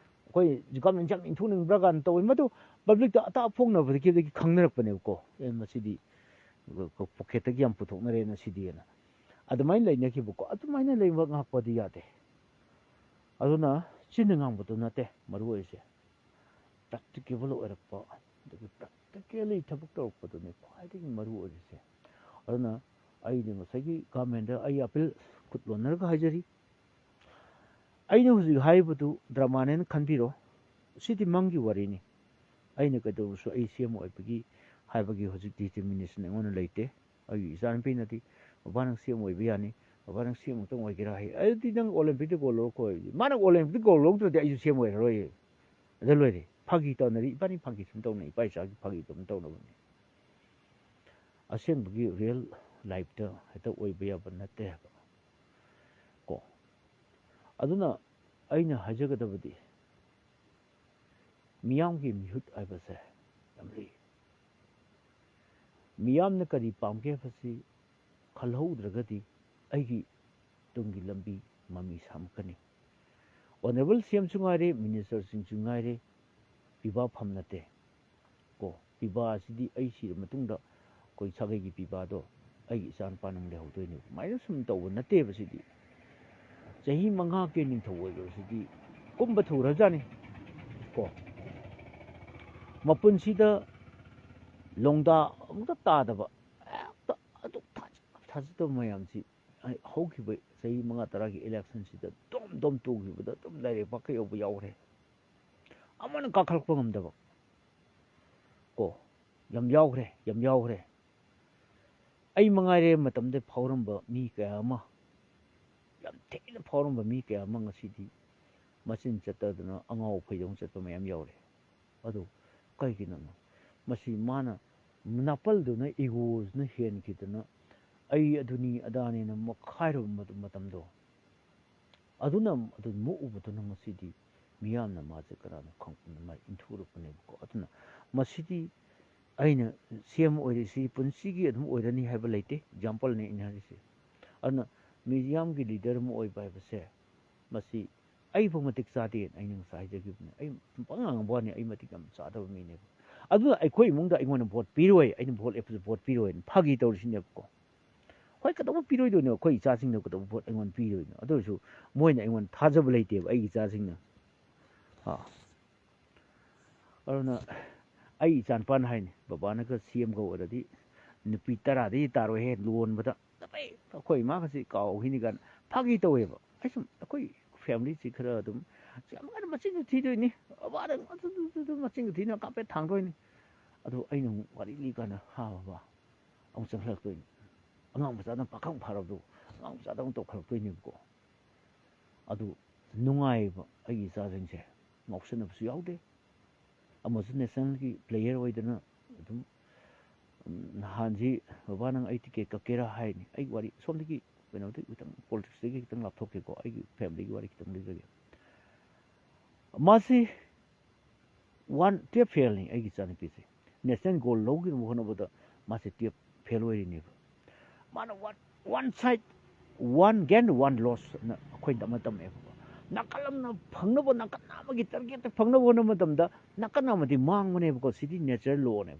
ꯑꯩꯈꯣꯏ ꯒꯃꯦꯟ ꯌꯥꯝ ꯏꯟꯊꯣꯛꯅꯤꯡꯕ꯭ꯔꯥ ꯀꯥꯟꯅ ꯇꯧꯋꯤ ꯃꯗꯨ ꯄꯕ꯭ꯂꯤꯛꯇ ꯑꯐꯣꯡꯅꯕꯗꯒꯤ ꯈꯪꯅꯔꯛꯄꯅꯦꯕꯀꯣ ꯃꯁꯤꯗꯤ ꯄꯣꯀꯦꯠꯇꯒꯤ ꯌꯥꯝ ꯄꯨꯊꯣꯛꯅꯔꯦꯅ ꯁꯤꯗꯤꯅ ꯑꯗꯨꯃꯥꯏꯅ ꯂꯩꯅꯈꯤꯕꯀꯣ ꯑꯗꯨꯃꯥꯏꯅ ꯂꯩꯕ ꯉꯥꯛꯄꯗꯤ ꯌꯥꯗꯦ ꯑꯗꯨꯅ ꯆꯤꯟꯅ ꯉꯥꯡꯕꯗꯨ ꯅꯠꯇꯦ ꯃꯔꯨ ꯑꯣꯏꯔꯤꯁꯦ ꯄ꯭ꯔꯥꯛꯇꯤꯀꯦꯕꯜ ꯑꯣꯏꯔꯛꯄ ꯑꯗꯒꯤ ꯄ꯭ꯔꯥꯛꯇꯤꯀꯦꯜꯂꯤ ꯊꯕꯛ ꯇꯧꯔꯛꯄꯗꯨꯅꯤ ꯈ꯭ꯋꯥꯏꯗꯒꯤ ꯃꯔꯨ ꯑꯣꯏꯔꯤꯁꯦ ꯑꯗꯨꯅ ꯑꯩꯅ ꯉꯁꯥꯏꯒꯤ ꯒꯚꯔꯟꯃꯦꯟꯗ ꯑꯩ ꯑꯄꯤꯜ ꯈꯨꯠ ꯂꯣꯟꯅꯔꯒ ꯍꯥꯏꯖꯔꯤ ꯑꯩꯅ ꯍꯧꯖꯤꯛ ꯍꯥꯏꯔꯤꯕꯗꯨ ꯗ꯭ꯔꯃꯥꯅꯦꯅ ꯈꯟꯕꯤꯔꯣ ꯁꯤꯗꯤ ꯃꯪꯒꯤ ꯋꯥꯔꯤꯅꯤ ꯑꯩꯅ ꯀꯩꯗꯧꯔꯁꯨ ꯑꯩ ꯁꯤ.ꯑꯦꯝ ꯑꯣꯏꯕꯒꯤ ꯍꯥꯏꯕꯒꯤ ꯍꯧꯖꯤꯛ ꯗꯤꯇꯔꯃꯤꯅꯦꯁꯟ ꯑꯩꯉꯣꯟꯗ ꯂꯩꯇꯦ ꯑꯩꯒꯤ ꯏꯆꯥꯅꯨꯄꯤꯅꯗꯤ ꯕꯕꯥ ꯅꯪ ꯁꯤ.ꯑꯦꯝ ꯑꯣꯏꯕ ꯌꯥꯅꯤ ꯕꯕꯥ ꯅꯪ ꯁꯤ.ꯑꯦꯝ ꯑꯃꯨꯛꯇꯪ ꯑꯣꯏꯒꯦꯔꯥ ꯍꯥꯏ ꯑꯗꯨꯗꯤ ꯅꯪ ꯑꯣꯂꯦꯝꯄꯤꯛꯇ ꯒꯣꯜ ꯂꯧꯔꯛꯈꯣ ꯃꯥꯅ ꯑꯣꯂꯦꯝꯄꯤꯛꯇ ꯒꯣꯜ ꯂꯧꯗ꯭ꯔꯗꯤ ꯑꯩꯁꯨ ꯁꯤ.ꯑꯦꯝ ꯑꯣꯏꯔꯔꯣꯏ ꯑꯗ ꯂꯣꯏꯔꯦ ꯐꯥꯒꯤ ꯇꯧꯅꯔꯤ ꯏꯕꯥꯅꯤ ꯐꯥꯒꯤ ꯁꯨꯝ ꯇꯧꯅꯩ ꯏꯄꯥ ꯏꯆꯥꯒꯤ ꯐꯥꯒꯤ ꯑꯗꯨꯝ ꯇꯧꯅꯕꯅꯤ ꯑꯁꯦꯡꯕꯒꯤ ꯔꯤꯌꯦꯜ ꯂꯥꯏꯐꯇ ꯍꯦꯛꯇ ꯑꯣꯏꯕ ꯌꯥꯕ ꯅꯠꯇꯦ ꯍꯥꯏꯕ ꯀꯣ ꯑꯗꯨꯅ ꯑꯩꯅ ꯍꯥꯏꯖꯒꯗꯕꯗꯤ ꯃꯤꯌꯥꯝꯒꯤ ꯃꯤꯍꯨꯠ ꯍꯥꯏꯕꯁꯦ ꯌꯥꯝ ꯂꯩ ꯃꯤꯌꯥꯝꯅ ꯀꯔꯤ ꯄꯥꯝꯒꯦ ꯍꯥꯏꯕꯁꯤ ꯈꯜꯍꯧꯗ꯭ꯔꯒꯗꯤ ꯑꯩꯒꯤ ꯇꯨꯡꯒꯤ ꯂꯝꯕꯤ ꯃꯃꯤ ꯁꯥꯃꯛꯀꯅꯤ ꯑꯣꯅꯦꯕꯜ ꯁꯤ.ꯑꯦꯝꯁꯨ ꯉꯥꯏꯔꯦ ꯃꯤꯅꯤꯁꯇꯔꯁꯤꯡꯁꯨ ꯉꯥꯏꯔꯦ ꯄꯤꯕꯥꯐꯝ ꯅꯠꯇꯦ ꯀꯣ ꯄꯤꯕꯥ ꯑꯁꯤꯗꯤ ꯑꯩ ꯁꯤꯔ ꯃꯇꯨꯡꯗ ꯑꯩꯈꯣꯏ ꯁꯥꯒꯩꯒꯤ ꯄꯤꯕꯥꯗꯣ ꯑꯩꯒꯤ ꯏꯆꯥꯅꯨꯄꯥ ꯅꯪ ꯂꯩꯍꯧꯗꯣꯏꯅꯦꯕ ꯑꯗꯨꯃꯥꯏꯅ ꯁꯨꯝ ꯇꯧꯕ ꯅꯠꯇꯦꯕ ꯁꯤꯗꯤ ꯆꯍꯤ 5ꯒꯤ ꯅꯤꯡꯊꯧ ꯑꯣꯏꯕꯁꯤꯗꯤ ꯀꯨꯝꯕ ꯊꯨꯔꯖꯥꯠꯅꯤ ꯀꯣ ꯃꯄꯨꯟꯁꯤꯗ ꯂꯣꯡꯗꯥ ꯑꯃꯨꯛꯇ ꯇꯥꯗꯕ ꯍꯦꯛꯇ ꯑꯗꯨꯛ ꯊꯥꯖꯗꯕ ꯃꯌꯥꯝꯁꯤ ꯍꯧꯈꯤꯕ ꯆꯍꯤ 5-10ꯒꯤ ꯏꯂꯦꯛꯁꯟꯁꯤꯗ ꯗꯣꯝ ꯇꯨꯈꯤꯕꯗ ꯑꯗꯨꯝ ꯂꯩꯔꯦ ꯄꯥꯛꯀ ꯌꯧꯕ ꯌꯥꯎꯈ꯭ꯔꯦ ꯑꯃꯅ ꯀꯥꯈꯠꯂꯛꯄ ꯉꯝꯗꯕ ꯀꯣ ꯌꯥꯝ ꯌꯥꯎꯈ꯭ꯔꯦ ꯑꯩ ꯃꯉꯥꯏꯔꯦ ꯃꯇꯝꯗ ꯐꯥꯎꯔꯝꯕ ꯃꯤ ꯀꯌా ꯑꯃ ꯌꯥꯝ ꯊꯤꯅ ꯐꯥꯎꯔꯝꯕ ꯃꯤ ꯀꯌꯥ ꯑꯃ ꯉꯁꯤꯗꯤ ꯃꯆꯤꯟ ꯆꯠꯇꯗꯅ ꯑꯉꯥꯎ ꯐꯩꯗꯧ ꯆꯠꯄ ꯃꯌꯥꯝ ꯌꯥꯎꯔꯦ ꯑꯗꯨ ꯀꯩꯒꯤꯅꯣ ꯃꯁꯤ ꯃꯥꯅ ꯅꯥꯄꯜꯗꯨꯅ ꯏꯒꯣꯁꯤꯅ ꯍꯦꯟꯈꯤꯗꯅ ꯑꯩ ꯑꯗꯨꯅꯤ ꯑꯗꯥꯅꯤꯅ ꯃꯈꯥꯏꯔꯨꯕ ꯃꯇꯝꯗꯣ ꯑꯗꯨꯅ ꯑꯗꯨ ꯃꯣꯛꯎꯕꯗꯨꯅ ꯉꯁꯤꯗꯤ ꯃꯤꯌꯥꯝꯅ ꯃꯥꯁꯦ ꯀꯅꯥꯅꯣ ꯈꯪꯗꯅ ꯃꯥ ꯏꯟꯊꯨꯔꯛꯄꯅꯦꯕꯀꯣ ꯑꯗꯨꯅ ꯃꯁꯤꯗꯤ ꯑꯩꯅ ꯁꯤ.ꯑꯦꯝ ꯑꯣꯏꯔꯤꯁꯤ ꯄꯨꯟꯁꯤꯒꯤ ꯑꯗꯨꯝ ꯑꯣꯏꯔꯅꯤ ꯍꯥꯏꯕ ꯂꯩꯇꯦ ꯑꯦꯛꯖꯥꯝꯄꯜꯅꯤ ꯑꯩꯅ ꯍꯥꯏꯔꯤꯁꯦ ꯑꯗꯨꯅ ꯃꯤꯌꯥꯝꯒꯤ ꯂꯤꯗꯔ ꯑꯃ ꯑꯣꯏꯕ ꯍꯥꯏꯕꯁꯦ ꯃꯁꯤ ꯑꯩꯐꯥꯎ ꯃꯇꯤꯛ ꯆꯥꯗꯦꯅ ꯑꯩꯅ ꯉꯁꯥꯏ ꯍꯥꯏꯖꯈꯤꯕꯅꯦ ꯑꯩ ꯄꯪꯉꯥꯡꯕ ꯋꯥꯅꯤ ꯑꯩ ꯃꯇꯤꯛ ꯌꯥꯝ ꯆꯥꯗꯕ ꯃꯤꯅꯦꯕ ꯑꯗꯨꯅ ꯑꯩꯈꯣꯏ ꯏꯃꯨꯡꯗ ꯑꯩꯉꯣꯟꯗ ꯚꯣꯠ ꯄꯤꯔꯣꯏ ꯑꯩꯅ ꯚꯣꯠ ꯂꯦꯞꯄꯁꯨ ꯚꯣꯠ ꯄꯤꯔꯣꯏꯅ ꯐꯥꯒꯤ ꯇꯧꯔꯤꯁꯤꯅꯦꯕꯀꯣ ꯍꯣꯏ ꯀꯩꯗꯧꯕ ꯄꯤꯔꯣꯏꯗꯣꯏꯅꯣ ꯑꯩꯈꯣꯏ ꯏꯆꯥꯁꯤꯡꯅ ꯀꯩꯗꯧꯕ ꯚꯣꯠ ꯑꯩꯉꯣꯟꯗ ꯄꯤꯔꯣꯏꯅꯣ ꯑꯗꯨ ꯑꯣꯏꯔꯁꯨ ꯃꯣꯏꯅ ꯑꯩꯉꯣꯟꯗ ꯊꯥꯖꯕ ꯂꯩꯇꯦꯕ ꯑꯩꯒꯤ ꯏꯆꯥꯁꯤꯡꯅ ꯑꯗꯨꯅ ꯑꯩ ꯏꯆꯥꯅꯨꯄꯥꯅ ꯍꯥꯏꯅꯤ ꯕꯕꯥꯅꯒ ꯁꯤ.ꯑꯦꯝꯒ ꯑꯣꯏꯔꯗꯤ ꯅꯨꯄꯤ 10ꯗꯒꯤ ꯇꯥꯔꯣꯏꯍꯦ ꯂꯣꯟꯕꯗ ꯑꯩꯈꯣꯏ ꯏꯃꯥꯒꯁꯤ ꯀꯥꯎꯈꯤꯅꯤ ꯀꯥꯏꯅ ꯐꯥꯒꯤ ꯇꯧꯋꯦꯕ ꯑꯩ ꯁꯨꯝ ꯑꯩꯈꯣꯏ ꯐꯦꯃꯤꯂꯤꯁꯤ ꯈꯔ ꯑꯗꯨꯝ ꯌꯥꯝ ꯃꯆꯤꯟꯁꯨ ꯊꯤꯗꯣꯏꯅꯤ ꯕꯕꯥꯗ ꯃꯆꯤꯟꯁꯨ ꯊꯤꯅ ꯀꯥꯞꯄꯦꯠ ꯊꯥꯡꯗꯣꯏꯅꯤ ꯑꯗꯨ ꯑꯩꯅ ꯑꯃꯨꯛ ꯋꯥꯔꯤ ꯂꯤꯀꯥꯟꯗ ꯕꯕꯥ ꯑꯃꯨꯛ ꯆꯪꯈꯠꯂꯛꯇꯣꯏꯅꯤ ꯑꯉꯥꯡ ꯃꯆꯥꯗ ꯄꯥꯈꯪ ꯐꯔꯕꯗꯨ ꯑꯉꯥꯡ ꯃꯆꯥꯗ ꯑꯃꯨꯛ ꯇꯧꯈꯠꯂꯛꯇꯣꯏꯅꯦꯕꯀꯣ ꯑꯗꯨ ꯅꯨꯡꯉꯥꯏꯕ ꯑꯩꯒꯤ ꯏꯆꯥꯁꯤꯡꯁꯦ ꯉꯥꯎꯁꯟꯅꯕꯁꯨ ꯌꯥꯎꯗꯦ ꯑꯃꯁꯨ ꯅꯦꯁꯅꯦꯜꯒꯤ ꯄ꯭ꯂꯦꯌꯔ ꯑꯣꯏꯗꯅ ꯑꯗꯨꯝ Hanji, Vanang Aitike Kakera Haini, I worry, something, when I think politics, they get them laptop, I family work them legally. Masi one tip failing, I get an easy. Nestan go Logan one over the Masi tip failure in it. Man, one side, one gain, one loss, quite a matam. Nakalam Pangabo Nakama get the Pangabo Namatam, the Nakanama the Mang Manevo City natural law never.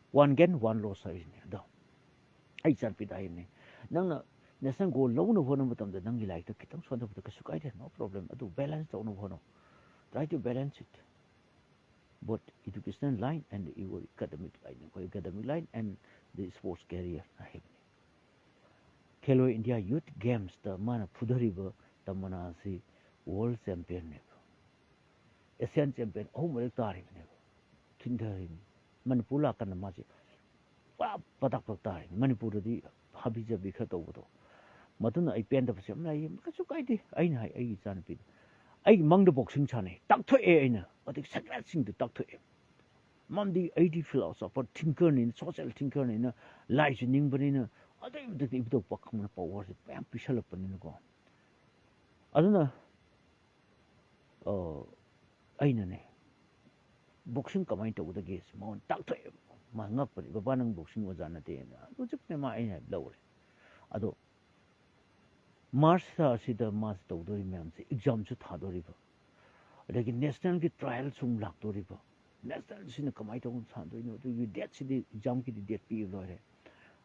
One gain, one loss. I can't be dying. Nang Nasan go loan of one of them, the Nangi like the Kitan Swan of the Kasukai, no problem. I do balance the one. Try to balance it. Both educational line and the academic line and the sports career. Kelo India Youth Games, the Mana Pudariba, the Manasi World Champion never. Asian Champion, Tari never. Kindarin, Manipula Kanamaji. Patak Manipur, the Habija Bikatovo. Matuna, I paint of some like Kasukai, I know I san pit. I mong the boxing channel, Doctor A, but it's scratching the Doctor A. Monday 80 philosopher, tinker in social tinker in a life in England. I don't think the book on power, I'm Pishal up in the go. I don't know. I know. Boxing command over the gates, Mount Doctor A. Mangap, but one boxing was on a day. I took my lower. Although Mars see the mass Dodori Mams, exam to Tado River. Like national get trials from Lacto River. National in the Kamaito Sando, you dead city jump the dead people.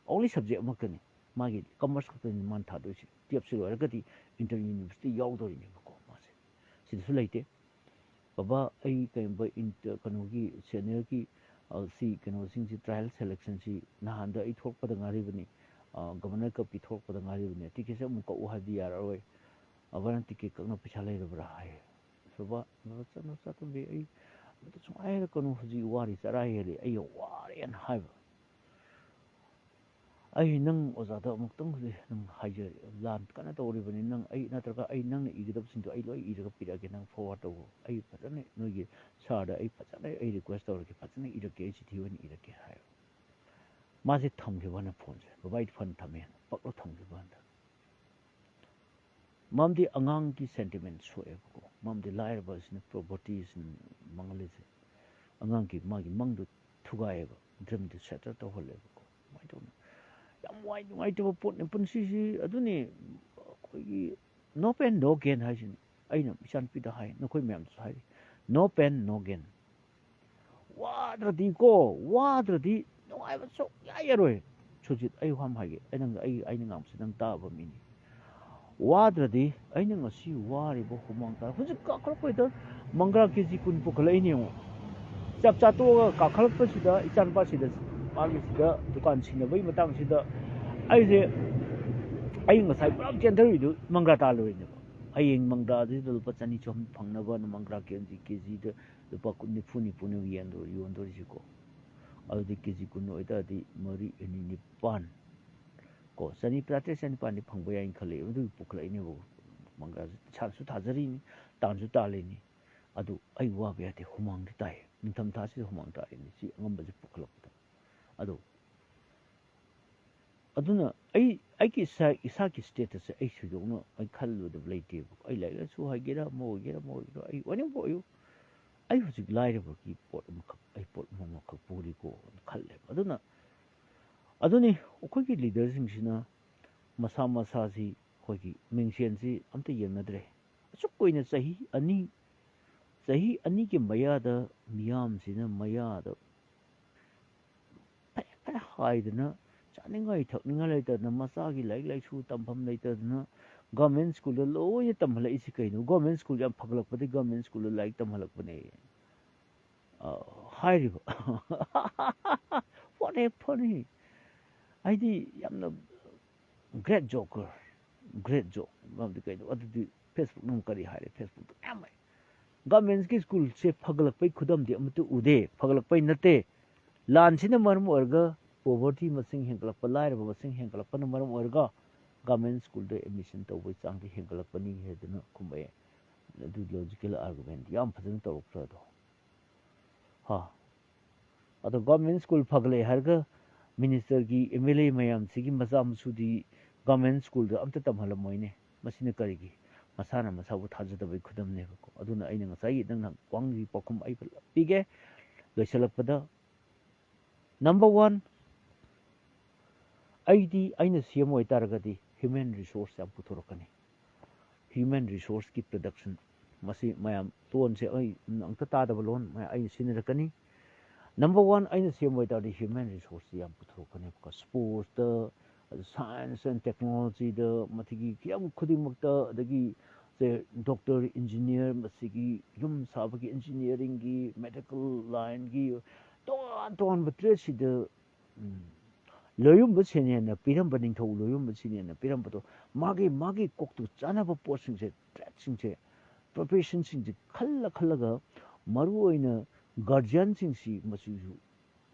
Only subject Makani, Maggie, commerce in Montado, Tiapsilo, Inter University, Yaldo in Nico. Since later, Baba, I came by inter Kanogi, Senerki, see Kanosing trial selection, see Nahanda, it talk for the Narivani. Governor ka pithok pa ngari ne tiki se muka uhadi yar away awaran tiki kakna pichale rabra hai so ba no sa to be ai to ai ko no huji wari sarai hele ai wari an hai ai nang ozada muktang nang haje lan kana to ri bani nang ai na traka ai nang igidab sin to ai loi iraga pirage nang forward to ai patane no gi sa da ai patane ai request to ki patane irage chi thiwani irage hai Mazi Tongivan upon the white fun tamen, but not Tongivan. Mum the Angangi sentiments so ever. Mum the liars in properties in Mangalis. Angangi Magi Mangu Tugaever, dream the setter to whole level. I don't know. Why do put in Punsi Aduni? No pen, no gain, I know, shan't be the high, no quimams high. No pen, no gain. What the go? What the no, I was so yellow. Chujit, I ham high, and I know I'm taba mini. Wadradi, I know see worry about Manga, who's a cockroach, Manga Kizi couldn't book a Sapsato, Kakalpasida, Itan Basidas, Magisida, the Kansina, Matang Sida. I say, I know I can't tell you, Mangatalo. I in Manga, this little Patani Chom Pangnavan, Manga Kizi, the Pakuni Puni Puni and you and Dorico. All the Kizikuno, the Mori in Nipan. Go, Sunny Prates and Pani Pangboya in Kale, do Pukla in Mangas, Chansu Tazarini, Tansu Talini. Adu, I wabi at the Humang die. In some tasks, Humang die, and see numbers of Pukla. Adu. Aduna, I guess Isaki status, I should know, I call you the blade table. I like it, so I get up more, I want for you. I was glad of a port, I put Momaka Purico and Kaleb. Adoni, Okoki leaders in Shina, Masama Sazi, Hoki, Mingshianzi, Amta Yanadre. So going to say, Ani Aniki Mayada, Miam Sina Mayada. Hide, no, Channing I talking later, the Masagi like shoot Tampam later, no. Government school, the low Tamala Isika, government school, and public, but the government school like Tamalapane. High river. What a funny. I am the great joker, great joke. What the Facebook no carry high Facebook. Am I? Government school say Pagalapay Kudam de Amatu Ude, Pagalapay Nate, Lan Cinemarum Orga, poverty missing Hinkalapalai, missing Hinkalapanarum Orga, government school day admission to which Anki Hinkalapani had no Kumbay. Do logical argument. Yam President of Prado. Ha. ꯑꯗꯣ government school ꯐꯒꯠꯂꯦ ꯍꯥꯏꯔꯒ ꯃꯤꯅꯤꯁꯇꯔꯒꯤ M L A ꯃꯌꯥꯝꯁꯤꯒꯤ ꯃꯆꯥ ꯃꯁꯨꯗꯤ government ꯁ꯭ꯀꯨꯜꯗ ꯑꯝꯇ ꯇꯝꯍꯜꯂꯝꯃꯣꯏꯅꯦ ꯃꯁꯤꯅ ꯀꯔꯤꯒꯤ ꯃꯁꯥꯅ ꯃꯁꯥꯕꯨ ꯊꯥꯖꯗꯕꯒꯤ ꯈꯨꯗꯝꯅꯦꯕꯀꯣ ꯑꯗꯨꯅ ꯑꯩꯅ ꯉꯁꯥꯏꯒꯤ ꯅꯪꯅ ꯋꯥꯡꯒꯤ ꯄꯥꯎꯈꯨꯝ ꯑꯩ ꯄꯤꯒꯦ ꯂꯣꯏꯁꯤꯜꯂꯛꯄꯗ ꯅꯝꯕꯔ ꯋꯥꯟ ꯑꯩꯅ ꯁꯤ ꯑꯦꯝ ꯑꯣꯏꯇꯥꯔꯒꯗꯤ ꯍ꯭ꯌꯨꯃꯦꯟ ꯔꯤꯁꯣꯔꯁ ꯌꯥꯝ ꯄꯨꯊꯣꯔꯛꯀꯅꯤ ꯍ꯭ꯌꯨꯃꯦꯟ ꯔꯤꯁꯣꯔꯁꯀꯤ ꯄ꯭ꯔꯗꯛꯁꯟ ꯃꯁꯤ ꯃꯌꯥꯝ ꯂꯣꯟꯁꯦ ꯑꯩ ꯑꯝꯇ ꯇꯥꯗꯕ ꯂꯣꯟ ꯑꯩꯅ ꯁꯤꯖꯤꯟꯅꯔꯛꯀꯅꯤ ꯅꯝꯕꯔ ꯋꯥꯟ ꯑꯩꯅ ꯁꯤ ꯑꯦꯝ ꯑꯣꯏꯇꯥꯔꯗꯤ ꯍ꯭ꯌꯨꯃꯦꯟ ꯔꯤꯁꯣꯔꯁꯁꯤ ꯌꯥꯝ ꯄꯨꯊꯣꯔꯛꯀꯅꯦꯕꯀꯣ ꯁ꯭ꯄꯣꯔꯠꯁꯇ ꯁꯥꯏꯟꯁ ꯑꯦꯟ ꯇꯦꯛꯅꯣꯂꯣꯖꯤꯗ ꯃꯁꯤꯒꯤ ꯍꯤꯔꯝ ꯈꯨꯗꯤꯡꯃꯛꯇ ꯑꯗꯒꯤ ꯗꯣꯛꯇꯔ ꯏꯟꯖꯤꯅꯤꯌꯔ ꯃꯁꯤꯒꯤ ꯌꯨꯝ ꯁꯥꯕꯒꯤ ꯏꯟꯖꯤꯅꯤꯌꯥꯔꯤꯡꯒꯤ ꯃꯦꯗꯤꯀꯦꯜ ꯂꯥꯏꯟꯒꯤ ꯇꯣꯉꯥꯟ ꯇꯣꯉꯥꯟꯕ ꯇ꯭ꯔꯦꯠꯁꯤꯗ ꯂꯣꯏꯌꯨꯝꯕ ꯁꯦꯅꯤꯌꯔꯅ ꯄꯤꯔꯝꯕ ꯅꯤꯡꯊꯧ ꯂꯣꯏꯌꯨꯝꯕ ꯁꯦꯅꯤꯌꯔꯅ ꯄꯤꯔꯝꯕꯗꯣ ꯃꯥꯒꯤ ꯀꯣꯛꯇꯨ ꯆꯥꯅꯕ ꯄꯣꯠꯁꯤꯡꯁꯦ ꯇ꯭ꯔꯦꯠꯁꯤꯡꯁꯦ ꯄ꯭ꯔꯣꯐꯦꯁꯟꯁꯤꯡꯁꯦ ꯈꯜꯂꯒ ꯃꯔꯨꯑꯣꯏꯅ ꯒꯥꯔꯖꯤꯌꯥꯟꯁꯤꯡꯁꯤ ꯃꯁꯤꯁꯨ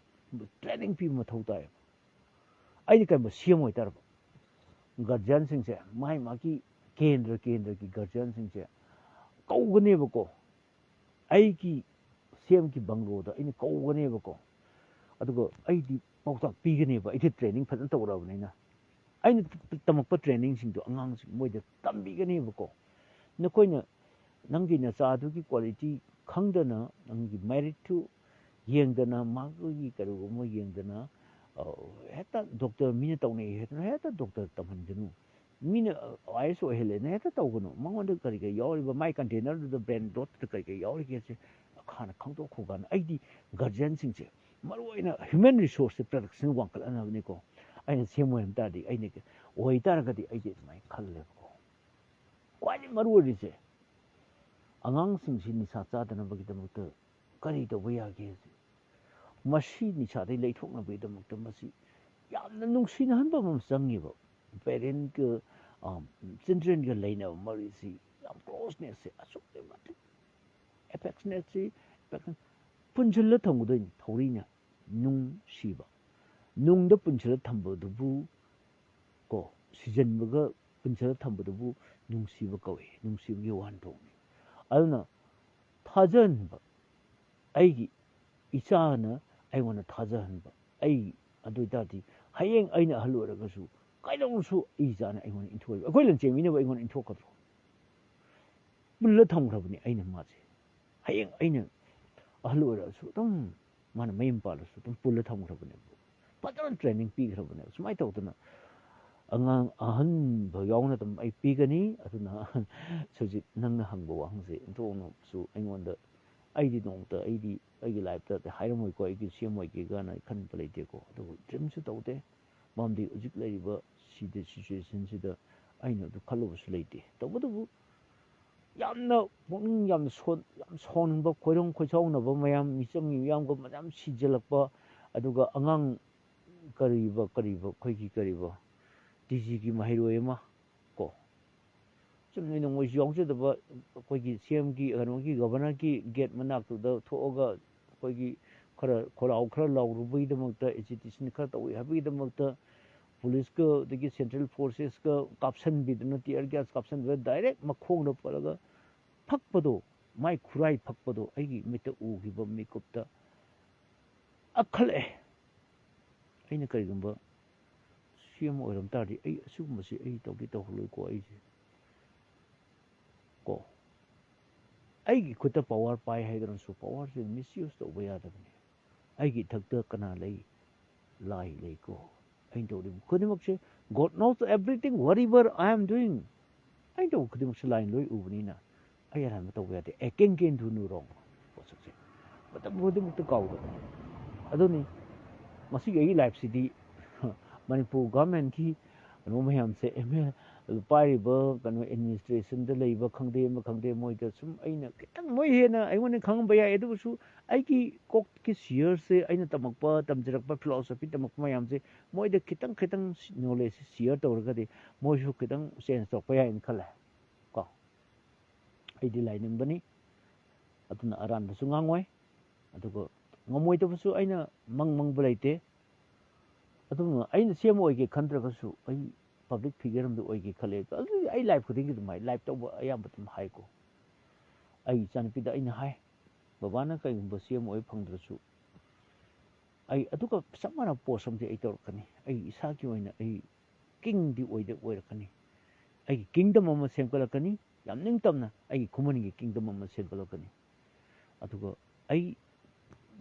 ꯇ꯭ꯔꯦꯅꯤꯡ ꯄꯤꯕ ꯃꯊꯧ ꯇꯥꯏꯌꯦꯕ ꯑꯩꯗꯤ ꯀꯩꯒꯨꯝꯕ ꯁꯤ ꯑꯦꯝ ꯑꯣꯏꯇꯥꯔꯕ ꯒꯥꯔꯖꯤꯌꯥꯟꯁꯤꯡꯁꯦ ꯃꯥꯒꯤ ꯀꯦꯟꯗ꯭ꯔꯒꯤ ꯒꯥꯔꯖꯤꯌꯥꯟꯁꯤꯡꯁꯦ ꯀꯧꯒꯅꯦꯕꯀꯣ ꯑꯩꯒꯤ ꯁꯦꯝꯒꯤ ꯕꯪꯒꯂꯣꯗ ꯑꯩꯅ ꯀꯧꯒꯅꯦꯕꯀꯣ ꯑꯗꯨꯒ ꯑꯩꯗꯤ ꯄꯥꯎꯇꯥꯛ ꯄꯤꯒꯅꯦꯕ ꯑꯩꯗꯤ ꯇ꯭ꯔꯦꯅꯤꯡ ꯐꯖꯅ ꯇꯧꯔꯛꯑꯕꯅꯤꯅ ꯑꯩꯅ ꯇꯝꯃꯛꯄ ꯇ꯭ꯔꯦꯅꯤꯡꯁꯤꯡꯗꯣ ꯑꯉꯥꯡꯁꯤꯡ ꯃꯣꯏꯗ ꯇꯝꯕꯤꯒꯅꯦꯕꯀꯣ ꯅꯈꯣꯏꯅ ꯅꯪꯒꯤ ꯅꯆꯥꯗꯨꯒꯤ ꯀ꯭ꯋꯥꯂꯤꯇꯤ ꯈꯪꯗꯅ ꯅꯪꯒꯤ ꯃꯦꯔꯤꯠꯇꯨ ꯌꯦꯡꯗꯅ ꯃꯥꯒꯤ ꯀꯔꯤꯒꯨꯝꯕ ꯌꯦꯡꯗꯅ ꯍꯦꯛꯇ ꯗꯣꯛꯇꯔ ꯃꯤꯅ ꯇꯧꯅꯩ ꯍꯦꯛꯇ ꯗꯣꯛꯇꯔ ꯇꯝꯍꯟꯒꯅꯨ ꯃꯤꯅ ꯑꯥꯏ ꯑꯦꯁ ꯑꯣꯏꯍꯜꯂꯦꯅ ꯍꯦꯛꯇ ꯇꯧꯒꯅꯨ ꯃꯉꯣꯟꯗ ꯀꯔꯤ ꯌꯥꯎꯔꯤꯕ ꯃꯥꯏ ꯀꯟꯇꯦꯅꯔꯗꯨꯗ ꯕ꯭ꯔꯦꯟ ꯗꯣꯠꯇꯨꯗ ꯀꯔꯤ ꯌꯥꯎꯔꯤꯒꯦꯁꯦ ꯍꯥꯟꯅ ꯈꯪꯗꯣꯛꯈꯣ ꯀꯥꯟꯗ ꯑꯩꯗꯤ ꯒꯥꯔꯖꯤꯌꯥꯟꯁꯤꯡꯁꯦ ꯃꯔꯨꯑꯣꯏꯅ ꯍ꯭ꯌꯨꯃꯦꯟ ꯔꯤꯁꯣꯔꯁꯁꯦ ꯄ꯭ꯔꯗꯛꯁꯟ ꯋꯥꯡꯈꯠꯍꯟꯅꯕꯅꯤꯀꯣ ꯑꯩꯅ ꯁꯦꯝ ꯑꯣꯏꯔꯝ ꯇꯥꯔꯗꯤ ꯑꯩꯅ ꯑꯣꯏꯇꯥꯔꯒꯗꯤ ꯑꯩꯗꯤ ꯑꯗꯨꯃꯥꯏꯅ ꯈꯜꯂꯦꯕꯀꯣ ꯈ꯭ꯋꯥꯏꯗꯒꯤ ꯃꯔꯨ ꯑꯣꯏꯔꯤꯁꯦ ꯑꯉꯥꯡꯁꯤꯡꯁꯤ ꯅꯤꯁꯥ ꯆꯥꯗꯅꯕꯒꯤꯗꯃꯛꯇ ꯀꯔꯤ ꯇꯧꯕ ꯌꯥꯒꯦ ꯃꯁꯤ ꯅꯤꯁꯥꯗꯒꯤ ꯂꯩꯊꯣꯛꯅꯕꯒꯤꯗꯃꯛꯇ ꯃꯁꯤ ꯌꯥꯝꯅ ꯅꯨꯡꯁꯤꯅꯍꯟꯕ ꯑꯃ ꯆꯪꯉꯦꯕ ꯄꯦꯔꯦꯟꯠꯒ ꯆꯤꯜꯗ꯭ꯔꯦꯟꯒ ꯂꯩꯅꯕ ꯃꯔꯤꯁꯤ ꯌꯥꯝ ꯀ꯭ꯂꯣꯖꯅꯦꯁꯁꯦ ꯑꯁꯨꯛꯀꯤ ꯃꯇꯤꯛ ꯑꯦꯐꯦꯛꯁꯅꯦꯠꯁꯤ ꯄꯨꯟꯁꯤꯜꯂ ꯊꯝꯒꯗꯣꯏꯅꯤ ꯊꯧꯔꯤꯅ ꯅꯨꯡꯁꯤꯕ ꯅꯨꯡꯗ ꯄꯨꯟꯁꯤꯜꯂ ꯊꯝꯕꯗꯨꯕꯨ ꯀꯣ ꯁꯤꯖꯟꯕꯒ ꯄꯨꯟꯁꯤꯜꯂ ꯊꯝꯕꯗꯨꯕꯨ ꯅꯨꯡꯁꯤꯕ ꯀꯧꯏ ꯅꯨꯡꯁꯤꯕꯒꯤ ꯋꯥꯍꯟꯊꯣꯛꯅꯤ ꯑꯗꯨꯅ ꯊꯥꯖꯍꯟꯕ ꯑꯩꯒꯤ ꯏꯆꯥꯅ ꯑꯩꯉꯣꯟꯗ ꯊꯥꯖꯍꯟꯕ ꯑꯩ ꯑꯗꯨ ꯑꯣꯏꯇꯥꯔꯗꯤ ꯍꯌꯦꯡ ꯑꯩꯅ ꯑꯍꯜ ꯑꯣꯏꯔꯒꯁꯨ ꯀꯩꯗꯧꯅꯁꯨ ꯑꯩ ꯏꯆꯥꯅ ꯑꯩꯉꯣꯟꯗ ꯏꯟꯊꯣꯛꯏꯕ ꯑꯩꯈꯣꯏ ꯂꯟꯆꯦꯟꯕꯤꯅꯕ ꯑꯩꯉꯣꯟꯗ ꯏꯟꯊꯣꯛꯀꯗ꯭ꯔꯣ ꯄꯨꯜꯂ ꯊꯝꯈ꯭ꯔꯕꯅꯤ ꯑꯩꯅ ꯃꯥꯁꯦ ꯍꯌꯦꯡ ꯑꯩꯅ ꯑꯍꯜ ꯑꯣꯏꯔꯛꯑꯁꯨ ꯑꯗꯨꯝ ꯃꯥꯅ ꯃꯌꯨꯝ ꯄꯥꯜꯂꯁꯨ ꯑꯗꯨꯝ ꯄꯨꯜꯂ ꯊꯝꯈ꯭ꯔꯕꯅꯦꯕ ꯐꯖꯅ ꯇ꯭ꯔꯦꯅꯤꯡ ꯄꯤꯈ꯭ꯔꯕꯅꯦꯕ ꯁꯨꯃꯥꯏꯅ ꯇꯧꯗꯅ ꯑꯉꯥꯡ ꯑꯍꯟꯕ ꯌꯥꯎꯅ ꯑꯗꯨꯝ ꯑꯩ ꯄꯤꯒꯅꯤ ꯑꯗꯨꯅ ꯍꯧꯖꯤꯛ ꯅꯪꯅ ꯍꯪꯕ ꯋꯥꯍꯪꯁꯦ ꯑꯣꯟꯊꯣꯛꯅꯁꯨ ꯑꯩꯉꯣꯟꯗ ꯑꯩꯗꯤ ꯅꯣꯡꯃꯇ ꯑꯩꯒꯤ ꯂꯥꯏꯐꯇ ꯍꯥꯏꯔꯝꯃꯣꯏꯀꯣ ꯑꯩꯒꯤ ꯁꯦꯝ ꯑꯣꯏꯒꯦꯒꯥꯅ ꯈꯟꯕ ꯂꯩꯇꯦꯀꯣ ꯑꯗꯨꯕꯨ ꯗ꯭ꯔꯤꯝꯁꯨ ꯇꯧꯗꯦ ꯃꯔꯝꯗꯤ ꯍꯧꯖꯤꯛ ꯂꯩꯔꯤꯕ ꯁꯤꯆꯨꯋꯦꯁꯟꯁꯤꯗ ꯑꯩꯅ ꯑꯗꯨ ꯈꯜꯂꯨꯕꯁꯨ ꯂꯩꯇꯦ ꯇꯧꯕꯇꯕꯨ ꯌꯥꯝꯅ ꯄꯨꯛꯅꯤꯡ ꯌꯥꯝ ꯁꯥꯎꯅꯤꯡꯕ ꯈꯣꯏꯔꯣꯡ ꯈꯣꯏꯁꯥꯎꯅꯕ ꯃꯌꯥꯝ ꯃꯤꯆꯪꯒꯤ ꯃꯤꯌꯥꯝꯒ ꯃꯌꯥꯝ ꯁꯤꯖꯤꯜꯂꯛꯄ ꯑꯗꯨꯒ ꯑꯉꯥꯡ ꯑꯩꯈꯣꯏꯒꯤ ꯇꯤꯖꯤꯒꯤ ꯃꯍꯩꯔꯣꯏ ꯑꯃ ꯀꯣ ꯆꯨꯝꯅ ꯅꯣꯡꯃꯩꯁꯨ ꯌꯥꯎꯖꯗꯕ ꯑꯩꯈꯣꯏꯒꯤ ꯁꯤꯑꯦꯝꯒꯤ ꯒꯚꯔꯅꯔꯒꯤ ꯒꯦꯠ ꯃꯅꯥꯛꯇꯨꯗ ꯊꯣꯛꯑꯒ ꯑꯩꯈꯣꯏꯒꯤ ꯈꯣꯜꯂꯥꯎ ꯈꯔ ꯂꯥꯎꯔꯨꯕꯒꯤꯗꯃꯛꯇ ꯑꯦꯖꯤꯇꯦꯁꯟ ꯈꯔ ꯇꯧꯏ ꯍꯥꯏꯕꯒꯤꯗꯃꯛꯇ ꯄꯨꯂꯤꯁꯀ ꯑꯗꯒꯤ ꯁꯦꯟꯇ꯭ꯔꯦꯜ ꯐꯣꯔꯁꯦꯁꯀ ꯀꯥꯞꯁꯤꯟꯕꯤꯗꯅ ꯇꯤꯌꯔ ꯒ꯭ꯌꯥꯁ ꯀꯥꯞꯁꯤꯟꯕꯤꯗꯅ ꯗꯥꯏꯔꯦꯛ ꯃꯈꯣꯡꯗ ꯄꯠꯂꯒ ꯐꯛꯄꯗꯣ ꯃꯥꯏ ꯈꯨꯔꯥꯏ ꯐꯛꯄꯗꯣ ꯑꯩꯒꯤ ꯃꯤꯠꯇ ꯎꯈꯤꯕ ꯃꯤꯀꯨꯞꯇ ꯑꯈꯠꯂꯛꯑꯦ ꯑꯩꯅ ꯀꯔꯤꯒꯨꯝꯕ ꯁꯤ ꯑꯃ ꯑꯣꯏꯔꯝ ꯇꯥꯔꯗꯤ ꯑꯩ ꯑꯁꯤꯒꯨꯝꯕꯁꯤ ꯑꯩ ꯇꯧꯍꯜꯂꯣꯏꯀꯣ ꯑꯩꯁꯦ ꯀꯣ ꯑꯩꯒꯤ ꯈꯨꯠꯇ ꯄꯋꯥꯔ ꯄꯥꯏ ꯍꯥꯏꯗꯅꯁꯨ ꯄꯋꯥꯔꯁꯦ ꯃꯤꯁꯌꯨꯁ ꯇꯧꯕ ꯌꯥꯗꯕꯅꯤ ꯑꯩꯒꯤ ꯏꯊꯛꯇ ꯀꯅꯥ ꯂꯩ ꯂꯥꯏ ꯂꯩꯀꯣ ꯑꯩꯅ ꯇꯧꯔꯤꯕ ꯈꯨꯗꯤꯡꯃꯛꯁꯦ ꯒꯣꯗ ꯅꯣꯁ ꯑꯦꯚ꯭ꯔꯤꯊꯤꯡ ꯋꯥꯠ ꯑꯦꯚꯔ ꯑꯥꯏ ꯑꯦꯝ ꯗꯨꯏꯡ ꯑꯩꯅ ꯇꯧꯕ ꯈꯨꯗꯤꯡꯃꯛꯁꯦ ꯂꯥꯏꯅ ꯂꯣꯏ ꯎꯕꯅꯤꯅ ꯑꯩ ꯑꯔꯥꯟꯕ ꯇꯧꯕ ꯌꯥꯗꯦ ꯑꯦ ꯀꯦꯟ ꯗꯨ ꯅꯣ ꯔꯣꯡ ꯄꯣꯠꯁꯛꯁꯦ ꯃꯇꯝ ꯈꯨꯗꯤꯡꯃꯛꯇ ꯀꯥꯎꯗꯕ ꯑꯗꯨꯅꯤ ꯃꯁꯤꯒꯤ ꯑꯩꯒꯤ ꯂꯥꯏꯐꯁꯤꯗꯤ ꯃꯅꯤꯄꯨꯔ ꯒꯚꯔꯟꯃꯦꯟꯠꯀꯤ ꯃꯌꯥꯝꯁꯦ ꯄꯥꯏꯔꯤꯕ ꯑꯦꯗꯃꯤꯅꯤꯁꯇ꯭ꯔꯦꯁꯟꯗ ꯂꯩꯕ ꯈꯪꯗꯦ ꯑꯃ ꯈꯪꯗꯦ ꯃꯣꯏꯗ ꯁꯨꯝ ꯑꯩꯅ ꯈꯤꯇꯪ ꯃꯣꯏ ꯍꯦꯟꯅ ꯑꯩꯉꯣꯟꯗ ꯈꯪꯉꯝꯕ ꯌꯥꯏ ꯑꯗꯨꯕꯨꯁꯨ ꯑꯩꯒꯤ ꯀꯣꯛꯀꯤ ꯁꯤꯌꯔꯁꯦ ꯑꯩꯅ ꯇꯝꯖꯔꯛꯄ ꯐꯤꯂꯣꯁꯣꯐꯤ ꯇꯝꯃꯛꯄ ꯃꯌꯥꯝꯁꯦ ꯃꯣꯏꯗ ꯈꯤꯇꯪ ꯅꯣꯂꯦꯖꯁꯦ ꯁꯤꯌꯔ ꯇꯧꯔꯒꯗꯤ ꯃꯣꯏꯁꯨ ꯈꯤꯇꯪ ꯆꯦꯟꯖ ꯇꯧꯔꯛꯄ ꯌꯥꯏꯅ ꯈꯜꯂꯦ ꯀꯣ ꯑꯩꯗꯤ ꯂꯥꯏꯅꯤꯡꯕꯅꯤ ꯑꯗꯨꯅ ꯑꯔꯥꯟꯕꯁꯨ ꯉꯥꯡꯉꯣꯏ ꯑꯗꯨꯒ ꯉꯝꯃꯣꯏꯗꯕꯁꯨ ꯑꯩꯅ ꯃꯪꯕ ꯂꯩꯇꯦ ꯑꯗꯨꯅ ꯑꯩꯅ ꯁꯦꯝ ꯑꯣꯏꯒꯦ ꯈꯟꯗ꯭ꯔꯒꯁꯨ ꯑꯩ ꯄꯕ꯭ꯂꯤꯛ ꯐꯤꯒꯔ ꯑꯃꯗ ꯑꯣꯏꯒꯦ ꯈꯜꯂꯦ ꯑꯗꯨꯗꯤ ꯑꯩ ꯂꯥꯏꯐ ꯈꯨꯗꯤꯡꯒꯤ ꯑꯗꯨꯃꯥꯏꯅ ꯂꯥꯏꯐ ꯇꯧꯕ ꯑꯌꯥꯝꯕ ꯑꯗꯨꯝ ꯍꯥꯏꯀꯣ ꯑꯩ ꯏꯆꯥꯅꯨꯄꯤꯗ ꯑꯩꯅ ꯍꯥꯏ ꯕꯕꯥꯅ ꯀꯩꯒꯨꯝꯕ ꯁꯦꯝ ꯑꯣꯏ ꯐꯪꯗ꯭ꯔꯁꯨ ꯑꯩ ꯑꯗꯨꯒ ꯆꯞ ꯃꯥꯟꯅꯕ ꯄꯣꯁ ꯑꯃꯗꯤ ꯑꯩ ꯇꯧꯔꯛꯀꯅꯤ ꯑꯩ ꯏꯁꯥꯒꯤ ꯑꯣꯏꯅ ꯑꯩ ꯀꯤꯡꯗꯤ ꯑꯣꯏꯔꯛꯀꯅꯤ ꯑꯩꯒꯤ ꯀꯤꯡꯗꯝ ꯑꯃ ꯁꯦꯝꯒꯠꯂꯛꯀꯅꯤ ꯌꯥꯝ ꯅꯤꯡꯇꯝꯅ ꯑꯩꯒꯤ ꯈꯨꯃꯟꯒꯤ ꯀꯤꯡꯗꯝ ꯑꯃ ꯁꯦꯝꯒꯠꯂꯛꯀꯅꯤ ꯑꯗꯨꯒ ꯑꯩ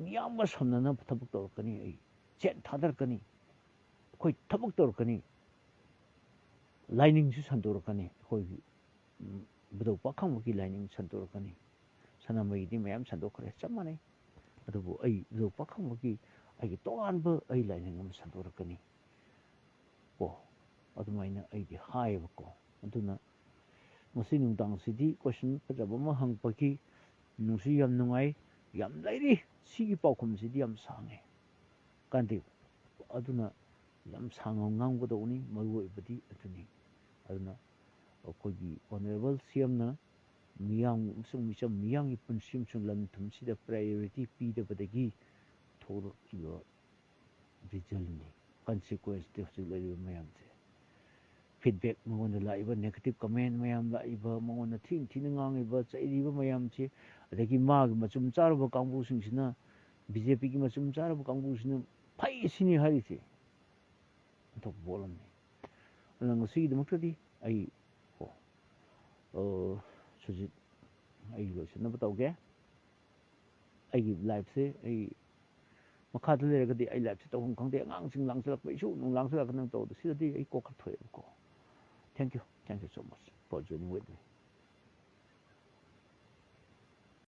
ꯃꯤꯌꯥꯝꯒ ꯁꯝꯅꯅꯕ ꯊꯕꯛ ꯇꯧꯔꯛꯀꯅꯤ ꯑꯩ ꯁꯦꯟ ꯊꯥꯗꯔꯛꯀꯅꯤ ꯑꯩꯈꯣꯏ ꯊꯕꯛ ꯇꯧꯔꯛꯀꯅꯤ ꯂꯥꯏꯅꯤꯡꯁꯨ ꯁꯟꯗꯣꯔꯛꯀꯅꯤ ꯑꯩꯈꯣꯏꯒꯤ ꯕꯨꯙꯧ ꯄꯥꯈꯪꯕꯒꯤ ꯂꯥꯏꯅꯤꯡ ꯁꯟꯗꯣꯔꯛꯀꯅꯤ ꯁꯅꯥꯃꯍꯤꯗꯤ ꯃꯌꯥꯝ ꯁꯟꯗꯣꯛꯈ꯭ꯔꯦ ꯆꯞ ꯃꯥꯟꯅꯩ ꯑꯗꯨꯕꯨ ꯑꯩ ꯕꯨꯙꯧ ꯄꯥꯈꯪꯕꯒꯤ ꯑꯩꯒꯤ ꯇꯣꯉꯥꯟꯕ ꯑꯩ ꯂꯥꯏꯅꯤꯡ ꯑꯃ ꯁꯟꯗꯣꯔꯛꯀꯅꯤ ꯀꯣ ꯑꯗꯨꯃꯥꯏꯅ ꯑꯩꯗꯤ ꯍꯥꯏꯌꯦꯕꯀꯣ ꯑꯗꯨꯅ ꯉꯁꯤ ꯅꯨꯡꯗꯥꯡꯁꯤꯗꯤ ꯀꯣꯏꯁꯟ ꯐꯖꯕ ꯑꯃ ꯍꯪꯕꯒꯤ ꯅꯨꯡꯁꯨ ꯌꯥꯝ ꯅꯨꯡꯉꯥꯏ ꯌꯥꯝ ꯂꯩꯔꯤ ꯁꯤꯒꯤ ꯄꯥꯎꯈꯨꯝꯁꯤꯗꯤ ꯌꯥꯝ ꯁꯥꯡꯉꯦ ꯀꯥꯟꯗꯦ ꯑꯗꯨꯅ ꯌꯥꯝ ꯁꯥꯡꯅ ꯉꯥꯡꯒꯗꯧꯕꯅꯤ ꯃꯔꯨꯑꯣꯏꯕꯗꯤ ꯑꯗꯨꯅꯤ ꯑꯗꯨꯅ ꯑꯩꯈꯣꯏꯒꯤ ꯑꯣꯅꯔꯦꯕꯜ ꯁꯤఎꯝꯅ ꯃꯤꯌꯥꯝ ꯑꯃꯁꯨꯡ ꯃꯤꯆꯝ ꯃꯤꯌꯥꯝꯒꯤ ꯄꯨꯟꯁꯤ ꯑꯃꯁꯨꯡ ꯂꯟ ꯊꯨꯝꯁꯤꯗ ꯄ꯭ꯔꯥꯏꯌꯣꯔꯤꯇꯤ ꯄꯤꯗꯕꯗꯒꯤ ꯊꯣꯛꯂꯛꯈꯤꯕ ꯔꯤꯖꯜꯅꯤ ꯀꯟꯁꯤꯀ꯭ꯋꯦꯟꯁꯇꯤ ꯍꯧꯖꯤꯛ ꯂꯩꯔꯤꯕ ꯃꯌꯥꯝꯁꯦ ꯐꯤꯗꯕꯦꯛ ꯃꯉꯣꯟꯗ ꯂꯥꯛꯏꯕ ꯅꯦꯒꯦꯇꯤꯞ ꯀꯃꯦꯟ ꯃꯌꯥꯝ ꯂꯥꯛꯏꯕ ꯃꯉꯣꯟꯗ ꯊꯤꯅ ꯊꯤꯅ ꯉꯥꯡꯉꯤꯕ ꯆꯩꯔꯤꯕ ꯃꯌꯥꯝꯁꯦ ꯑꯗꯒꯤ ꯃꯥꯒꯤ ꯃꯆꯨꯝ ꯆꯥꯔꯕ ꯀꯥꯡꯕꯨꯁꯤꯡꯁꯤꯅ ꯕꯤ ꯖꯦ ꯄꯤꯒꯤ ꯃꯆꯨꯝ ꯆꯥꯔꯕ ꯀꯥꯡꯕꯨꯁꯤꯅ ꯐꯩ ꯁꯤꯅꯤ ꯍꯥꯏꯔꯤꯁꯦ ꯑꯇꯣꯞꯄ ꯄꯣꯠꯂꯝꯅꯤ ꯑꯗꯨꯅ ꯉꯁꯤꯒꯤꯗꯃꯛꯇꯗꯤ ꯑꯩ ꯁꯨꯖꯤꯠ ꯑꯩ ꯂꯣꯏꯁꯤꯟꯅꯕ ꯇꯧꯒꯦ ꯑꯩꯒꯤ ꯂꯥꯏꯐꯁꯦ ꯑꯩ ꯃꯈꯥꯗ ꯂꯩꯔꯒꯗꯤ ꯑꯩ ꯂꯥꯏꯐꯁꯦ ꯇꯧꯐꯝ ꯈꯪꯗꯦ ꯑꯉꯥꯡꯁꯤꯡ ꯂꯥꯡꯁꯤꯜꯂꯛꯄ ꯏꯁꯨ ꯅꯨꯡ ꯂꯥꯡꯁꯤꯜꯂꯛꯄ ꯅꯪ ꯇꯧꯕꯗꯣ ꯁꯤꯗꯗꯤ ꯑꯩ ꯀꯣꯛꯈꯠꯊꯣꯛꯑꯦꯕꯀꯣ thank you so much for joining with me